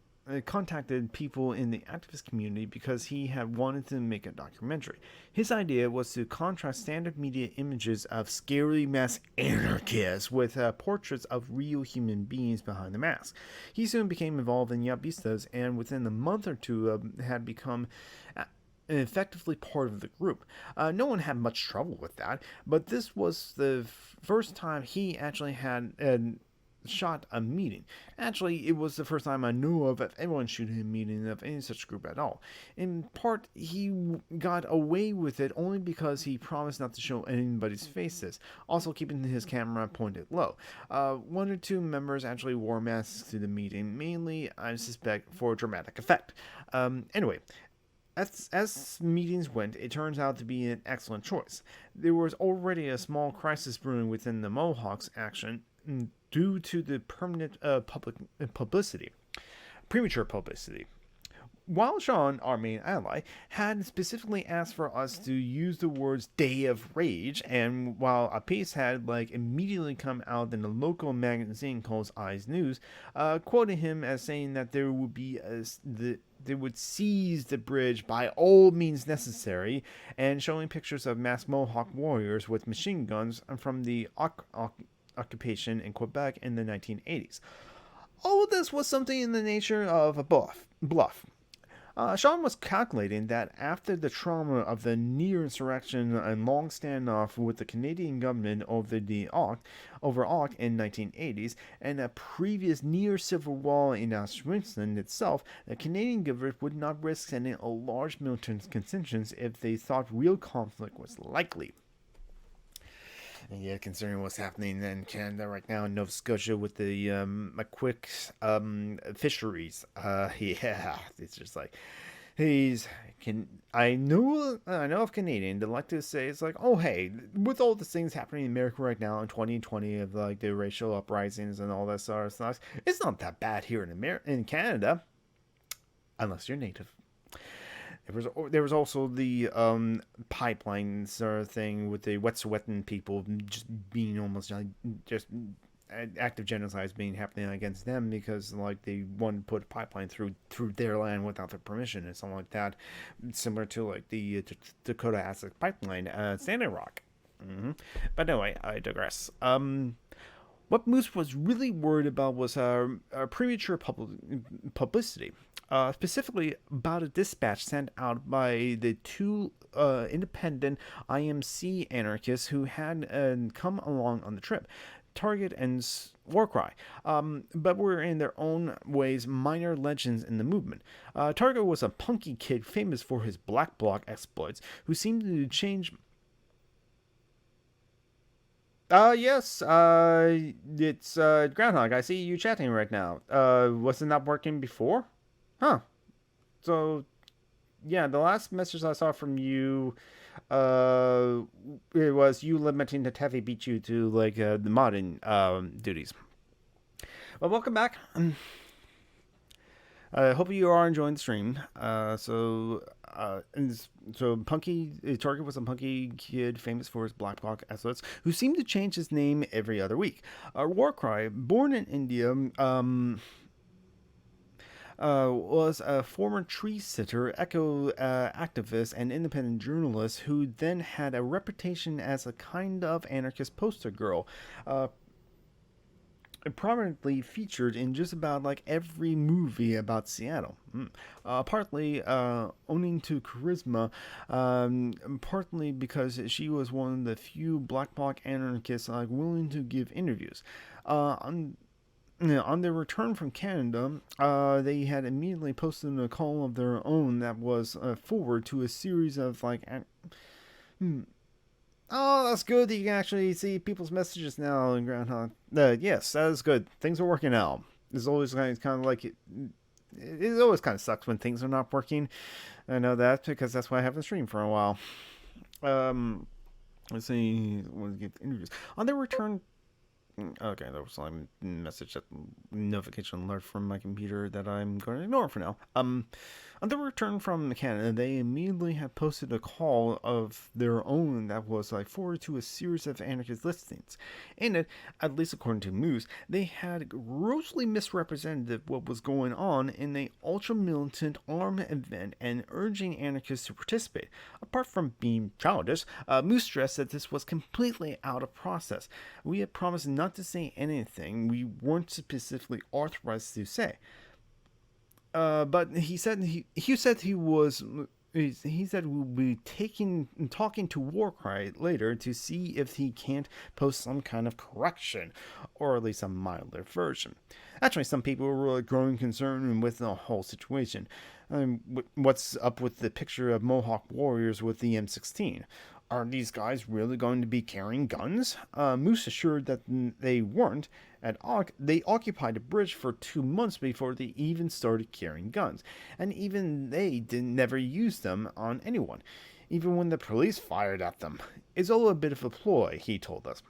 Speaker 2: people in the activist community because he had wanted to make a documentary. His idea was to contrast standard media images of scary mass anarchists with portraits of real human beings behind the mask. He soon became involved in Yabistas and within a month or two had become effectively part of the group. No one had much trouble with that, but this was the first time he actually had shot a meeting. Actually, it was the first time I knew of anyone shooting a meeting of any such group at all. In part, he got away with it only because he promised not to show anybody's faces, also keeping his camera pointed low. One or two members actually wore masks to the meeting, mainly, I suspect, for dramatic effect. Anyway, as meetings went, it turns out to be an excellent choice. There was already a small crisis brewing within the Mohawks action due to the permanent premature publicity. While Sean, our main ally, had specifically asked for us to use the words "day of rage," and while a piece had immediately come out in a local magazine called Eyes News, quoting him as saying that there would be they would seize the bridge by all means necessary, and showing pictures of masked Mohawk warriors with machine guns from the occupation in Quebec in the 1980s. All of this was something in the nature of a bluff. Sean was calculating that after the trauma of the near insurrection and long standoff with the Canadian government over Ock in 1980s and a previous near civil war in Auschwitz itself, the Canadian government would not risk sending a large military contingent if they thought real conflict was likely. And yet, considering what's happening in Canada right now in Nova Scotia with the McQuick fisheries, it's just I know of Canadian that like to say it's oh hey, with all the things happening in America right now in 2020 of the racial uprisings and all that sort of stuff, it's not that bad here in Canada, unless you're Native. There was also the pipeline sort of thing with the Wet'suwet'en people just being almost just active genocides being happening against them because they wanted to put a pipeline through their land without their permission and something like that, similar to the Dakota Access Pipeline at Standing Rock. But anyway, I digress. What Moose was really worried about was premature publicity. Specifically about a dispatch sent out by the two independent IMC anarchists who had come along on the trip, Target and Warcry, but were in their own ways minor legends in the movement. Target was a punky kid famous for his black bloc exploits, who seemed to change... yes, it's Groundhog. I see you chatting right now. Was it not working before? Huh. So, yeah, the last message I saw from you, it was you lamenting that Tevi beat you to, the modding, duties. Well, welcome back. I hope you are enjoying the stream. So Punky Target was a punky kid famous for his black bloc exploits, who seemed to change his name every other week. Warcry, born in India, was a former tree sitter, eco activist, and independent journalist who then had a reputation as a kind of anarchist poster girl. Prominently featured in just about every movie about Seattle. Partly owing to charisma, partly because she was one of the few black bloc anarchists willing to give interviews. On their return from Canada, they had immediately posted a column of their own that was forward to a series of Oh, that's good that you can actually see people's messages now in Groundhog. Yes, that is good. Things are working out. There's always kind of it always kind of sucks when things are not working. I know that because that's why I haven't streamed for a while. Let's see. Let's get interviews. On their return. Okay, there was a message that notification alert from my computer that I'm going to ignore for now. On the return from Canada, they immediately had posted a call of their own that was forwarded to a series of anarchist listings. In it, at least according to Moose, they had grossly misrepresented what was going on in a ultra-militant armed event and urging anarchists to participate. Apart from being childish, Moose stressed that this was completely out of process. We had promised not to say anything we weren't specifically authorized to say. But he said we'll be talking to Warcry later to see if he can't post some kind of correction, or at least a milder version. Actually, some people were really growing concerned with the whole situation. What's up with the picture of Mohawk warriors with the M16? Are these guys really going to be carrying guns? Moose assured that they weren't. They occupied a bridge for 2 months before they even started carrying guns, and even they never used them on anyone, even when the police fired at them. It's all a bit of a ploy, he told us.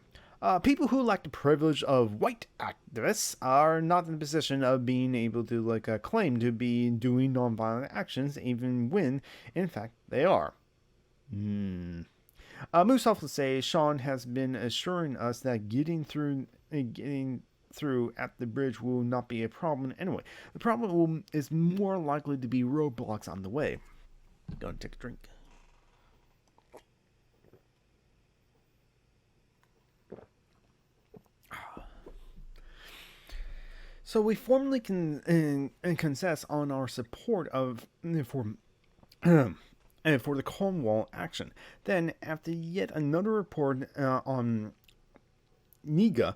Speaker 2: People who lack the privilege of white activists are not in the position of being able to claim to be doing nonviolent actions, even when, in fact, they are. Moose also says Sean has been assuring us that getting through at the bridge will not be a problem anyway. The problem is more likely to be roadblocks on the way. Gonna take a drink. So we formally consess on our support for the Cornwall action. Then, after yet another report on NIGA,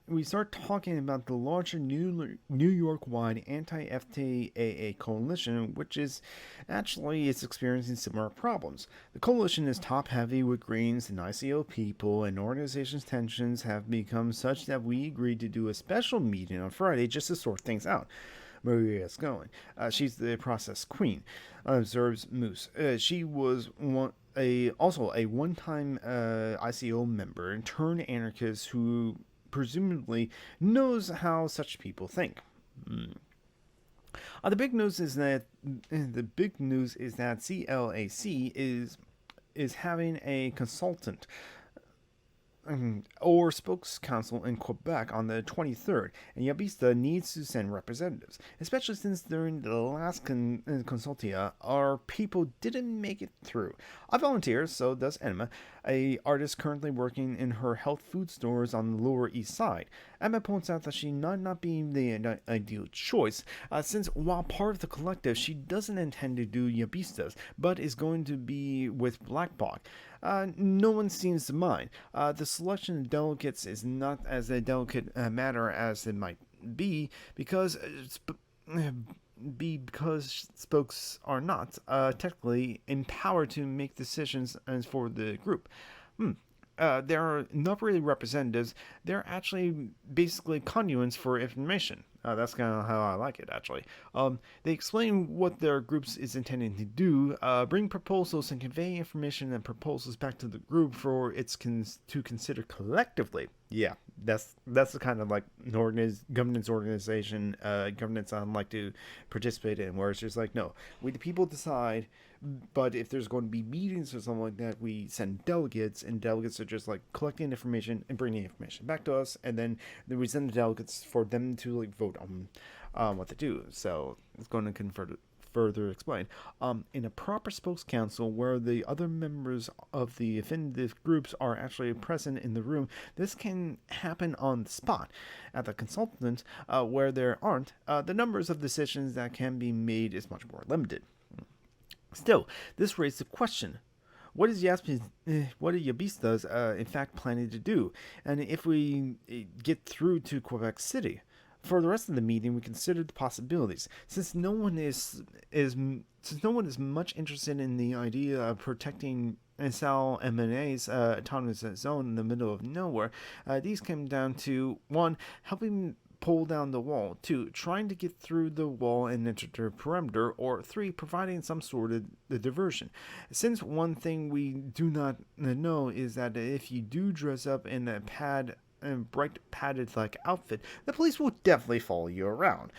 Speaker 2: we start talking about the larger New York-wide anti-FTAA coalition, which is experiencing similar problems. The coalition is top-heavy with Greens and ICO people, and organization's tensions have become such that we agreed to do a special meeting on Friday just to sort things out. Maria's going. She's the process queen, observes Moose. She was also a one-time ICO member turned anarchist who presumably knows how such people think. The big news is that CLAC is having a consultant or spokes council in Quebec on the 23rd, and Yabista needs to send representatives, especially since during the last consultia, our people didn't make it through. I volunteer, so does Emma, a artist currently working in her health food stores on the Lower East Side. Emma points out that she might not be the ideal choice, since while part of the collective, she doesn't intend to do Yabistas, but is going to be with Black Bloc. No one seems to mind. The selection of delegates is not as a delicate matter as it might be, because spokes are not technically empowered to make decisions for the group. They're not really representatives. They're actually basically conduits for information. That's kind of how I like it, actually. They explain what their groups is intending to do, bring proposals and convey information and proposals back to the group for its to consider collectively. Yeah, that's the kind of governance organization, governance I'd like to participate in, where it's just no, we the people decide. But if there's going to be meetings or something like that, we send delegates, and delegates are just collecting information and bringing information back to us, and then we send the delegates for them to vote on what to do. So it's going to further explain. In a proper spokes council where the other members of the offended groups are actually present in the room, this can happen on the spot. At the consultant, where there aren't, the numbers of decisions that can be made is much more limited. Still, this raised the question: what are Yabistas in fact planning to do? And if we get through to Quebec City, for the rest of the meeting, we considered the possibilities. Since no one is much interested in the idea of protecting Sal MNA's autonomous zone in the middle of nowhere, these came down to 1, helping pull down the wall. 2. Trying to get through the wall and enter the perimeter. Or 3. Providing some sort of diversion. Since one thing we do not know is that if you do dress up in a bright padded like outfit, the police will definitely follow you around.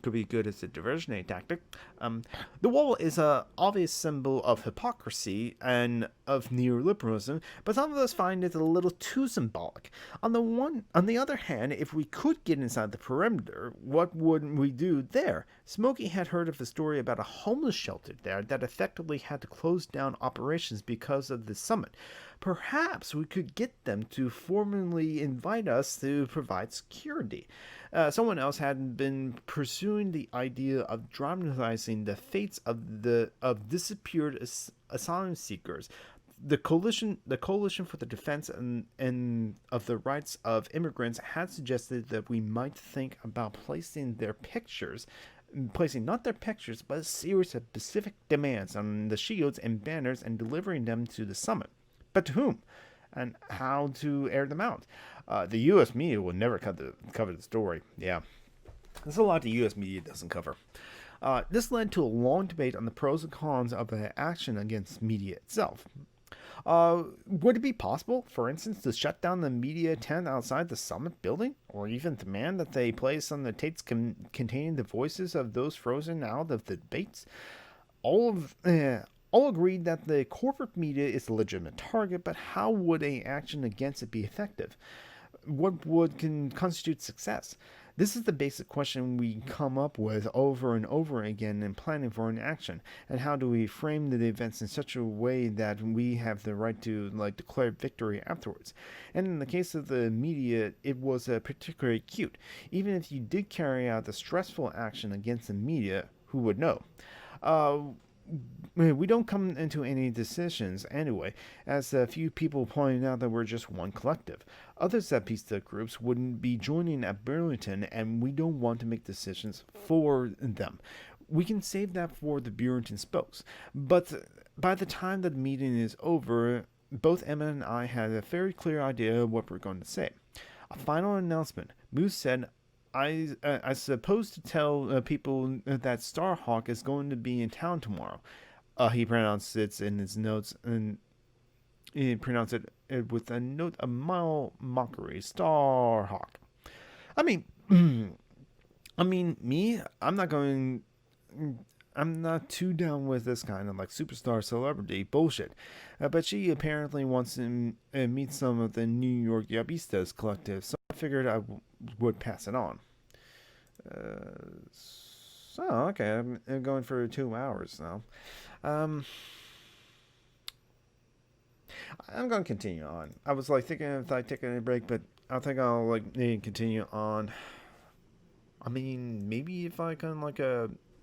Speaker 2: Could be good as a diversionary tactic. The wall is an obvious symbol of hypocrisy and of neoliberalism, but some of us find it a little too symbolic. On the other hand, if we could get inside the perimeter, what would we do there? Smokey had heard of a story about a homeless shelter there that effectively had to close down operations because of the summit. Perhaps we could get them to formally invite us to provide security. Someone else had been pursuing the idea of dramatizing the fates of disappeared asylum seekers. The coalition for the defense and of the rights of immigrants had suggested that we might think about placing not their pictures, but a series of specific demands on the shields and banners and delivering them to the summit. But to whom? And how to air them out? The U.S. media will never cover the story. Yeah. There's a lot the U.S. media doesn't cover. This led to a long debate on the pros and cons of the action against media itself. Would it be possible, for instance, to shut down the media tent outside the summit building? Or even demand that they place on the tapes containing the voices of those frozen out of the debates? All agreed that the corporate media is a legitimate target, but how would an action against it be effective? What would constitute success? This is the basic question we come up with over and over again in planning for an action. And how do we frame the events in such a way that we have the right to declare victory afterwards? And in the case of the media, it was particularly acute. Even if you did carry out the stressful action against the media, who would know? We don't come into any decisions anyway, as a few people pointed out that we're just one collective. Other Zapista groups wouldn't be joining at Burlington, and we don't want to make decisions for them. We can save that for the Burlington spokes. But by the time that the meeting is over, both Emma and I had a very clear idea of what we're going to say. A final announcement. Moose said, I suppose to tell people that Starhawk is going to be in town tomorrow. He pronounced it in his notes, and he pronounced it with a note of mild mockery. Starhawk. I mean, me. I'm not too down with this kind of superstar celebrity bullshit. But she apparently wants to meet some of the New York Yabistas collective, so I figured I would pass it on. Okay, I'm going for 2 hours now. I'm going to continue on. I was thinking of taking a break, but I think I'll continue on. I mean, maybe if I can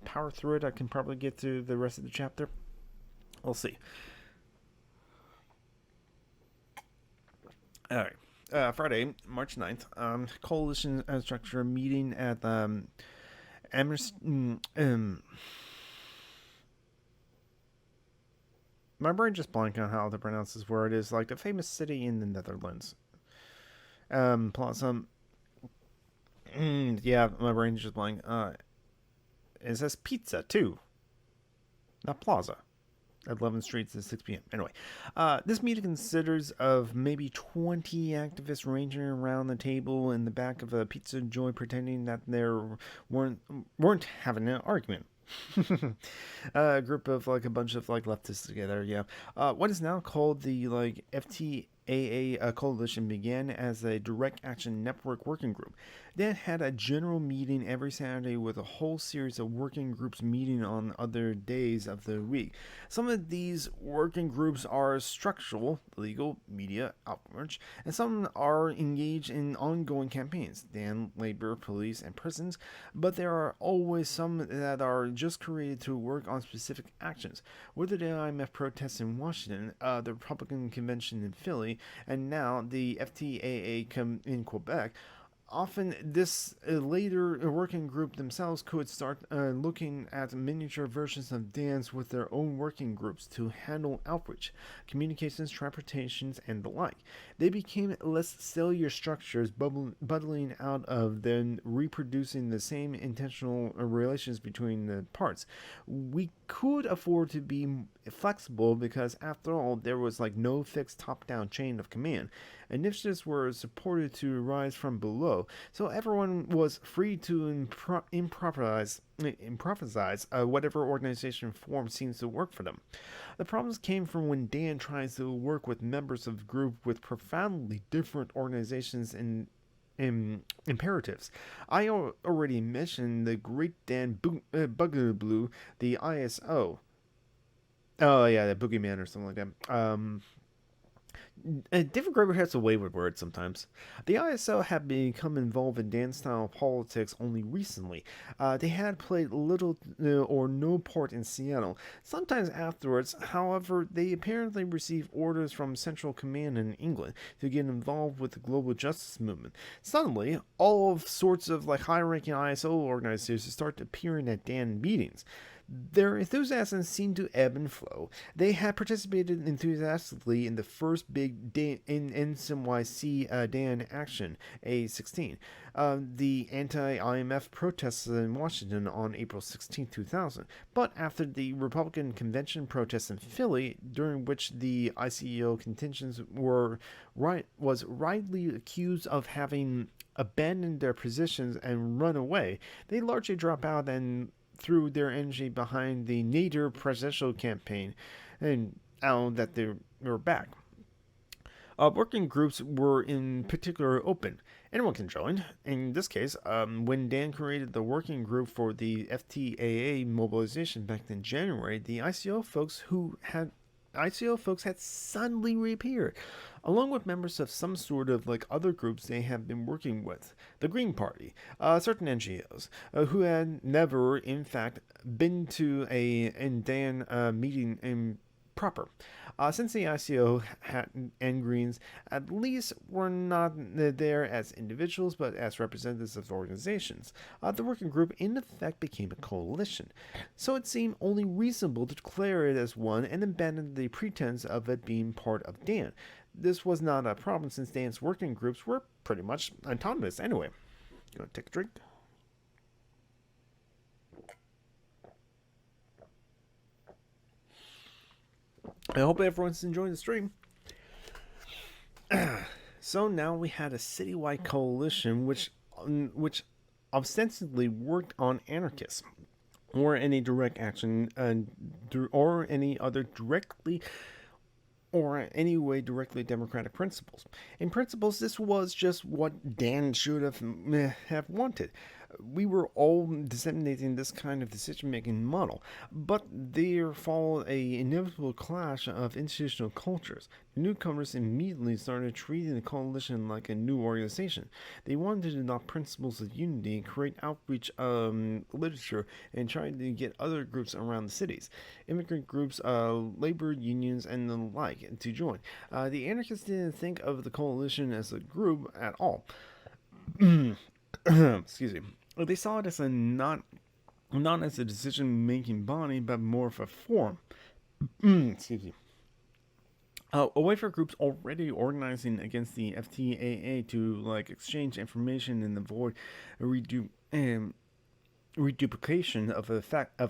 Speaker 2: power through it, I can probably get through the rest of the chapter. We'll see. All right. Friday, March 9th, coalition structure meeting at my brain just blanked on how to pronounce this word. Is the famous city in the Netherlands. Plaza. Yeah, my brain's just blank. It says pizza too, not plaza. At 11th Street at 6 p.m. Anyway, this meeting considers of maybe 20 activists ranging around the table in the back of a pizza joint, pretending that they weren't having an argument. A group of a bunch of leftists together. Yeah. What is now called the FTAA coalition began as a direct action network working group. They had a general meeting every Saturday with a whole series of working groups meeting on other days of the week. Some of these working groups are structural, legal, media, outreach, and some are engaged in ongoing campaigns, labor, police, and prisons, but there are always some that are just created to work on specific actions, whether the IMF protests in Washington, the Republican convention in Philly, and now the FTAA in Quebec. Often, this later working group themselves could start looking at miniature versions of dance with their own working groups to handle outreach, communications, transportations, and the like. They became less cellular structures bubbling out of then reproducing the same intentional relations between the parts. We could afford to be flexible because, after all, there was like no fixed top-down chain of command. Initiatives were supported to rise from below, so everyone was free to improvise whatever organization form seems to work for them. The problems came from when Dan tries to work with members of the group with profoundly different organizations and imperatives. I already mentioned the Great Dan Bugaboo, the ISO. Oh yeah, the Boogeyman or something like that. David Graeber has a way with words sometimes. The ISO had become involved in dance-style politics only recently. They had played little or no part in Seattle. Sometimes afterwards, however, they apparently received orders from Central Command in England to get involved with the global justice movement. Suddenly, all sorts of high-ranking ISO organizations start appearing at Dan meetings. Their enthusiasm seemed to ebb and flow. They had participated enthusiastically in the first big NYC Dan action, A16, the anti-IMF protests in Washington on April 16, 2000. But after the Republican convention protests in Philly, during which the ICO contingents was rightly accused of having abandoned their positions and run away, they largely dropped out and threw their energy behind the Nader presidential campaign, and now that they were back. Working groups were in particular open. Anyone can join. In this case, when Dan created the working group for the FTAA mobilization back in January, the ICO folks had suddenly reappeared, along with members of some sort of other groups they had been working with, the Green Party, certain NGOs, who had never, in fact, been to a Dan meeting in proper. Since the ICO and Greens at least were not there as individuals but as representatives of organizations, the working group in effect became a coalition. So it seemed only reasonable to declare it as one and abandon the pretense of it being part of Dan. This was not a problem since Dan's working groups were pretty much autonomous anyway. You want to take a drink? I hope everyone's enjoying the stream. So now we had a citywide coalition which ostensibly worked on anarchists or any direct action or any other directly or any way directly democratic principles. In principles, this was just what Dan should have wanted. We were all disseminating this kind of decision-making model, but there followed a inevitable clash of institutional cultures. The newcomers immediately started treating the coalition like a new organization. They wanted to adopt principles of unity, create outreach literature, and try to get other groups around the cities, immigrant groups, labor unions, and the like, to join. The anarchists didn't think of the coalition as a group at all. Excuse me. They saw it as not as a decision-making body, but more of a form. Excuse me. A way for groups already organizing against the FTAA to exchange information and avoid reduplication of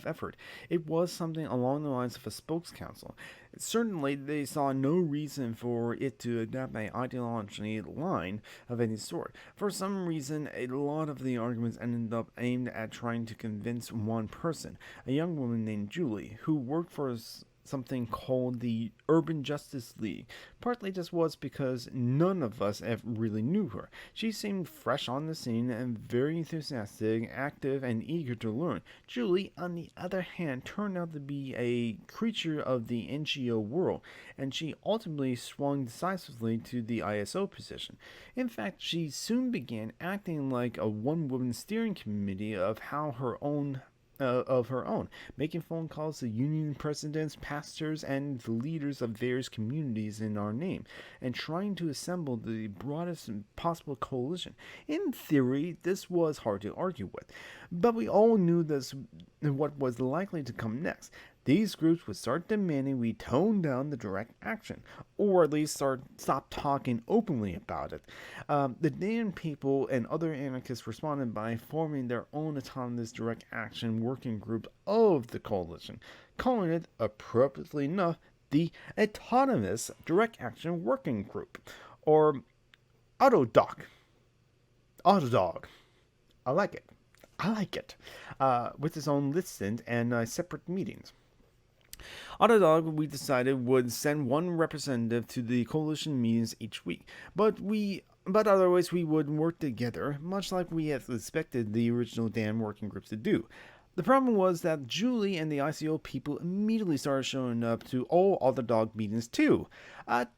Speaker 2: effort. It was something along the lines of a spokes council. Certainly, they saw no reason for it to adopt an ideology line of any sort. For some reason, a lot of the arguments ended up aimed at trying to convince one person, a young woman named Julie, who worked for something called the Urban Justice League. Partly this was because none of us ever really knew her. She seemed fresh on the scene and very enthusiastic, active, and eager to learn. Julie, on the other hand, turned out to be a creature of the NGO world, and she ultimately swung decisively to the ISO position. In fact, she soon began acting like a one-woman steering committee of how her own of her own, making phone calls to union presidents, pastors, and the leaders of various communities in our name, and trying to assemble the broadest possible coalition. In theory, this was hard to argue with, but we all knew this what was likely to come next. These groups would start demanding we tone down the direct action, or at least stop talking openly about it. The Dan people and other anarchists responded by forming their own autonomous direct action working group of the coalition, calling it, appropriately enough, the Autonomous Direct Action Working Group, or Autodoc. Autodog. I like it. With its own listing and separate meetings. Autodog, we decided, would send one representative to the coalition meetings each week, but otherwise we would work together, much like we had expected the original Dan working groups to do. The problem was that Julie and the ICO people immediately started showing up to all other dog meetings too.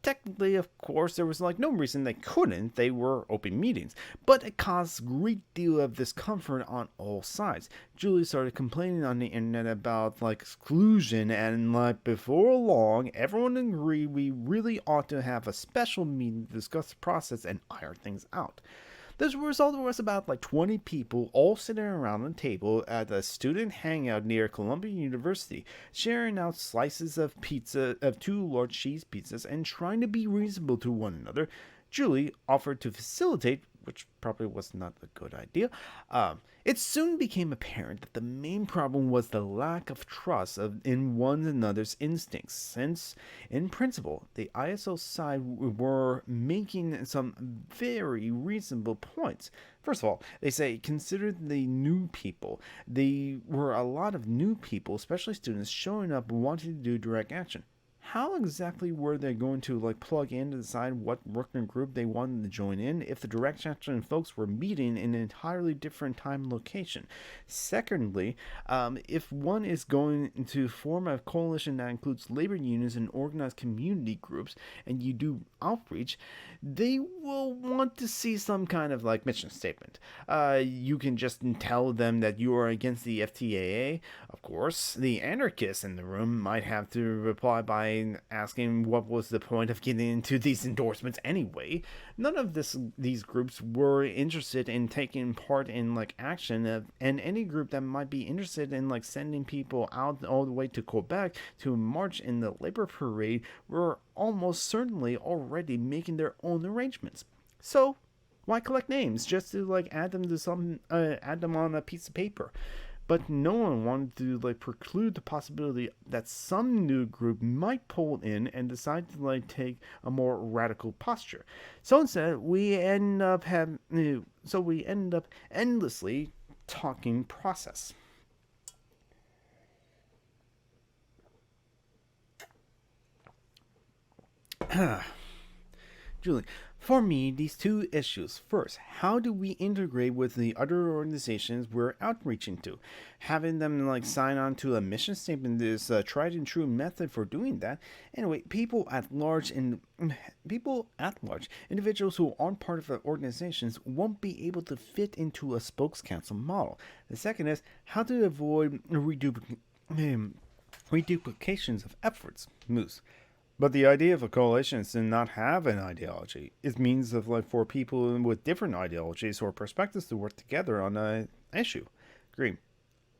Speaker 2: Technically, of course, there was no reason they couldn't. They were open meetings, but it caused a great deal of discomfort on all sides. Julie started complaining on the internet about exclusion, and before long, everyone agreed we really ought to have a special meeting to discuss the process and iron things out. The result was about 20 people all sitting around a table at a student hangout near Columbia University, sharing out slices of pizza, of 2 large cheese pizzas, and trying to be reasonable to one another. Julie offered to facilitate, which probably was not a good idea. It soon became apparent that the main problem was the lack of trust in one another's instincts, since, in principle, the ISO side were making some very reasonable points. First of all, they say, consider the new people. There were a lot of new people, especially students, showing up wanting to do direct action. How exactly were they going to plug in to decide what working group they wanted to join in if the direct action folks were meeting in an entirely different time and location? Secondly, if one is going to form a coalition that includes labor unions and organized community groups, and you do outreach, they will want to see some kind of mission statement. You can just tell them that you are against the FTAA. Of course, the anarchists in the room might have to reply by asking what was the point of getting into these endorsements anyway. None of these groups were interested in taking part in action, and any group that might be interested in sending people out all the way to Quebec to march in the labor parade were almost certainly already making their own arrangements. So why collect names just to add them on a piece of paper? But no one wanted to preclude the possibility that some new group might pull in and decide to take a more radical posture. So instead, we end up endlessly talking process. Julie, for me, these 2 issues. First, how do we integrate with the other organizations we're outreaching to? Having them sign on to a mission statement is a tried and true method for doing that. Anyway, people at large, individuals who aren't part of the organizations won't be able to fit into a spokes council model. The second is how to avoid reduplications of efforts. Moose. But the idea of a coalition is to not have an ideology. It means for people with different ideologies or perspectives to work together on an issue. Green.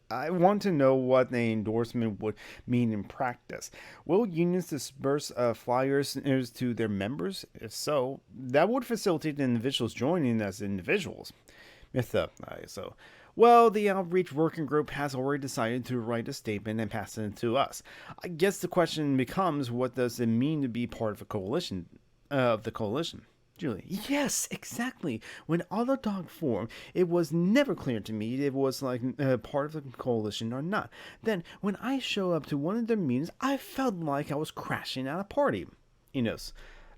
Speaker 2: I want to know what an endorsement would mean in practice. Will unions disperse flyers to their members? If so, that would facilitate individuals joining as individuals. Well, the outreach working group has already decided to write a statement and pass it to us. I guess the question becomes, what does it mean to be part of a coalition? Julie. Yes, exactly. When Autodog formed, it was never clear to me it was part of the coalition or not. Then, when I show up to one of their meetings, I felt like I was crashing at a party. Enos.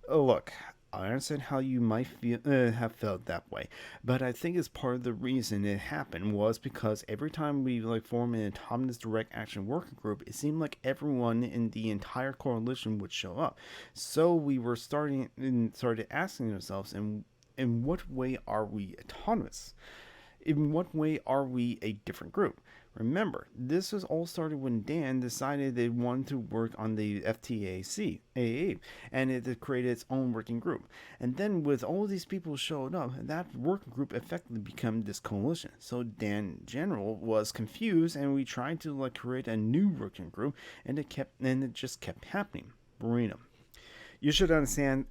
Speaker 2: Look, I understand how you might have felt that way, but I think it's part of the reason it happened was because every time we form an autonomous direct action working group, it seemed like everyone in the entire coalition would show up. So we were started asking ourselves, in what way are we autonomous? In what way are we a different group? Remember, this was all started when Dan decided they wanted to work on the FTAC, AA, and it created its own working group. And then with all these people showing up, that working group effectively became this coalition. So Dan in general was confused, and we tried to create a new working group, and it just kept happening. Marina. You should understand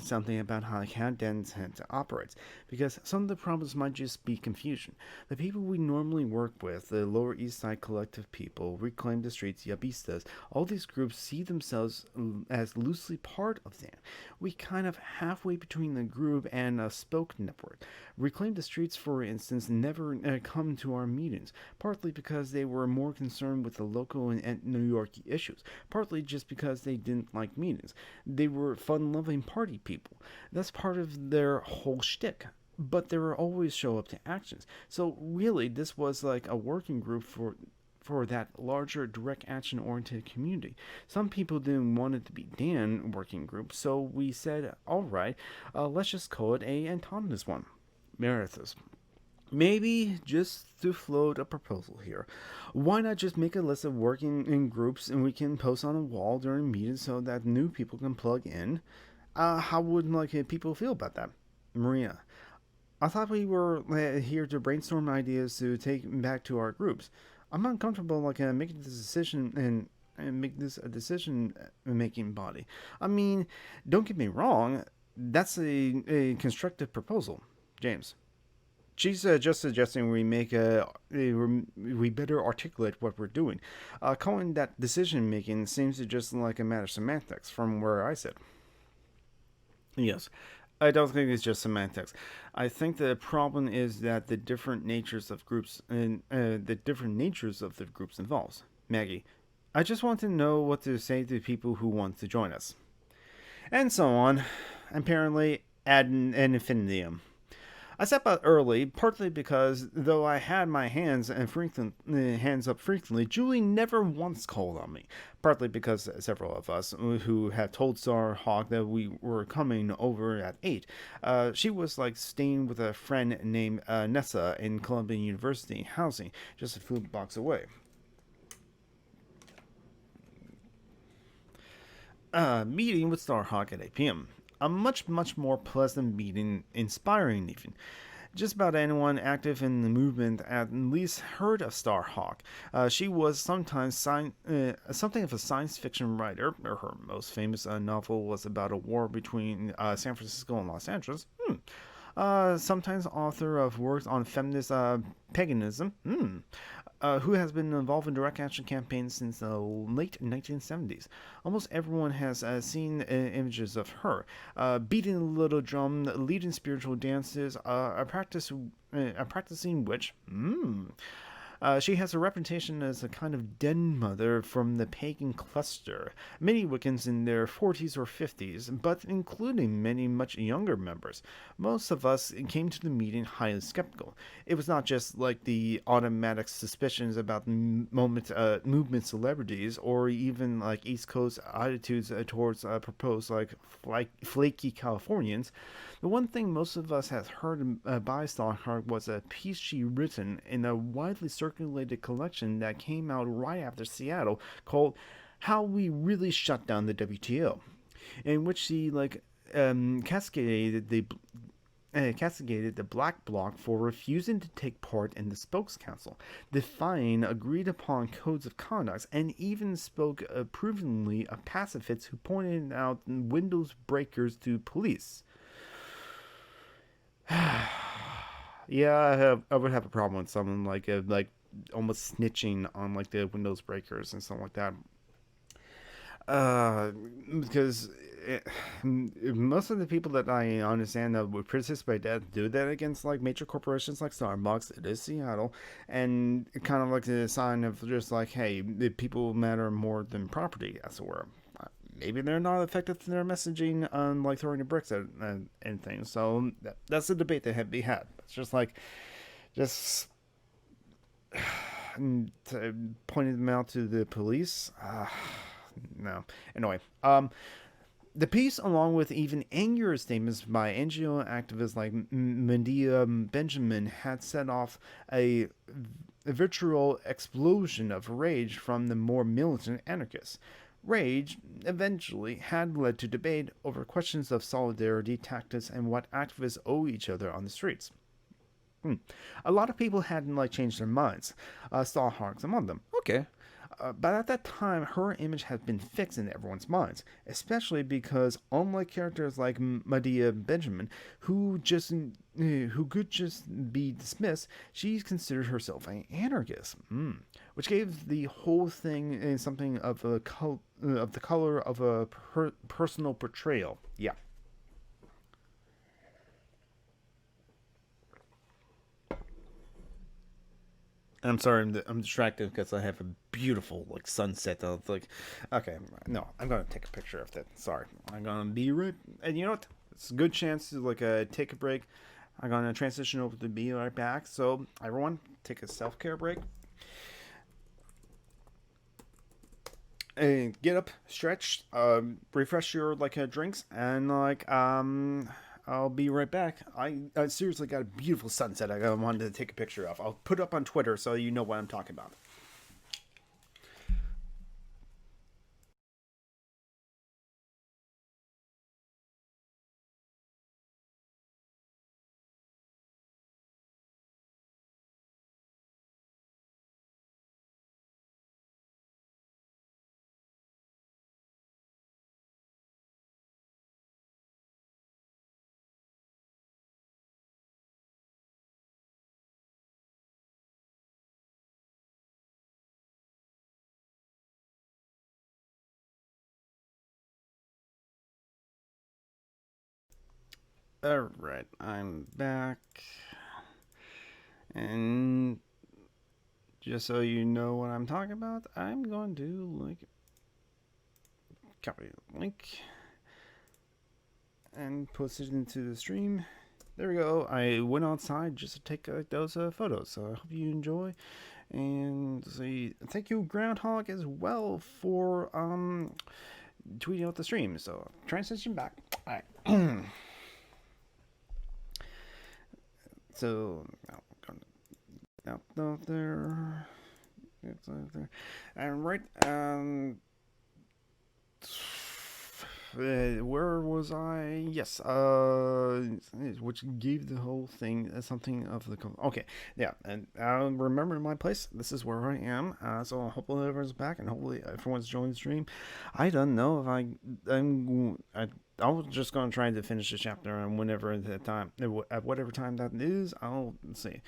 Speaker 2: something about how Dan operates, because some of the problems might just be confusion. The people we normally work with, the Lower East Side collective people, Reclaim the Streets, Yabistas, all these groups see themselves as loosely part of Dan. We kind of halfway between the group and a spoke network. Reclaim the Streets, for instance, never come to our meetings, partly because they were more concerned with the local and New York issues, partly just because they didn't like meetings. They were fun-loving party people. That's part of their whole shtick. But they were always show up to actions. So really, this was like a working group for that larger direct action oriented community. Some people didn't want it to be Dan working group, so we said, all right, let's just call it a autonomous one. Meredith. Maybe just to float a proposal here, why not just make a list of working in groups and we can post on a wall during meetings so that new people can plug in? How would people feel about that? Maria, I thought we were here to brainstorm ideas to take back to our groups. I'm uncomfortable making this decision and make this a decision making body. I mean, don't get me wrong, that's a constructive proposal. James. She's just suggesting we better articulate what we're doing. Calling that decision making seems to just like a matter of semantics from where I sit. Yes, I don't think it's just semantics. I think the problem is that the different natures of groups and the different natures of the groups involved. Maggie, I just want to know what to say to people who want to join us, and so on. Apparently, ad infinitum. I stepped out early, partly because, though I had my hands up frequently, Julie never once called on me. Partly because several of us who had told Starhawk that we were coming over at 8, she was staying with a friend named Nessa in Columbia University housing, just a few blocks away. Meeting with Starhawk at 8 p.m. A much more pleasant meeting, inspiring even. Just about anyone active in the movement at least heard of Starhawk. She was sometimes something of a science fiction writer. Her most famous novel was about a war between San Francisco and Los Angeles. Sometimes author of works on feminist paganism. Who has been involved in direct action campaigns since the late 1970s. Almost everyone has seen images of her, beating the little drum, leading spiritual dances, practicing witch. She has a reputation as a kind of den mother from the pagan cluster. Many Wiccans in their 40s or 50s, but including many much younger members. Most of us came to the meeting highly skeptical. It was not just the automatic suspicions about movement celebrities, or even East Coast attitudes towards proposed flaky Californians. The one thing most of us had heard by Starhawk was a piece she written in a widely circulated collection that came out right after Seattle called "How We Really Shut Down the WTO," in which she castigated the Black Bloc for refusing to take part in the Spokes Council, defying agreed-upon codes of conduct, and even spoke approvingly of pacifists who pointed out windows breakers to police. Yeah, I would have a problem with someone almost snitching on the windows breakers and stuff like that. Because most of the people that I understand that would participate that do that against major corporations like Starbucks, it is Seattle, and kind of a sign of just hey, the people matter more than property, as it were. Maybe they're not effective in their messaging on throwing the bricks at and things. So that's a debate that had to be had. It's just pointing them out to the police. No. Anyway, The piece, along with even angrier statements by NGO activists like Medea Benjamin, had set off a virtual explosion of rage from the more militant anarchists. Rage eventually had led to debate over questions of solidarity, tactics, and what activists owe each other on the streets. A lot of people hadn't changed their minds. Stallhargs among them. Okay. But at that time, her image had been fixed in everyone's minds, especially because, unlike characters like Medea Benjamin, who could just be dismissed, she considered herself an anarchist, which gave the whole thing something of the color of a personal portrayal. Yeah. I'm sorry, I'm distracted because I have a beautiful sunset. Okay, no, I'm gonna take a picture of that. Sorry, I'm gonna be right. And you know what? It's a good chance to take a break. I'm gonna transition over to be right back. So everyone, take a self-care break. And get up, stretch, refresh your drinks, and I'll be right back. I seriously got a beautiful sunset I wanted to take a picture of. I'll put it up on Twitter so you know what I'm talking about. Alright, I'm back. And just so you know what I'm talking about, I'm going to copy the link and post it into the stream. There we go. I went outside just to take those photos, so I hope you enjoy. And see, thank you, Groundhog, as well for tweeting out the stream. So transition back. All right. So out there. It's out there. And right. Where was I? Yes. Which gave the whole thing something of the. Okay. Yeah. And remember my place. This is where I am. So hopefully everyone's back and hopefully everyone's joined the stream. I don't know if I was just gonna try to finish the chapter and whenever at time at whatever time that is. I'll see.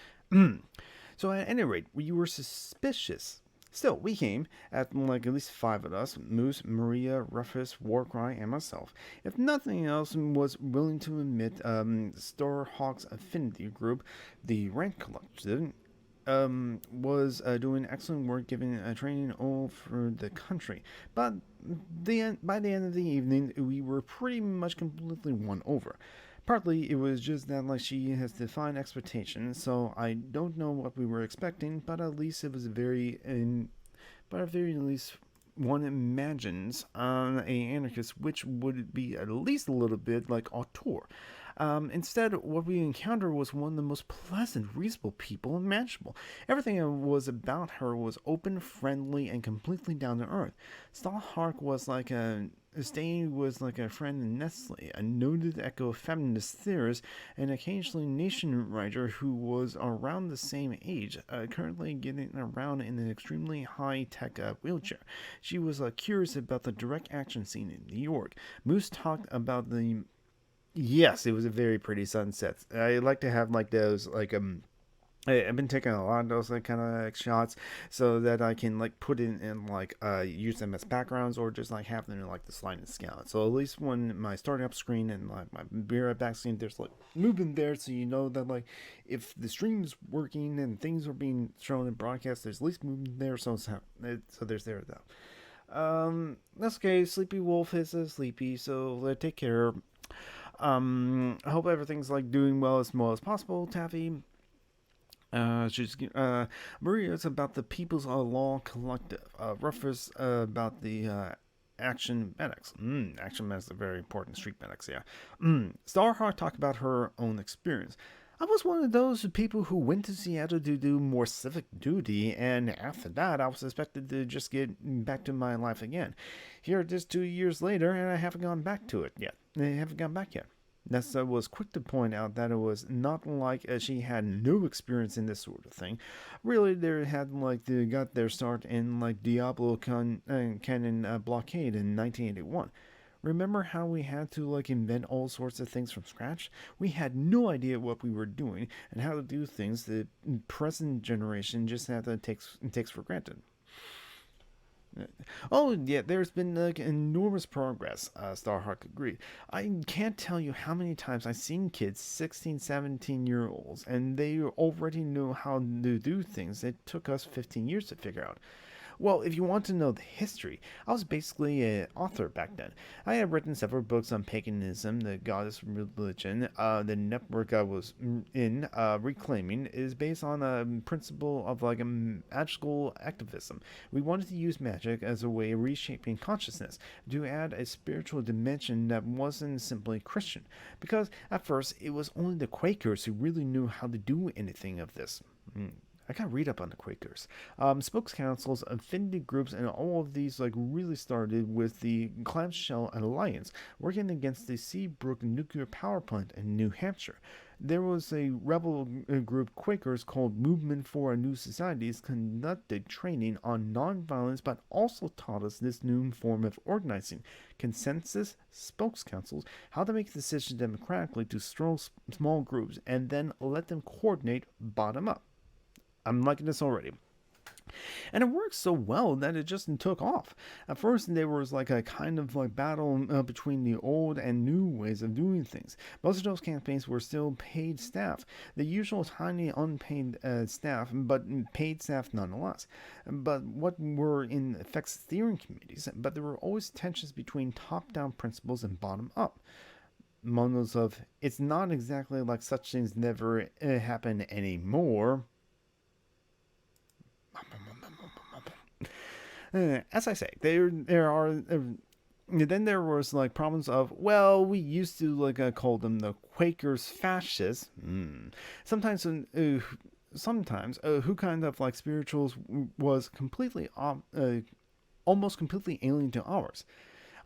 Speaker 2: So at any rate, we were suspicious. Still, we came, at least 5 of us, Moose, Maria, Rufus, Warcry, and myself. If nothing else was willing to admit Starhawk's affinity group, the Rent Collective, was doing excellent work giving training all over the country. But by the end of the evening, we were pretty much completely won over. Partly, it was just that she has defined expectations, so I don't know what we were expecting, but at least it was at very least one imagines a anarchist which would be at least a little bit like auteur. Instead, what we encountered was one of the most pleasant, reasonable people imaginable. Everything that was about her was open, friendly, and completely down to earth. Stallhark was Staying was like a friend in Nestle, a noted eco-feminist theorist, and occasionally nation writer who was around the same age, currently getting around in an extremely high-tech wheelchair. She was curious about the direct action scene in New York. Moose talked about the... Yes, it was a very pretty sunset. I like to have those I've been taking a lot of those kind of shots so that I can put in use them as backgrounds or just have them in the slide and scout. So at least when my starting up screen and my be right back screen, there's movement there, so you know that if the stream's working and things are being shown and broadcast, there's at least movement there. So there's there though. That's okay. Sleepy Wolf is sleepy, so take care. I hope everything's doing well as possible, Taffy. Maria's about the People's Law Collective. Rufus about the action medics. Action medics are very important. Street medics, yeah. Starhawk talked about her own experience. I was one of those people who went to Seattle to do more civic duty, and after that, I was expected to just get back to my life again. Here it is 2 years later, and I haven't gone back to it yet. Nessa was quick to point out that it was not like she had no experience in this sort of thing. Really, they had they got their start in Diablo Cannon blockade in 1981. Remember how we had to invent all sorts of things from scratch? We had no idea what we were doing and how to do things the present generation just takes for granted. Oh, yeah, there's been enormous progress, Starhawk agreed. I can't tell you how many times I've seen kids, 16, 17-year-olds, and they already know how to do things that took us 15 years to figure out. Well, if you want to know the history, I was basically an author back then. I had written several books on paganism, the goddess religion. The network I was in, Reclaiming, is based on a principle of a magical activism. We wanted to use magic as a way of reshaping consciousness, to add a spiritual dimension that wasn't simply Christian. Because at first, it was only the Quakers who really knew how to do anything of this. I gotta read up on the Quakers. Spokes councils, affinity groups, and all of these really started with the Clamshell Alliance working against the Seabrook nuclear power plant in New Hampshire. There was a rebel group, Quakers, called Movement for a New Societies, conducted training on nonviolence, but also taught us this new form of organizing: consensus, spokes councils, how to make decisions democratically to small groups, and then let them coordinate bottom up. I'm liking this already. And it worked so well that it just took off. At first, there was a kind of battle between the old and new ways of doing things. Most of those campaigns were still paid staff, the usual tiny unpaid staff, but paid staff nonetheless. But what were in effect steering committees, but there were always tensions between top-down principles and bottom-up. Monos of, it's not exactly like such things never happen anymore. As I say, there are then there was problems of, well, we used to call them the Quakers fascists. Sometimes who kind of spirituals was completely almost completely alien to ours.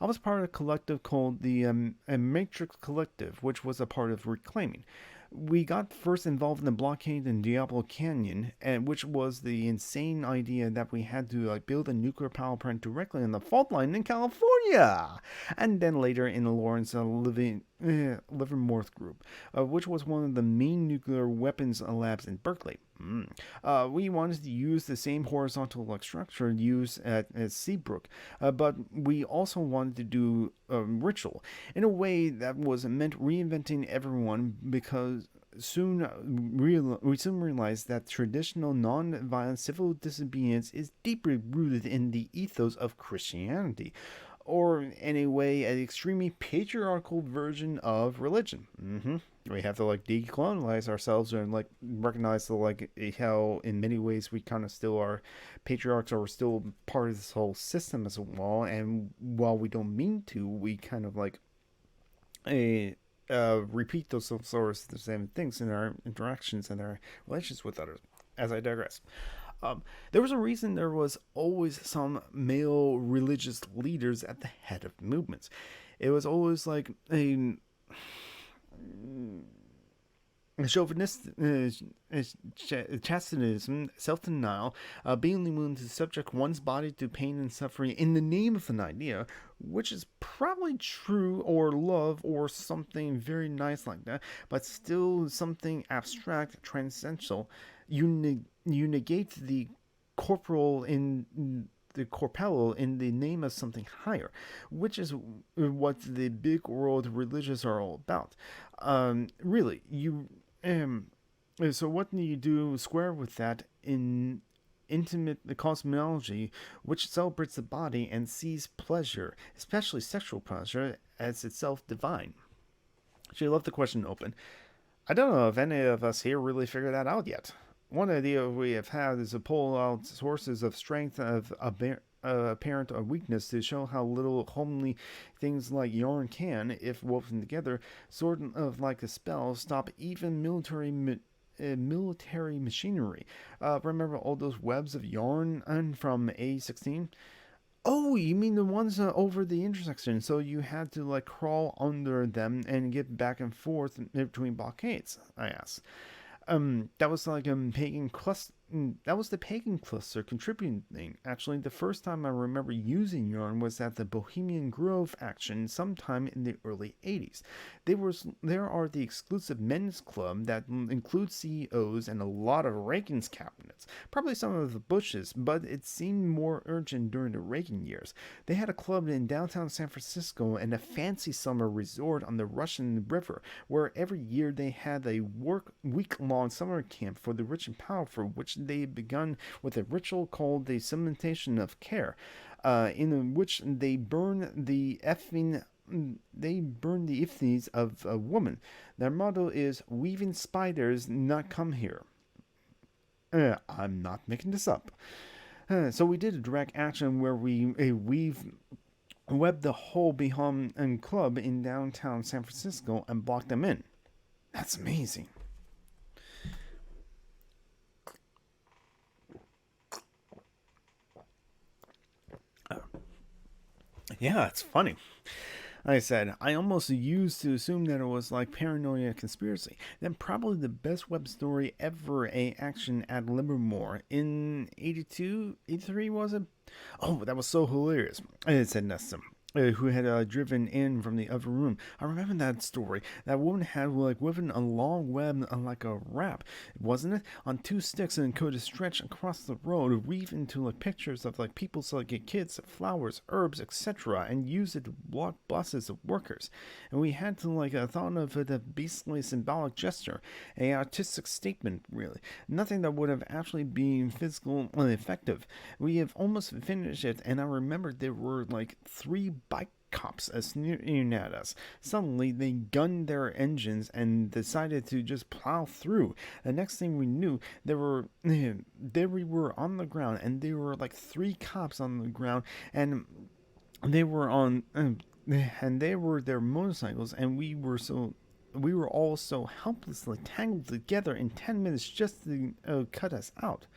Speaker 2: I was part of a collective called the Matrix Collective, which was a part of Reclaiming. We got first involved in the blockade in Diablo Canyon, and which was the insane idea that we had to build a nuclear power plant directly on the fault line in California, and then later in the Lawrence Livermore group, which was one of the main nuclear weapons labs in Berkeley. We wanted to use the same horizontal structure used at Seabrook, but we also wanted to do ritual in a way that was meant reinventing everyone, because we soon realized that traditional non-violent civil disobedience is deeply rooted in the ethos of Christianity, or anyway, an extremely patriarchal version of religion. We have to decolonize ourselves and recognize how in many ways we kind of still are patriarchs, or we're still part of this whole system as well. And while we don't mean to, we kind of repeat those sorts of the same things in our interactions and our relations with others. As I digress. There was a reason there was always some male religious leaders at the head of movements. It was always a chauvinist, chastitism, self-denial, being willing to subject one's body to pain and suffering in the name of an idea, which is probably true, or love, or something very nice like that, but still something abstract, transcendental. You negate the corporal in the corporeal in the name of something higher, which is what the big world religions are all about. Really, so what do you do square with that in intimate cosmology, which celebrates the body and sees pleasure, especially sexual pleasure, as itself divine? She left the question open. I don't know if any of us here really figured that out yet. One idea we have had is to pull out sources of strength of apparent weakness to show how little homely things like yarn can, if woven together, sort of like a spell, stop even military machinery. Remember all those webs of yarn from A16? Oh, you mean the ones over the intersection? So you had to like crawl under them and get back and forth between blockades? I asked. That was like pagan cluster. That was the pagan cluster contributing thing. Actually, the first time I remember using yarn was at the Bohemian Grove action sometime in the early 80s. There are the exclusive men's club that includes CEOs and a lot of Reagan's cabinets. Probably some of the Bushes, but it seemed more urgent during the Reagan years. They had a club in downtown San Francisco and a fancy summer resort on the Russian River, where every year they had a week-long summer camp for the rich and powerful, which they had begun with a ritual called the cementation of care, in which they burn the effigies of a woman. Their motto is "Weaving spiders, not come here." I'm not making this up. So we did a direct action where we webbed the whole Bohemian Club in downtown San Francisco and blocked them in. That's amazing. Yeah, it's funny. I said, I almost used to assume that it was like paranoia conspiracy. Then probably the best web story ever, a action at Livermore in 82, 83 was it? Oh, that was so hilarious. It said Nesta, who had driven in from the other room. I remember that story. That woman had like woven a long web like a wrap, wasn't it? On two sticks and could stretch across the road, weave into like pictures of like people's like kids, flowers, herbs, etc., and use it to block buses of workers. And we had to like thought of it a beastly symbolic gesture, a artistic statement, really. Nothing that would have actually been physical and effective. We have almost finished it, and I remember there were like 3 bike cops sneering at us. Suddenly, they gunned their engines and decided to just plow through. The next thing we knew, there we were on the ground, and there were like 3 cops on the ground, and they were on, and they were their motorcycles, and we were all so helplessly tangled together in 10 minutes just to cut us out.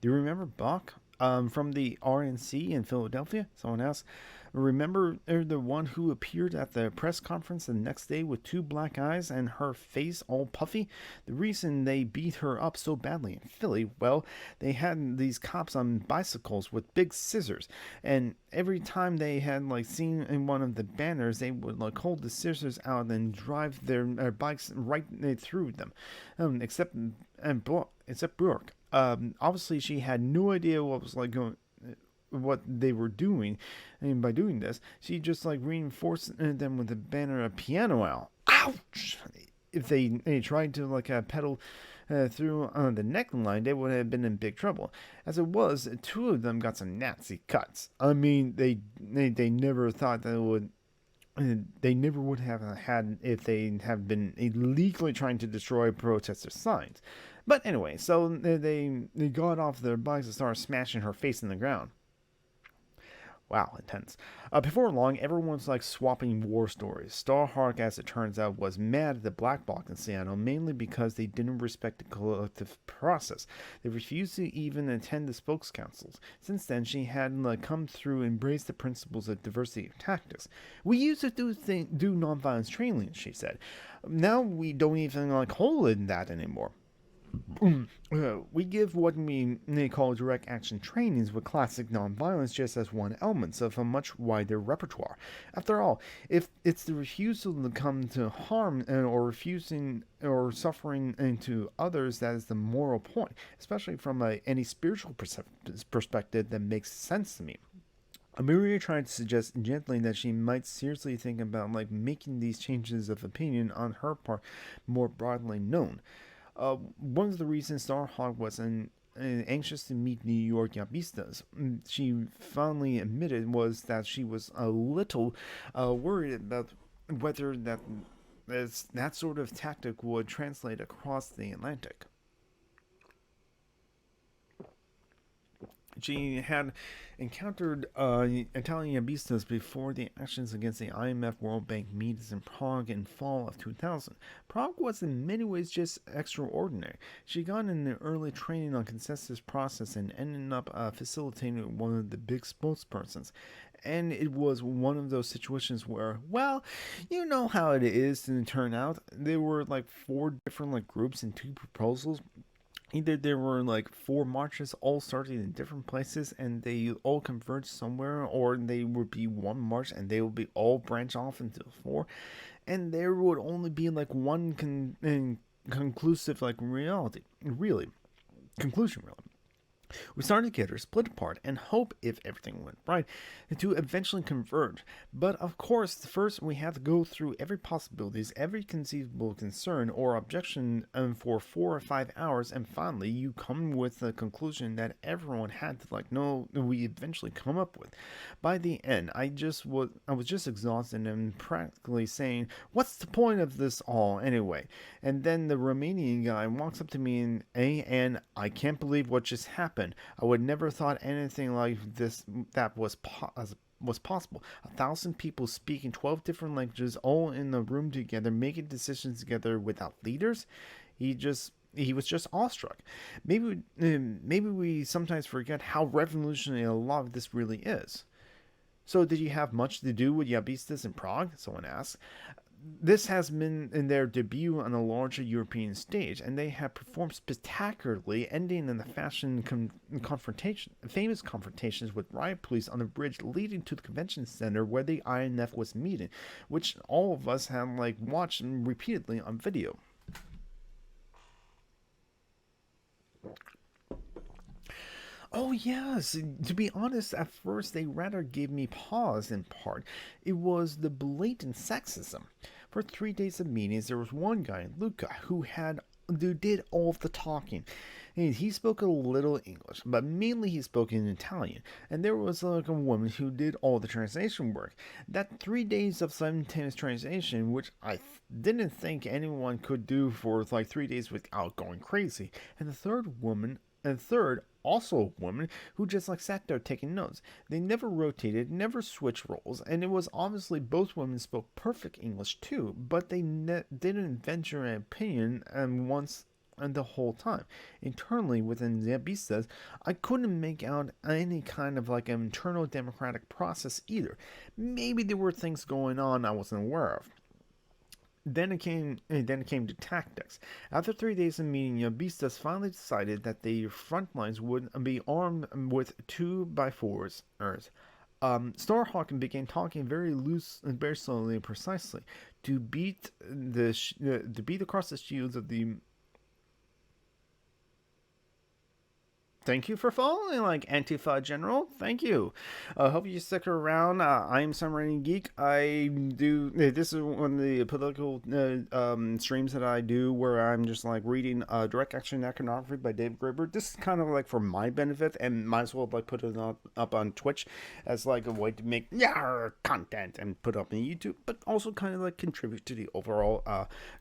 Speaker 2: Do you remember Bach? From the RNC in Philadelphia? Someone asked. Remember the one who appeared at the press conference the next day with 2 black eyes and her face all puffy? The reason they beat her up so badly in Philly, well, they had these cops on bicycles with big scissors, and every time they had like seen in one of the banners, they would like hold the scissors out and drive their bikes right through them. Except Brooke. Obviously, she had no idea what was like going, what they were doing, and by doing this, she just like reinforced them with a banner of piano out. Ouch! If they tried to like pedal through the neckline, they would have been in big trouble. As it was, 2 of them got some nasty cuts. I mean, they never thought that it would. They never would have had if they have been illegally trying to destroy protester signs. But anyway, so they got off their bikes and started smashing her face in the ground. Wow, intense. Before long, everyone was like swapping war stories. Starhawk, as it turns out, was mad at the Black Bloc in Seattle, mainly because they didn't respect the collective process. They refused to even attend the spokes councils. Since then, she had come through and embraced the principles of diversity of tactics. We used to do nonviolence training, she said. Now we don't even hold in that anymore. We give what they call direct action trainings with classic nonviolence just as one element of a much wider repertoire. After all, if it's the refusal to come to harm or refusing or suffering into others that is the moral point, especially from any spiritual perspective, that makes sense to me. Amelia tried to suggest gently that she might seriously think about making these changes of opinion on her part more broadly known. One of the reasons Starhawk was anxious to meet New York Yapistas, she finally admitted, was that she was a little worried about whether that sort of tactic would translate across the Atlantic. She had encountered Italian Yabistas before the actions against the IMF World Bank meetings in Prague in fall of 2000. Prague was in many ways just extraordinary. She got in the early training on consensus process and ended up facilitating one of the big spokespersons. And it was one of those situations where, well, you know how it is to turn out. There were like 4 different like groups and 2 proposals. Either there were like 4 marches all starting in different places and they all converge somewhere, or they would be 1 march and they would be all branch off into 4, and there would only be like one conclusive like conclusion really. We started together, split apart, and hope, if everything went right, to eventually converge. But of course, first we had to go through every possibilities, every conceivable concern or objection for 4 or 5 hours, and finally you come with the conclusion that everyone had to like know we eventually come up with. By the end, I was just exhausted and practically saying, "What's the point of this all anyway?" And then the Romanian guy walks up to me and I can't believe what just happened. I would never thought anything like this that was possible. 1,000 people speaking 12 different languages, all in the room together, making decisions together without leaders. He was just awestruck. Maybe we sometimes forget how revolutionary a lot of this really is. So, did you have much to do with Yabistas in Prague? Someone asked. This has been in their debut on a larger European stage, and they have performed spectacularly, ending in the famous confrontations with riot police on the bridge leading to the convention center where the INF was meeting, which all of us had like watched repeatedly on video. Oh, yes. To be honest, at first they rather gave me pause in part. It was the blatant sexism. For 3 days of meetings, there was one guy, Luca, who did all of the talking. And he spoke a little English, but mainly he spoke in Italian. And there was like a woman who did all the translation work. That 3 days of simultaneous translation, which I didn't think anyone could do for like 3 days without going crazy. And the third, also a woman, who just like sat there taking notes. They never rotated, never switched roles, and it was obviously both women spoke perfect English too, but they didn't venture an opinion once and the whole time. Internally within Yabistas, I couldn't make out any kind of like an internal democratic process either. Maybe there were things going on I wasn't aware of. Then it came to tactics. After 3 days of meeting, Yabistas finally decided that the front lines would be armed with 2x4s. Starhawk began talking very loose and very slowly and precisely to beat across the shields of the. Thank you for following, like, Antifa General. Thank you. Hope you stick around. I'm SomeRandomGeek. I do. This is one of the political streams that I do where I'm just, like, reading Direct Action Iconography by David Graeber. This is kind of, like, for my benefit, and might as well, like, put it up on Twitch as, like, a way to make content and put up on YouTube, but also kind of, like, contribute to the overall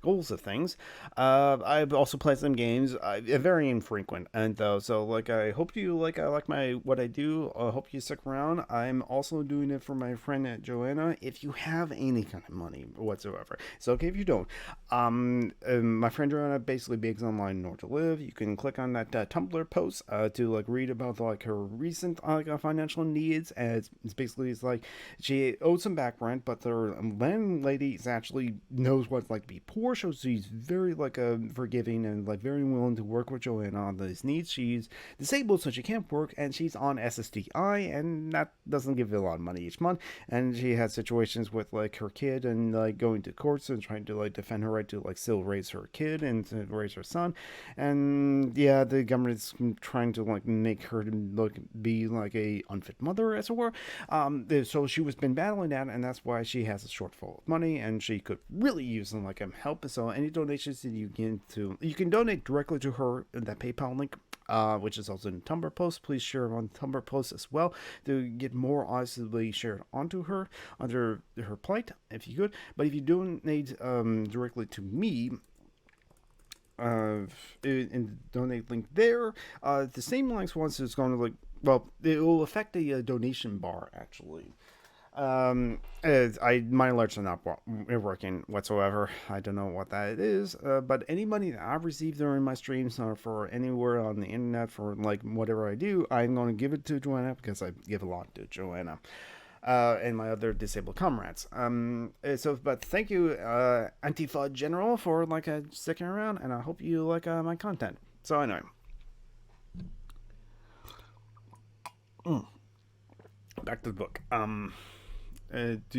Speaker 2: goals of things. I've also played some games, very infrequent, and so, like, I hope you like what I do. I hope you stick around. I'm also doing it for my friend Joanna. If you have any kind of money whatsoever, it's okay if you don't. My friend Joanna basically begs online in order to live. You can click on that Tumblr post to like read about like her recent financial needs. And it's like she owes some back rent, but her landlady actually knows what it's like to be poor. So she's very like forgiving and like very willing to work with Joanna on these needs. She's disabled, so she can't work, and she's on SSDI, and that doesn't give her a lot of money each month. And she has situations with like her kid and like going to courts and trying to like defend her right to like still raise her kid and to raise her son. And yeah, the government's trying to like make her like be like a unfit mother, as it were. So she was been battling that, and that's why she has a shortfall of money, and she could really use some like help. So any donations that you can donate directly to her in that PayPal link. Which is also in the Tumblr post. Please share on the Tumblr post as well to get more obviously shared onto her under her plight, if you could. But if you donate directly to me,
Speaker 1: in the donate link there. The same links once it's going to it will affect the donation bar actually. My alerts are not working whatsoever. I don't know what that is, but any money that I've received during my streams or for anywhere on the internet for like whatever I do, I'm going to give it to Joanna because I give a lot to Joanna. And my other disabled comrades. But thank you, Antifa General, for sticking around, and I hope you like my content. So anyway, back to the book. Armed with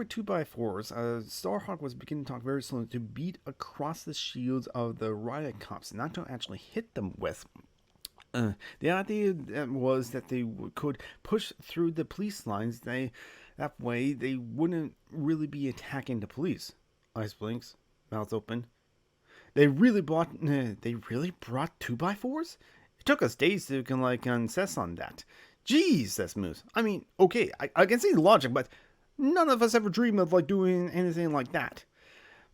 Speaker 1: 2x4s, Starhawk was beginning to talk very slowly to beat across the shields of the riot cops, not to actually hit them with. The idea was that they could push through the police lines. That way they wouldn't really be attacking the police. Eyes blinks, mouth open. They really brought 2x4s? It took us days to assess on that. Jeez, says Moose. I mean, okay, I can see the logic, but none of us ever dreamed of doing anything like that.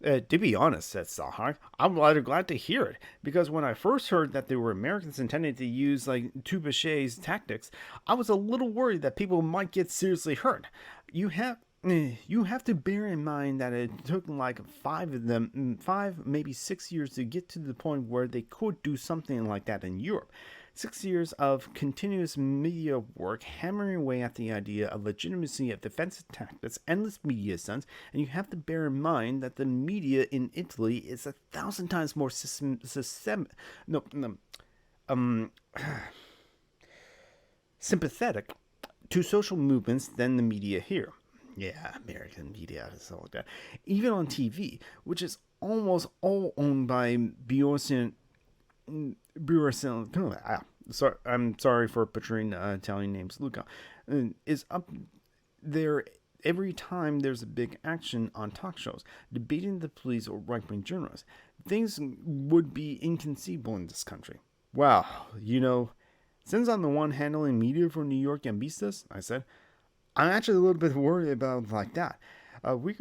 Speaker 1: To be honest, said Starhawk, I'm rather glad to hear it, because when I first heard that they were Americans intending to use Touchet's tactics, I was a little worried that people might get seriously hurt. You have to bear in mind that it took 5, maybe 6 years to get to the point where they could do something like that in Europe. 6 years of continuous media work hammering away at the idea of legitimacy of defensive tactics, endless media stunts, and you have to bear in mind that the media in Italy is 1,000 times more sympathetic to social movements than the media here. Yeah, American media is all like that. Even on TV, which is almost all owned by Bjorn. Sorry, I'm sorry for butchering Italian names. Luca is up there every time there's a big action on talk shows, debating the police or right-wing journalists. Things would be inconceivable in this country. Wow, since I'm the one handling media for New York and Vistas, I said, I'm actually a little bit worried about that. We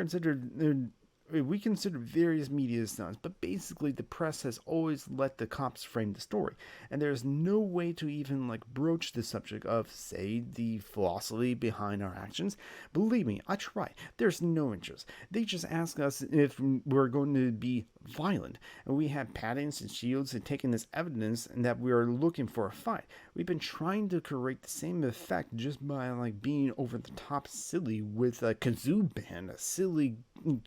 Speaker 1: consider various media stunts, but basically the press has always let the cops frame the story, and there's no way to even broach the subject of, say, the philosophy behind our actions. Believe me, I try. There's no interest. They just ask us if we're going to be violent, and we have patents and shields and taking this evidence and that we are looking for a fight. We've been trying to create the same effect just by being over the top silly with a kazoo band, silly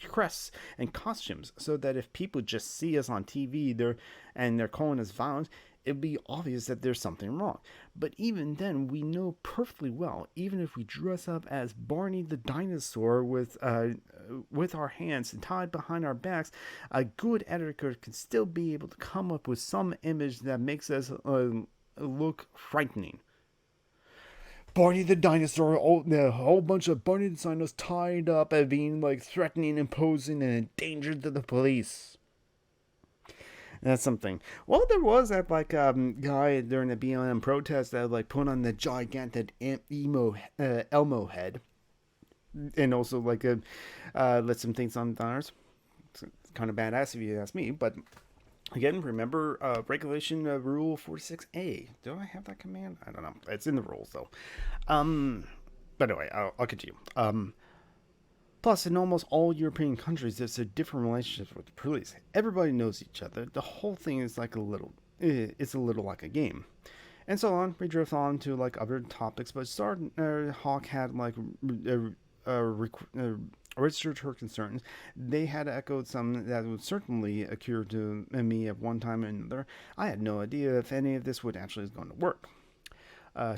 Speaker 1: crests and costumes, so that if people just see us on TV they're calling us violent, it'd be obvious that there's something wrong. But even then, we know perfectly well, even if we dress up as Barney the dinosaur with our hands tied behind our backs, a good editor can still be able to come up with some image that makes us look frightening. Barney the dinosaur, a whole bunch of Barney the dinosaurs tied up and being threatening, imposing, and a danger to the police. That's something. Well, there was that guy during the BLM protest that put on the gigantic Elmo head, and also let some things on tires. It's kind of badass if you ask me, but. Again, remember regulation rule 46A. Do I have that command? I don't know. It's in the rules, though. But anyway, I'll continue. Plus, in almost all European countries, there's a different relationship with the police. Everybody knows each other. The whole thing is it's a little like a game. And so on. We drift on to other topics, but Hawk had registered her concerns. They had echoed some that would certainly occur to me at one time or another. I had no idea if any of this would actually going to work.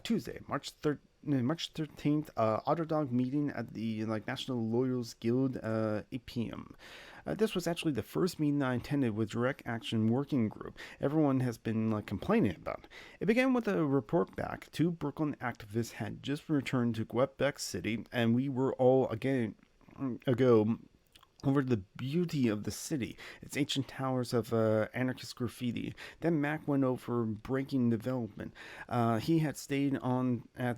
Speaker 1: Tuesday, March 13th, Otterdog meeting at the National Lawyers Guild, 8 p.m. This was actually the first meeting I attended with Direct Action Working Group everyone has been complaining about. It began with a report back. 2 Brooklyn activists had just returned to Quebec City, and we were all ago over the beauty of the city, its ancient towers of anarchist graffiti. Then Mac went over breaking development. He had stayed on at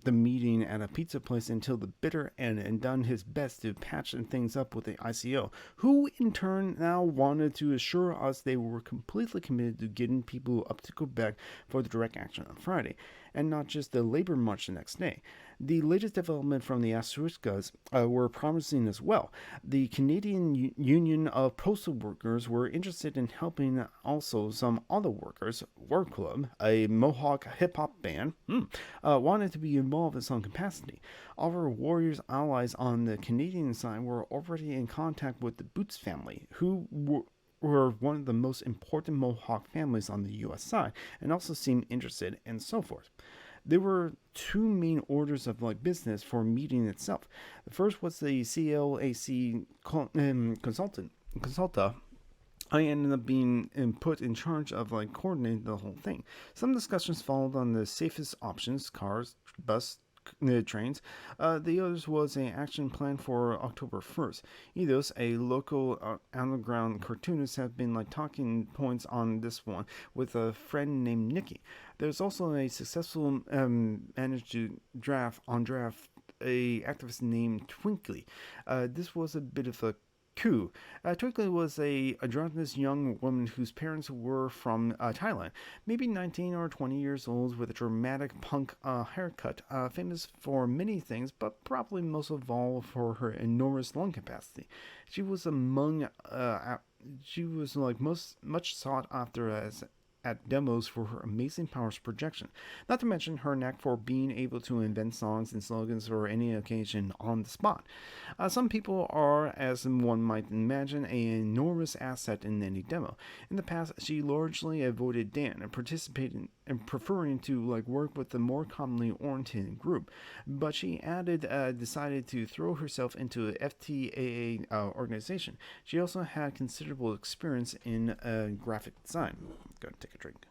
Speaker 1: the meeting at a pizza place until the bitter end and done his best to patch things up with the ICO, who in turn now wanted to assure us they were completely committed to getting people up to Quebec for the direct action on Friday, and not just the labor march the next day. The latest development from the Asurskas were promising as well. The Canadian Union of Postal Workers were interested in helping also some other workers. War Club, a Mohawk hip-hop band, wanted to be involved in some capacity. Our Warriors allies on the Canadian side were already in contact with the Boots family, who were one of the most important Mohawk families on the U.S. side, and also seemed interested, and so forth. There were two main orders of business for meeting itself. The first was the CLAC consulta. I ended up being put in charge of coordinating the whole thing. Some discussions followed on the safest options: cars, bus, trains. The others was an action plan for October 1st. Eidos, a local underground cartoonist, have been talking points on this one with a friend named Nikki. There's also a successful managed to draft a activist named Twinkly. This was a bit of a coup. Twinkly was a androgynous young woman whose parents were from Thailand, maybe 19 or 20 years old, with a dramatic punk haircut, famous for many things, but probably most of all for her enormous lung capacity. She was much sought after as at demos for her amazing powers of projection, not to mention her knack for being able to invent songs and slogans for any occasion on the spot. Some people are, as one might imagine, an enormous asset in any demo. In the past, she largely avoided Dan and participated and preferring to work with the more commonly oriented group, but she decided to throw herself into a FTAA organization. She also had considerable experience in graphic design. Go and take a drink.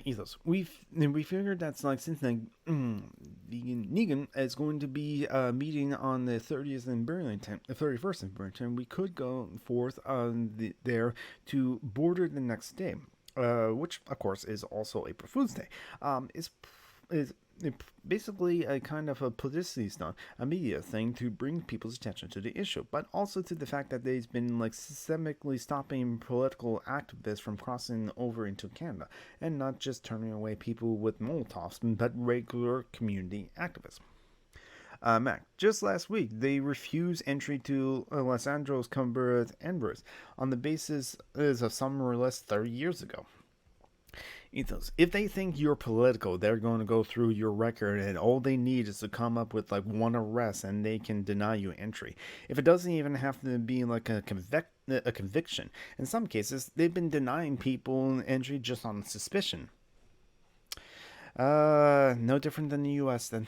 Speaker 1: Ethos. We figured that since Negan is going to be meeting on the 30th in Burlington, the 31st in Burlington, we could go forth there to border the next day, which of course is also April Fool's Day. Is basically a kind of a publicity stunt, a media thing to bring people's attention to the issue, but also to the fact that they've been systemically stopping political activists from crossing over into Canada, and not just turning away people with Molotovs, but regular community activists. Mac, just last week, they refused entry to Los Angeles Cumberland Embers on the basis of some or less 30 years ago. Ethos. If they think you're political, they're going to go through your record, and all they need is to come up with one arrest, and they can deny you entry. If it doesn't even have to be a conviction, in some cases they've been denying people entry just on suspicion. No different than the U.S. then.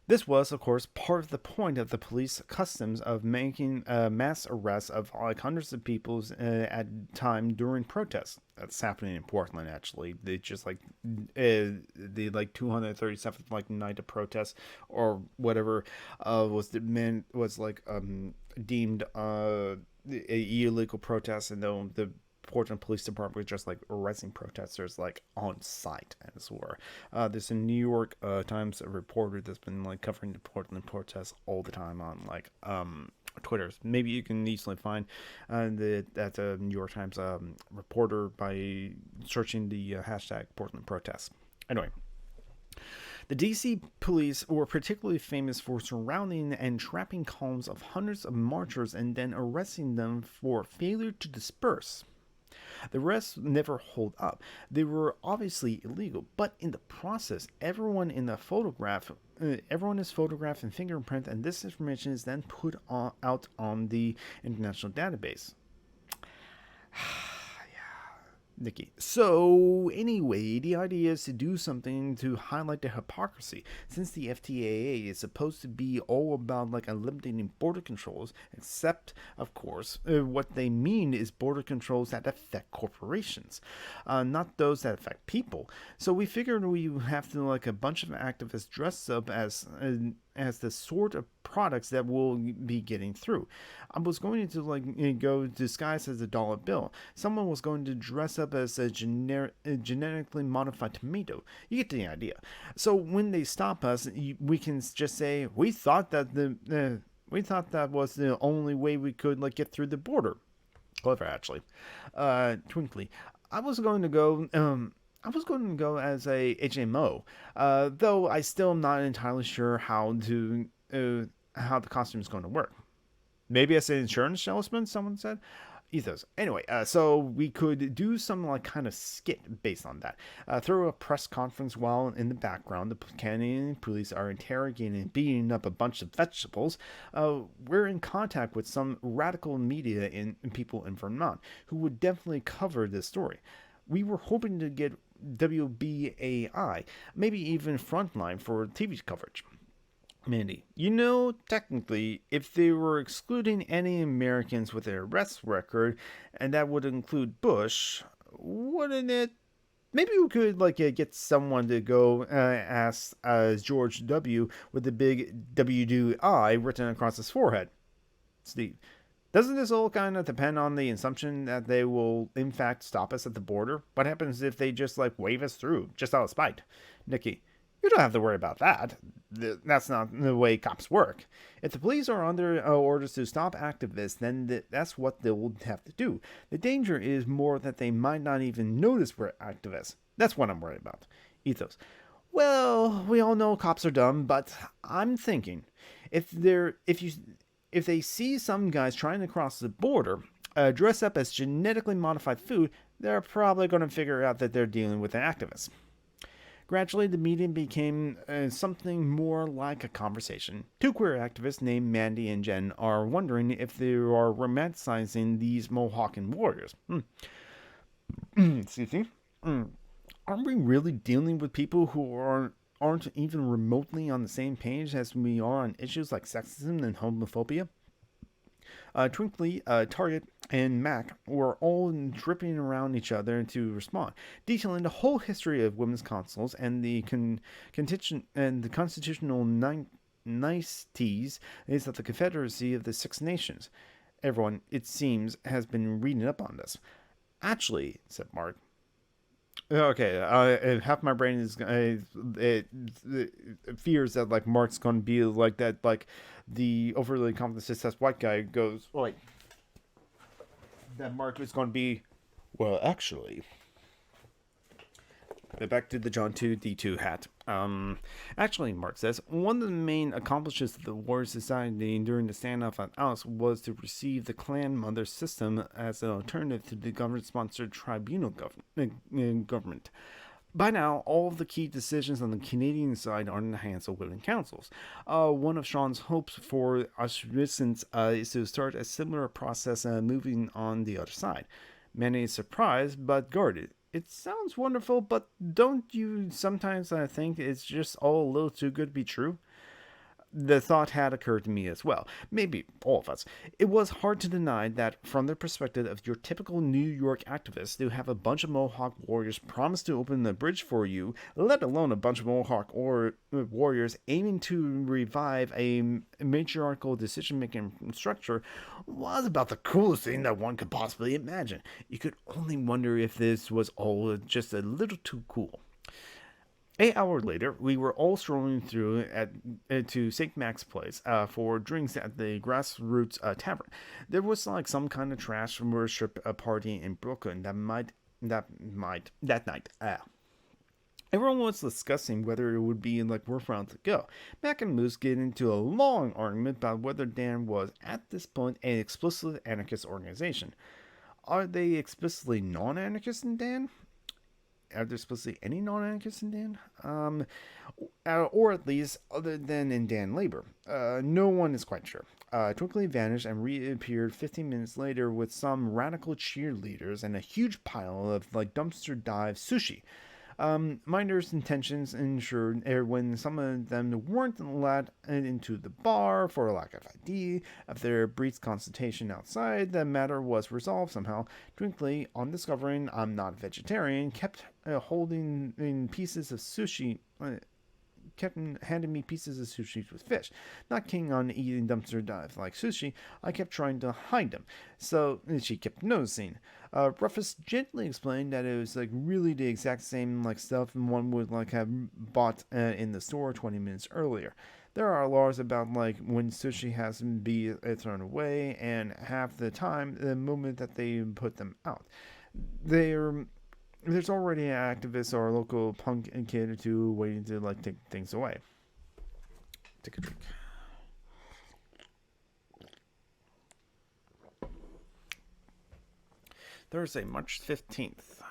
Speaker 1: This was, of course, part of the point of the police customs of making mass arrests of hundreds of people at time during protests. That's happening in Portland, actually. They just the 237th night of protest or whatever was deemed a illegal protest, and though the Portland Police Department was just arresting protesters on site, as it were. There's a New York Times reporter that's been covering the Portland protests all the time on Twitter. Maybe you can easily find that New York Times reporter by searching the hashtag Portland protests. Anyway. The DC police were particularly famous for surrounding and trapping columns of hundreds of marchers and then arresting them for failure to disperse. The arrests never hold up. They were obviously illegal, but in the process, everyone is photographed and fingerprint, and this information is then put out on the international database. Nikki. So, anyway, the idea is to do something to highlight the hypocrisy, since the FTAA is supposed to be all about eliminating border controls, except, of course, what they mean is border controls that affect corporations, not those that affect people. So we figured we would have to a bunch of activists dressed up as
Speaker 2: as the sort of products that we'll be getting through. I was going to go disguised as a dollar bill. Someone was going to dress up as a genetically modified tomato. You get the idea. So when they stop us, we can just say we thought that was the only way we could get through the border. Clever, actually. Twinkly. I was going to go. As a HMO, though I still am not entirely sure how the costume is going to work. Maybe as an insurance salesman, someone said. Ethos. Anyway, so we could do some kind of skit based on that. Through a press conference while in the background, the Canadian police are interrogating and beating up a bunch of vegetables. We're in contact with some radical media and people in Vermont who would definitely cover this story. We were hoping to get WBAI, maybe even Frontline for TV coverage. Mandy, technically, if they were excluding any Americans with an arrest record, and that would include Bush, wouldn't it? Maybe we could get someone to go ask George W. with the big WDI written across his forehead. Steve, doesn't this all kind of depend on the assumption that they will in fact stop us at the border? What happens if they just wave us through, just out of spite? Nikki, you don't have to worry about that. That's not the way cops work. If the police are under orders to stop activists, then that's what they'll have to do. The danger is more that they might not even notice we're activists. That's what I'm worried about. Ethos. Well, we all know cops are dumb, but I'm thinking if they see some guys trying to cross the border, dress up as genetically modified food, they're probably going to figure out that they're dealing with an activist. Gradually, the meeting became something more like a conversation. Two queer activists named Mandy and Jen are wondering if they are romanticizing these Mohawken warriors. Excuse me. Aren't we really dealing with people who aren't even remotely on the same page as we are on issues like sexism and homophobia? Twinkly, Target, and Mac were all dripping around each other to respond, detailing the whole history of women's consuls and the constitutional niceties is of the Confederacy of the Six Nations. Everyone, it seems, has been reading up on this. Actually, said Mark. Okay, half my brain is it fears that Mark's going to be that the overly confident cis white guy goes, wait, that Mark is going to be, well, actually. Back to the John 2 D2 hat. Actually, Mark says, one of the main accomplishments of the Warrior Society during the standoff at Alice was to receive the clan mother system as an alternative to the government-sponsored tribunal government. By now, all of the key decisions on the Canadian side are in the hands of women councils. One of Sean's hopes for us recents is to start a similar process moving on the other side. Many is surprised, but guarded. It sounds wonderful, but don't you sometimes think it's just all a little too good to be true? The thought had occurred to me as well. Maybe all of us. It was hard to deny that, from the perspective of your typical New York activists, to have a bunch of Mohawk warriors promise to open the bridge for you, let alone a bunch of Mohawk warriors aiming to revive a matriarchal decision-making structure, was about the coolest thing that one could possibly imagine. You could only wonder if this was all just a little too cool. 8 hours later, we were all strolling through to St. Mac's Place for drinks at the Grassroots Tavern. There was some kind of trash worship party in Brooklyn that night. Everyone was discussing whether it would be worthwhile to go. Mac and Moose get into a long argument about whether Dan was, at this point, an explicitly anarchist organization. Are they explicitly non-anarchist in Dan? Are there explicitly any non-anarchists in Dan? Or at least, other than in Dan Labor. No one is quite sure. Twinkly vanished and reappeared 15 minutes later with some radical cheerleaders and a huge pile of dumpster dive sushi. Miners' intentions ensured when some of them weren't allowed into the bar for a lack of ID. After a brief consultation outside, the matter was resolved somehow. Twinkly, on discovering I'm not vegetarian, kept holding in pieces of sushi kept handing me pieces of sushi with fish. Not keen on eating dumpster dive like sushi, I kept trying to hide them, so she kept noticing. Rufus gently explained that it was like really the exact same like stuff one would like have bought in the store 20 minutes earlier. There are laws about like when sushi has to be thrown away, and half the time, the moment that they put them out, there's already an activist or a local punk kid or two waiting to like take things away. Take a drink. Thursday, March 15th.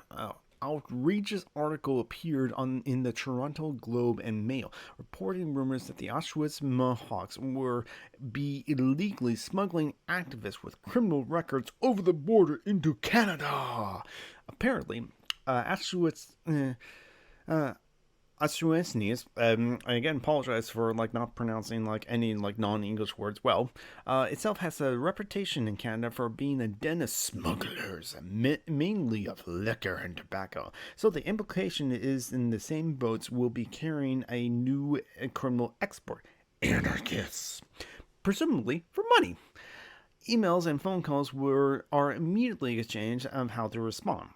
Speaker 2: Outrageous article appeared in the Toronto Globe and Mail, reporting rumors that the Auschwitz Mohawks were illegally smuggling activists with criminal records over the border into Canada. Apparently, Auschwitz. Auschwitz, I again apologize for like not pronouncing like any like non-English words well. Itself has a reputation in Canada for being a den of smugglers, mainly of liquor and tobacco. So the implication is in the same boats will be carrying a new criminal export, anarchists, presumably for money. Emails and phone calls are immediately exchanged on how to respond.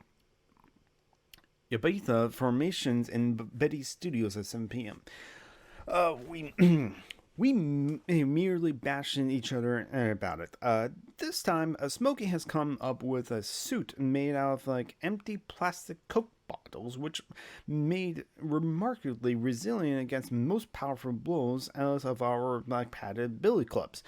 Speaker 2: Ibiza formations in Betty's studios at 7 p.m. We merely bashing each other about it. This time, Smokey has come up with a suit made out of like empty plastic Coke bottles, which made remarkably resilient against most powerful blows out of our like padded billy clubs.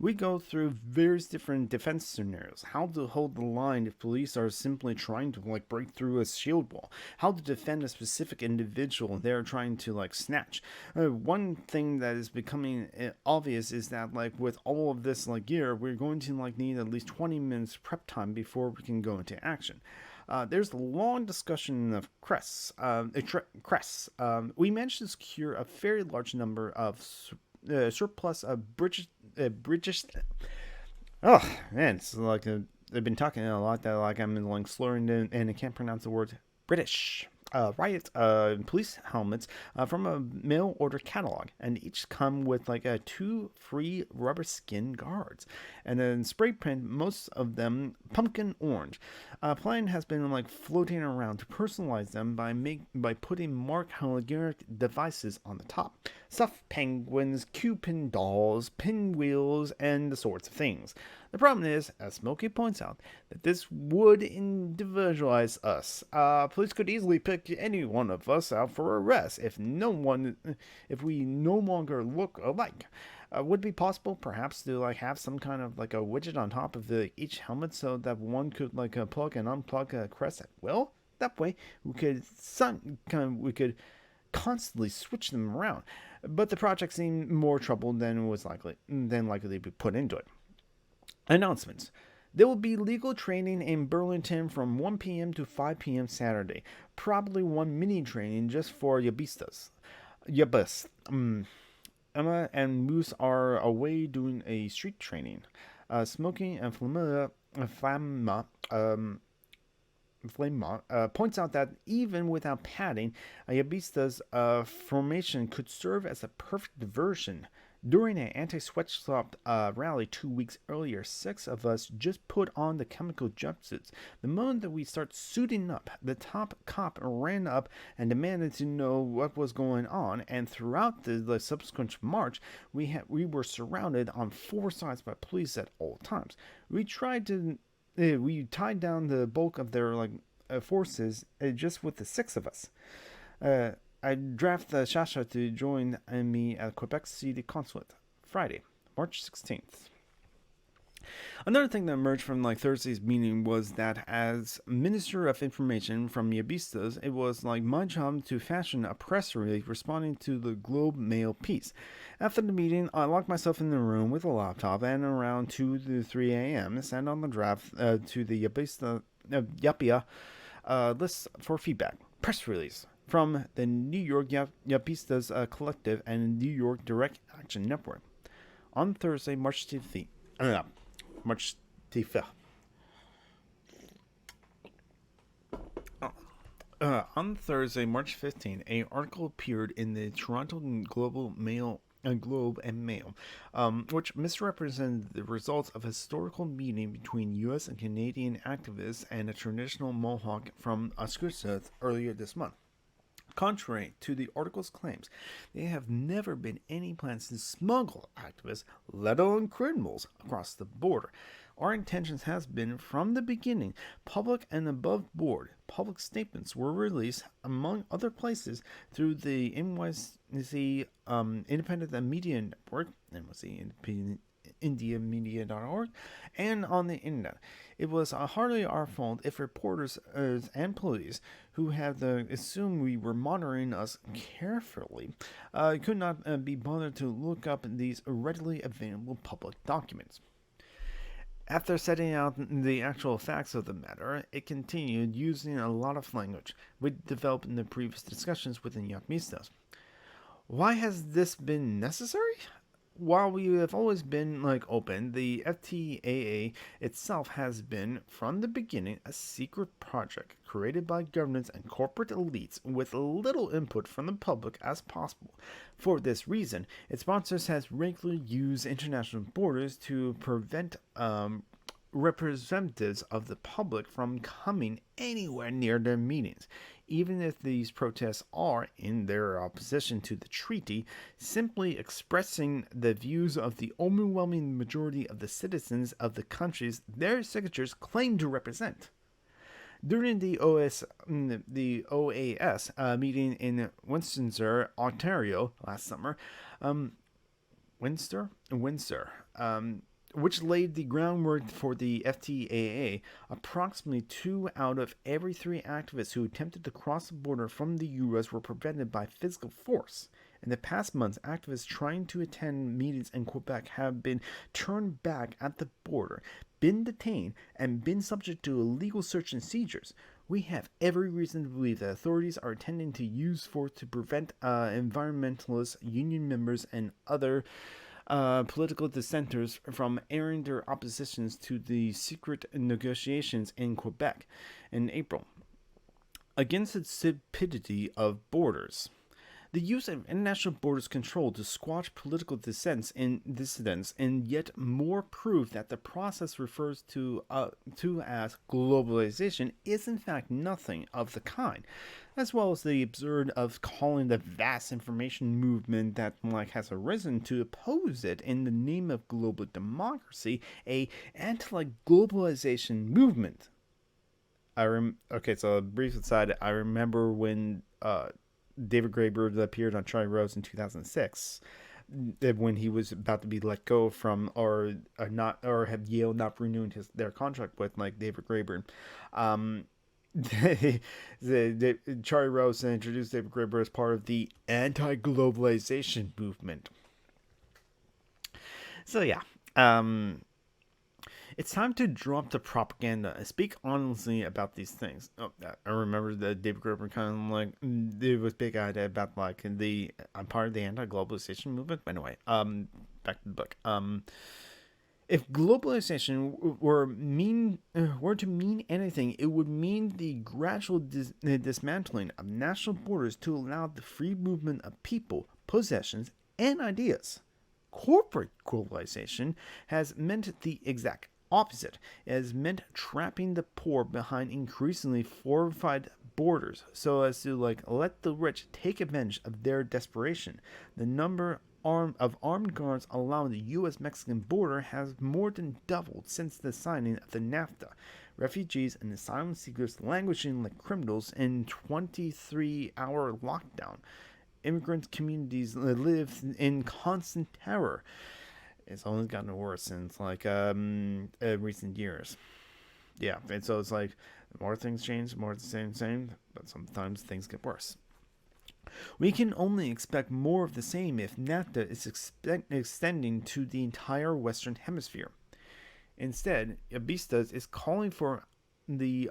Speaker 2: We go through various different defense scenarios, how to hold the line if police are simply trying to like break through a shield wall, how to defend a specific individual they're trying to like snatch. One thing that is becoming obvious is that like with all of this like gear, we're going to like need at least 20 minutes prep time before we can go into action. There's a long discussion of crests. We managed to secure a very large number of surplus British. Oh man, it's like I've been talking a lot that like I'm like slurring and I can't pronounce the word British. Riot police helmets from a mail order catalog, and each come with like 2 free rubber skin guards, and then spray print most of them pumpkin orange. A plan has been like floating around to personalize them by putting marked holographic devices on the top, stuffed penguins, Q-pin dolls, pinwheels, and the sorts of things. The problem is, as Smokey points out, that this would individualize us. Police could easily pick any one of us out for arrest if we no longer look alike. Would it be possible, perhaps, to like have some kind of like a widget on top of each helmet so that one could like plug and unplug a crest at will? That way, we could constantly switch them around. But the project seemed more trouble than likely to be put into it. Announcements. There will be legal training in Burlington from 1 p.m. to 5 p.m. Saturday. Probably one mini training just for yabistas. Emma and Moose are away doing a street training. Smoking and Flamma points out that even without padding, a yabista's formation could serve as a perfect diversion. During an anti-sweatshop rally 2 weeks earlier, 6 of us just put on the chemical jumpsuits. The moment that we start suiting up, the top cop ran up and demanded to know what was going on, and throughout the subsequent march, we were surrounded on 4 sides by police at all times. We tied down the bulk of their forces just with the 6 of us. I draft Shasha to join me at Quebec City Consulate, Friday, March 16th. Another thing that emerged from Thursday's meeting was that as Minister of Information from Yabistas, it was my job to fashion a press release responding to the Globe Mail piece. After the meeting, I locked myself in the room with a laptop and around 2 to 3 a.m. sent on the draft to the Yapia list for feedback. Press release from the New York Yapistas Collective and New York Direct Action Network. On Thursday, March 25th. On Thursday, March 15, an article appeared in the Toronto Globe and Mail, which misrepresented the results of a historical meeting between U.S. and Canadian activists and a traditional Mohawk from Asquith earlier this month. Contrary to the article's claims, there have never been any plans to smuggle activists, let alone criminals, across the border. Our intentions has been, from the beginning, public and above board. Public statements were released, among other places, through the NYC Independent Media Network, NYC IndiaMedia.org, and on the internet. It was hardly our fault if reporters and police, who had assumed we were monitoring us carefully, could not be bothered to look up these readily available public documents. After setting out the actual facts of the matter, it continued using a lot of language we developed in the previous discussions with the Yakumistas. Why has this been necessary? While we have always been open, the FTAA itself has been, from the beginning, a secret project created by governments and corporate elites with little input from the public as possible. For this reason, its sponsors has regularly used international borders to prevent representatives of the public from coming anywhere near their meetings, even if these protests are, in their opposition to the treaty, simply expressing the views of the overwhelming majority of the citizens of the countries their signatures claim to represent. During the OAS meeting in Windsor, Ontario last summer, Windsor, which laid the groundwork for the FTAA, approximately 2 out of every 3 activists who attempted to cross the border from the U.S. were prevented by physical force. In the past months, activists trying to attend meetings in Quebec have been turned back at the border, been detained, and been subject to illegal search and seizures. We have every reason to believe that authorities are intending to use force to prevent environmentalists, union members, and other political dissenters from airing their oppositions to the secret negotiations in Quebec in April against the stupidity of borders. The use of international borders control to squash political dissidents and yet more proof that the process refers to as globalization is in fact nothing of the kind, as well as the absurd of calling the vast information movement that has arisen to oppose it in the name of global democracy a anti-globalization movement. Okay, so a brief aside, I remember when David Graeber appeared on Charlie Rose in 2006, when he was about to be let go from, or have Yale not renewed their contract with David Graeber. Charlie Rose introduced David Graeber as part of the anti-globalization movement. So yeah, it's time to drop the propaganda and speak honestly about these things. I remember that David Graeber kind of it was big idea about I'm part of the anti-globalization movement. But anyway, back to the book. If globalization were to mean anything, it would mean the gradual dismantling of national borders to allow the free movement of people, possessions, and ideas. Corporate globalization has meant the exact opposite. It has meant trapping the poor behind increasingly fortified borders so as to let the rich take advantage of their desperation. The number of armed guards along the U.S.-Mexican border has more than doubled since the signing of the NAFTA. Refugees and asylum seekers languishing like criminals in 23-hour lockdown. Immigrant communities live in constant terror. It's only gotten worse since recent years. Yeah, and so it's the more things change, the more it's the same, but sometimes things get worse. We can only expect more of the same if NAFTA is extending to the entire Western Hemisphere. Instead, Abistas is calling for the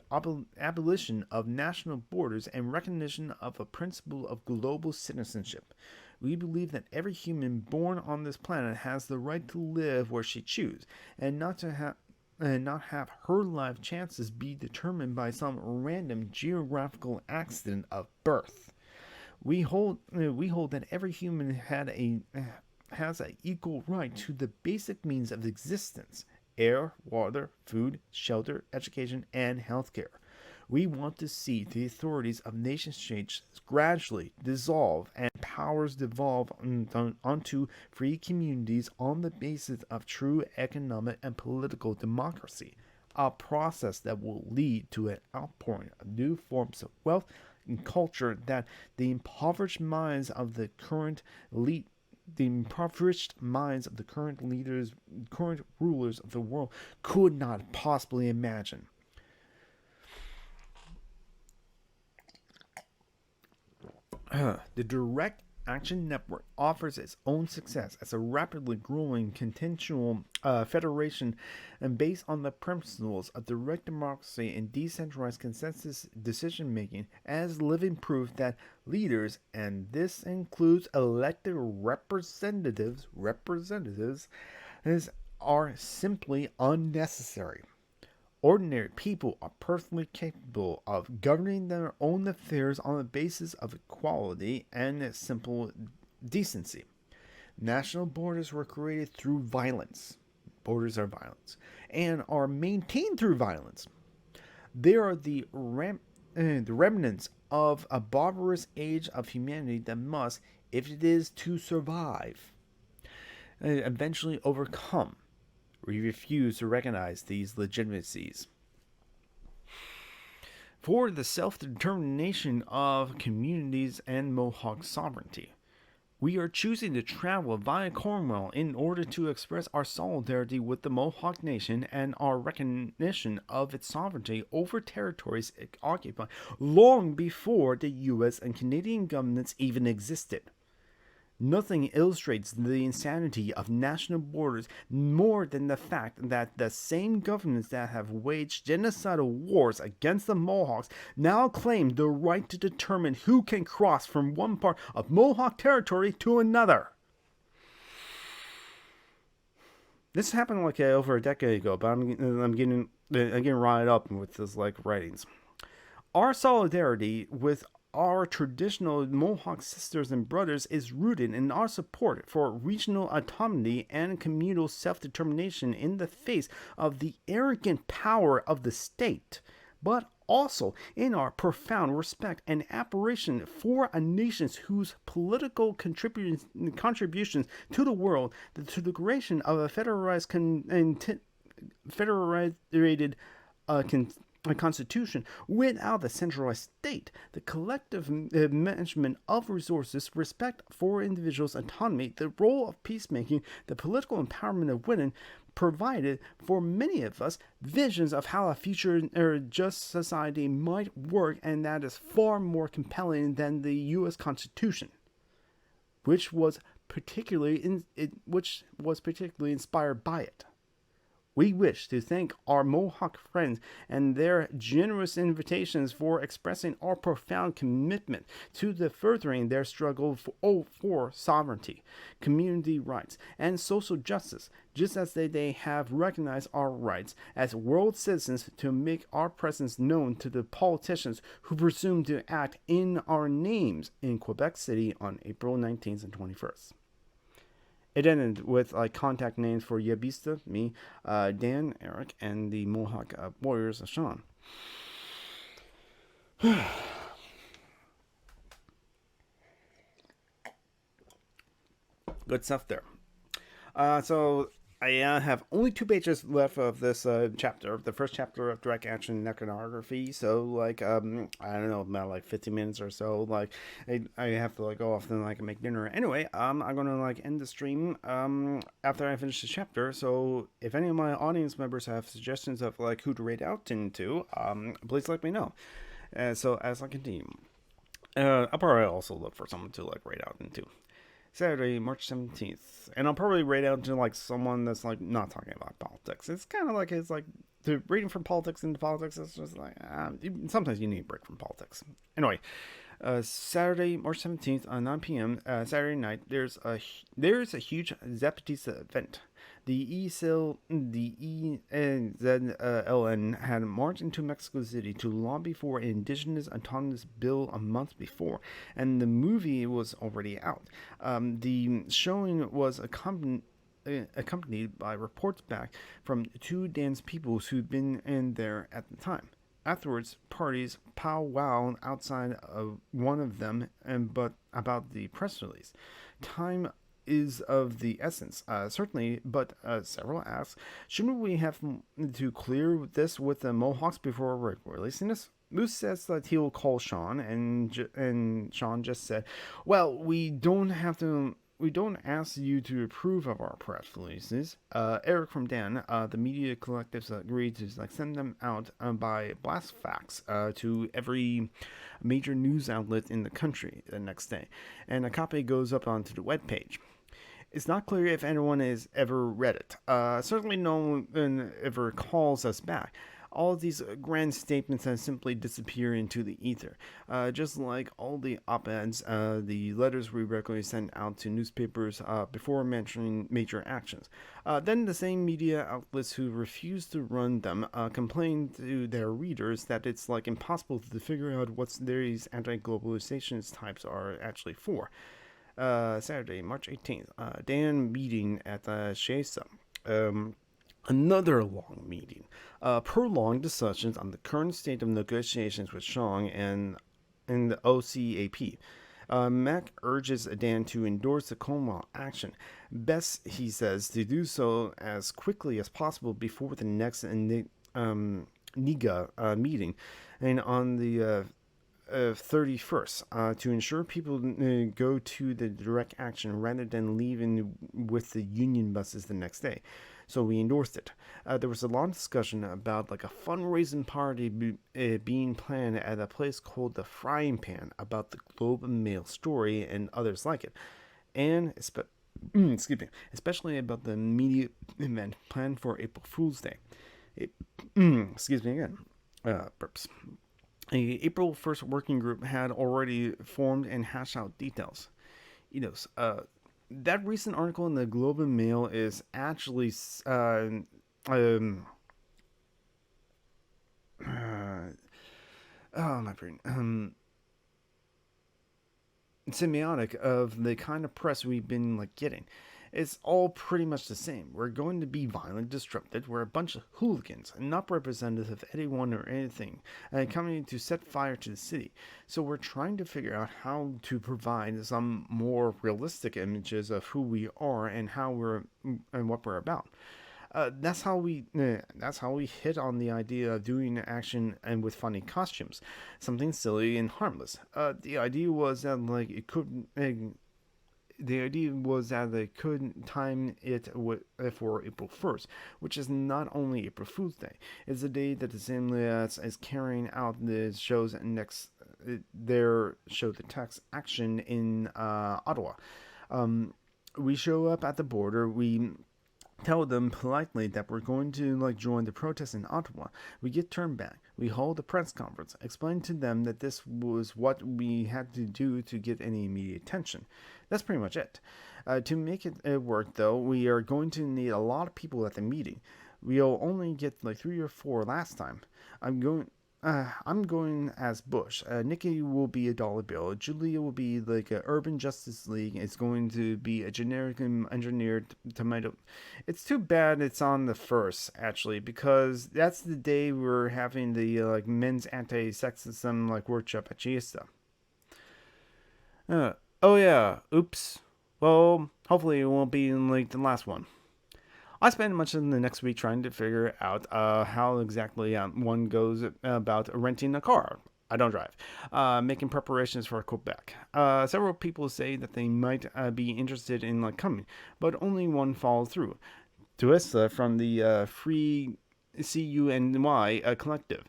Speaker 2: abolition of national borders and recognition of a principle of global citizenship. We believe that every human born on this planet has the right to live where she chooses, and not to not have her life chances be determined by some random geographical accident of birth. We hold that every human has an equal right to the basic means of existence: air, water, food, shelter, education, and healthcare. We want to see the authorities of nation states gradually dissolve and powers devolve onto free communities on the basis of true economic and political democracy, a process that will lead to an outpouring of new forms of wealth and culture that the impoverished minds of the current current rulers of the world could not possibly imagine. The Direct Action Network offers its own success as a rapidly growing consensual federation and based on the principles of direct democracy and decentralized consensus decision making as living proof that leaders, and this includes elected representatives, are simply unnecessary. Ordinary people are perfectly capable of governing their own affairs on the basis of equality and simple decency. National borders were created through violence. Borders are violence. And are maintained through violence. They are the remnants of a barbarous age of humanity that must, if it is to survive, eventually overcome. We refuse to recognize these legitimacies. For the self-determination of communities and Mohawk sovereignty, we are choosing to travel via Cornwall in order to express our solidarity with the Mohawk Nation and our recognition of its sovereignty over territories it occupied long before the U.S. and Canadian governments even existed. Nothing illustrates the insanity of national borders more than the fact that the same governments that have waged genocidal wars against the Mohawks now claim the right to determine who can cross from one part of Mohawk territory to another. This happened over a decade ago, but I'm getting riled up with this writings. Our solidarity with our traditional Mohawk sisters and brothers is rooted in our support for regional autonomy and communal self-determination in the face of the arrogant power of the state, but also in our profound respect and admiration for a nation whose political contributions to the world, to the creation of a federated constitution without the centralized state, the collective management of resources, respect for individuals' autonomy, the role of peacemaking, the political empowerment of women, provided for many of us visions of how a future just society might work, and that is far more compelling than the U.S. Constitution, which was particularly inspired by it. We wish to thank our Mohawk friends and their generous invitations for expressing our profound commitment to the furthering their struggle for sovereignty, community rights, and social justice, just as they have recognized our rights as world citizens to make our presence known to the politicians who presume to act in our names in Quebec City on April 19th and 21st. It ended with contact names for Yabista, me, Dan, Eric, and the Mohawk warriors, Sean. Good stuff there. So I have only 2 pages left of this chapter, the first chapter of Direct Action Iconography. So I don't know, about 15 minutes or so. I have to go off and make dinner. Anyway, I'm gonna end the stream after I finish the chapter. So if any of my audience members have suggestions of who to rate out into, please let me know. So as I continue, I'll probably also look for someone to rate out into. Saturday, March 17th. And I'll probably rate out to someone that's not talking about politics. It's kind of it's the reading from politics into politics is just sometimes you need a break from politics. Anyway, Saturday, March 17th, 9 p.m. Saturday night, there's a huge Zapatista event.
Speaker 1: The EZLN had marched into Mexico City to lobby for an indigenous autonomous bill a month before, and the movie was already out. The showing was accompanied by reports back from two dance peoples who'd been in there at the time. Afterwards, parties powwowed outside of one of them, but about the press release. Time is of the essence, certainly, but several ask, shouldn't we have to clear this with the Mohawks before releasing this? Moose says that he'll call Sean, and Sean just said, well, we don't ask you to approve of our press releases. Eric from Dan, the media collectives agreed to send them out by blast fax to every major news outlet in the country the next day, and a copy goes up onto the webpage. It's not clear if anyone has ever read it. Certainly no one ever calls us back. All of these grand statements have simply disappeared into the ether. Just like all the op-eds, the letters we regularly send out to newspapers before mentioning major actions. Then the same media outlets who refuse to run them complain to their readers that it's like impossible to figure out what these anti-globalization types are actually for. Saturday, March 18th, Dan meeting at Shesa. Another long meeting. Prolonged discussions on the current state of negotiations with Xiong and the OCAP. Mac urges Dan to endorse the Como action. Best, he says, to do so as quickly as possible before the next NIGA meeting, and on the 31st, to ensure people go to the direct action rather than leaving with the union buses the next day. So we endorsed it. There was a long discussion about like a fundraising party being planned at a place called the Frying Pan about the Globe and Mail story and others like it, and especially about the immediate event planned for April Fool's Day. Burps. A April 1st working group had already formed and hashed out details. That recent article in the Globe and Mail is actually my brain. Semiotic of the kind of press we've been getting. It's all pretty much the same. We're going to be violent, disrupted. We're a bunch of hooligans, not representative of anyone or anything, coming to set fire to the city. So we're trying to figure out how to provide some more realistic images of who we are and what we're about. That's how we hit on the idea of doing action and with funny costumes, something silly and harmless. The idea was that they could time it for April 1st, which is not only April Fool's Day. It's the day that the Assembly is carrying out the text action in Ottawa. We show up at the border. We tell them politely that we're going to join the protest in Ottawa. We get turned back. We hold a press conference, explain to them that this was what we had to do to get any immediate attention. That's pretty much it. To make it work, though, we are going to need a lot of people at the meeting. We'll only get 3 or 4 last time. I'm going as Bush. Nikki will be a dollar bill. Julia will be a Urban Justice League. It's going to be a generic engineered tomato. It's too bad it's on the 1st, actually, because that's the day we're having the men's anti-sexism workshop at Chiesta. Oh yeah, oops. Well, hopefully it won't be the last one. I spent much of the next week trying to figure out how exactly one goes about renting a car. I don't drive. Making preparations for Quebec. Several people say that they might be interested in coming, but only one followed through. Tuessa from the Free CUNY collective.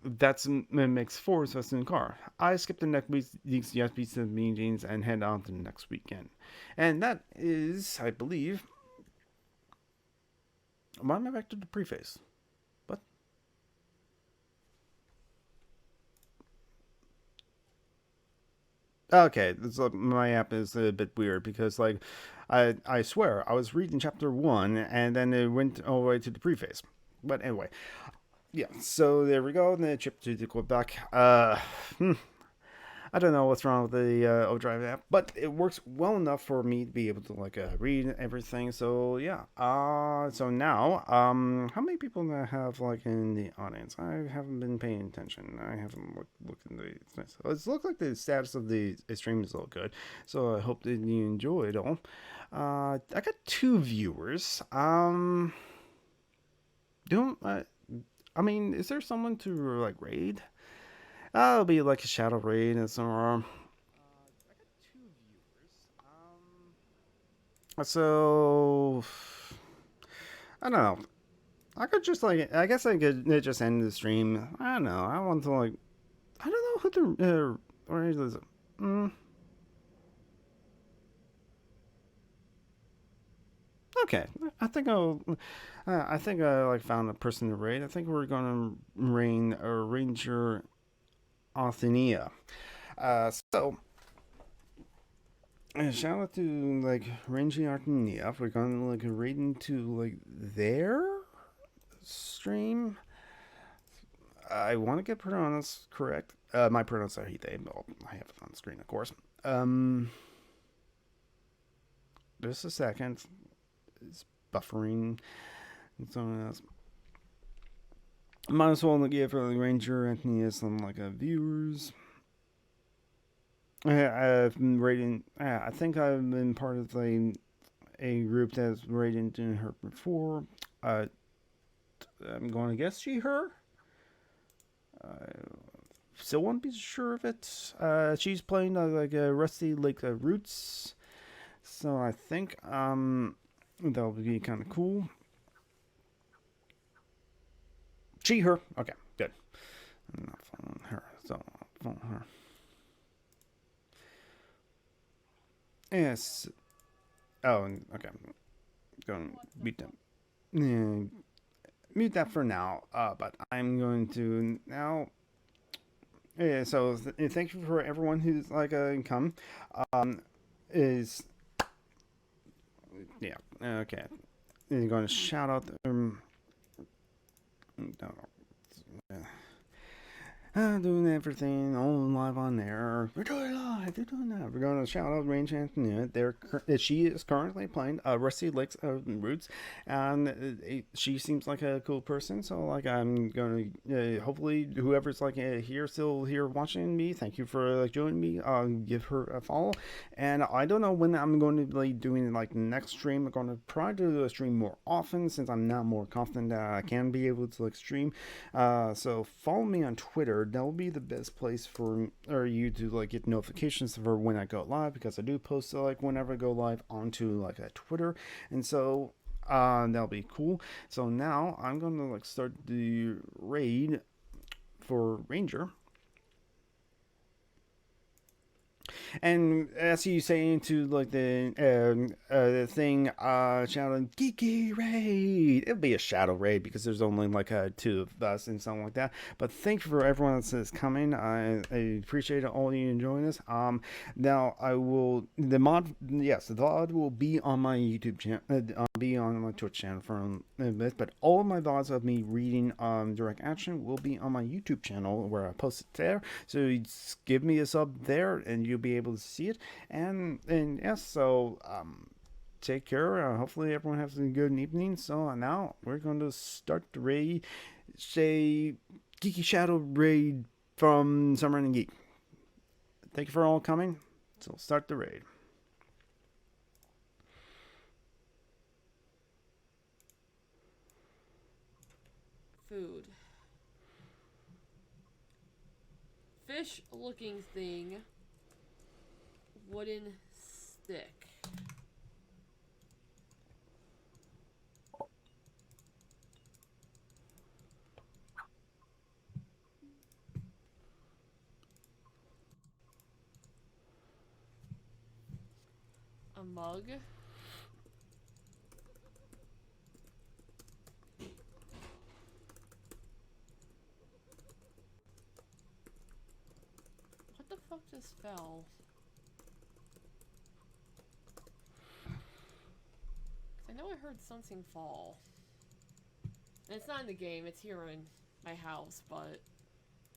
Speaker 1: That makes 4 of us in the car. I skipped the next week's USB meetings and head on to the next weekend. And that is, I believe... Why am I back to the preface? What? Okay, this, my app is a bit weird because like I swear I was reading chapter 1 and then it went all the way to the preface. But anyway, yeah. So there we go. And then chip to the Quebec. I don't know what's wrong with the Overdrive app, but it works well enough for me to be able to like read everything. So yeah. So now, how many people do I have like in the audience? I haven't been paying attention. I haven't looked in the. So it looks like the status of the stream is all good. So I hope that you enjoy it all. I got 2 viewers. Don't I mean, is there someone to like raid? It'll be like a shadow raid and some. I got 2 viewers. So I don't know. I could just like. I guess I could just end the stream. I don't know. I want to like. I don't know who to raid is. Okay, I think I'll. I think I like found a person to raid. I think we're gonna raid Ranger Athenia. So shout out to like Ranger Athenia. We're gonna like raid into like their stream. I want to get pronouns correct. My pronouns are he, they. Well, I have it on screen, of course. Just a second. It's buffering and something else. Might as well give the Ranger Anthony some like viewers. I've been rating. I think I've been part of a group that's rated in her before. I'm going to guess she her. Still won't be sure of it. She's playing like a Rusty Lake Roots, so I think that'll be kind of cool. She, her. Okay, good. I'm not following her, so I'll follow her. Yes. Oh, okay. Going to mute them. Mute that for now. But I'm going to now. Yeah. So thank you for everyone who's like come. Is yeah. Okay. I'm going to shout out. Doing everything on live on there. We're doing live. We're doing that. We're going to shout out Range Antonia. She is currently playing Rusty Lakes Roots, and she seems like a cool person. So like I'm going to hopefully whoever's like here still here watching me. Thank you for like joining me. Give her a follow. And I don't know when I'm going to be doing like next stream. I'm going to try to do a stream more often since I'm now more confident that I can be able to like stream. So follow me on Twitter. That will be the best place for you to like get notifications for when I go live, because I do post like whenever I go live onto like a Twitter, and so that'll be cool. So now I'm gonna like start the raid for Ranger. And as you say into like the thing, shouting geeky raid. It'll be a shadow raid because there's only like 2 of us and something like that. But thank you for everyone that's coming. I appreciate all you enjoying this. Now I will the VOD will be on my YouTube channel, be on my Twitch channel for a bit. But all of my VODs of me reading direct action will be on my YouTube channel where I post it there. So just give me a sub there, and you'll be able to see it. And yes, so take care. Hopefully everyone has a good evening. So now we're going to start the raid. Say Geeky Shadow raid from Summer and Geek. Thank you for all coming. So start the raid.
Speaker 3: Food. Fish looking thing. Wooden stick. A mug. What the fuck just fell? I know I heard something fall. And it's not in the game, it's here in my house, but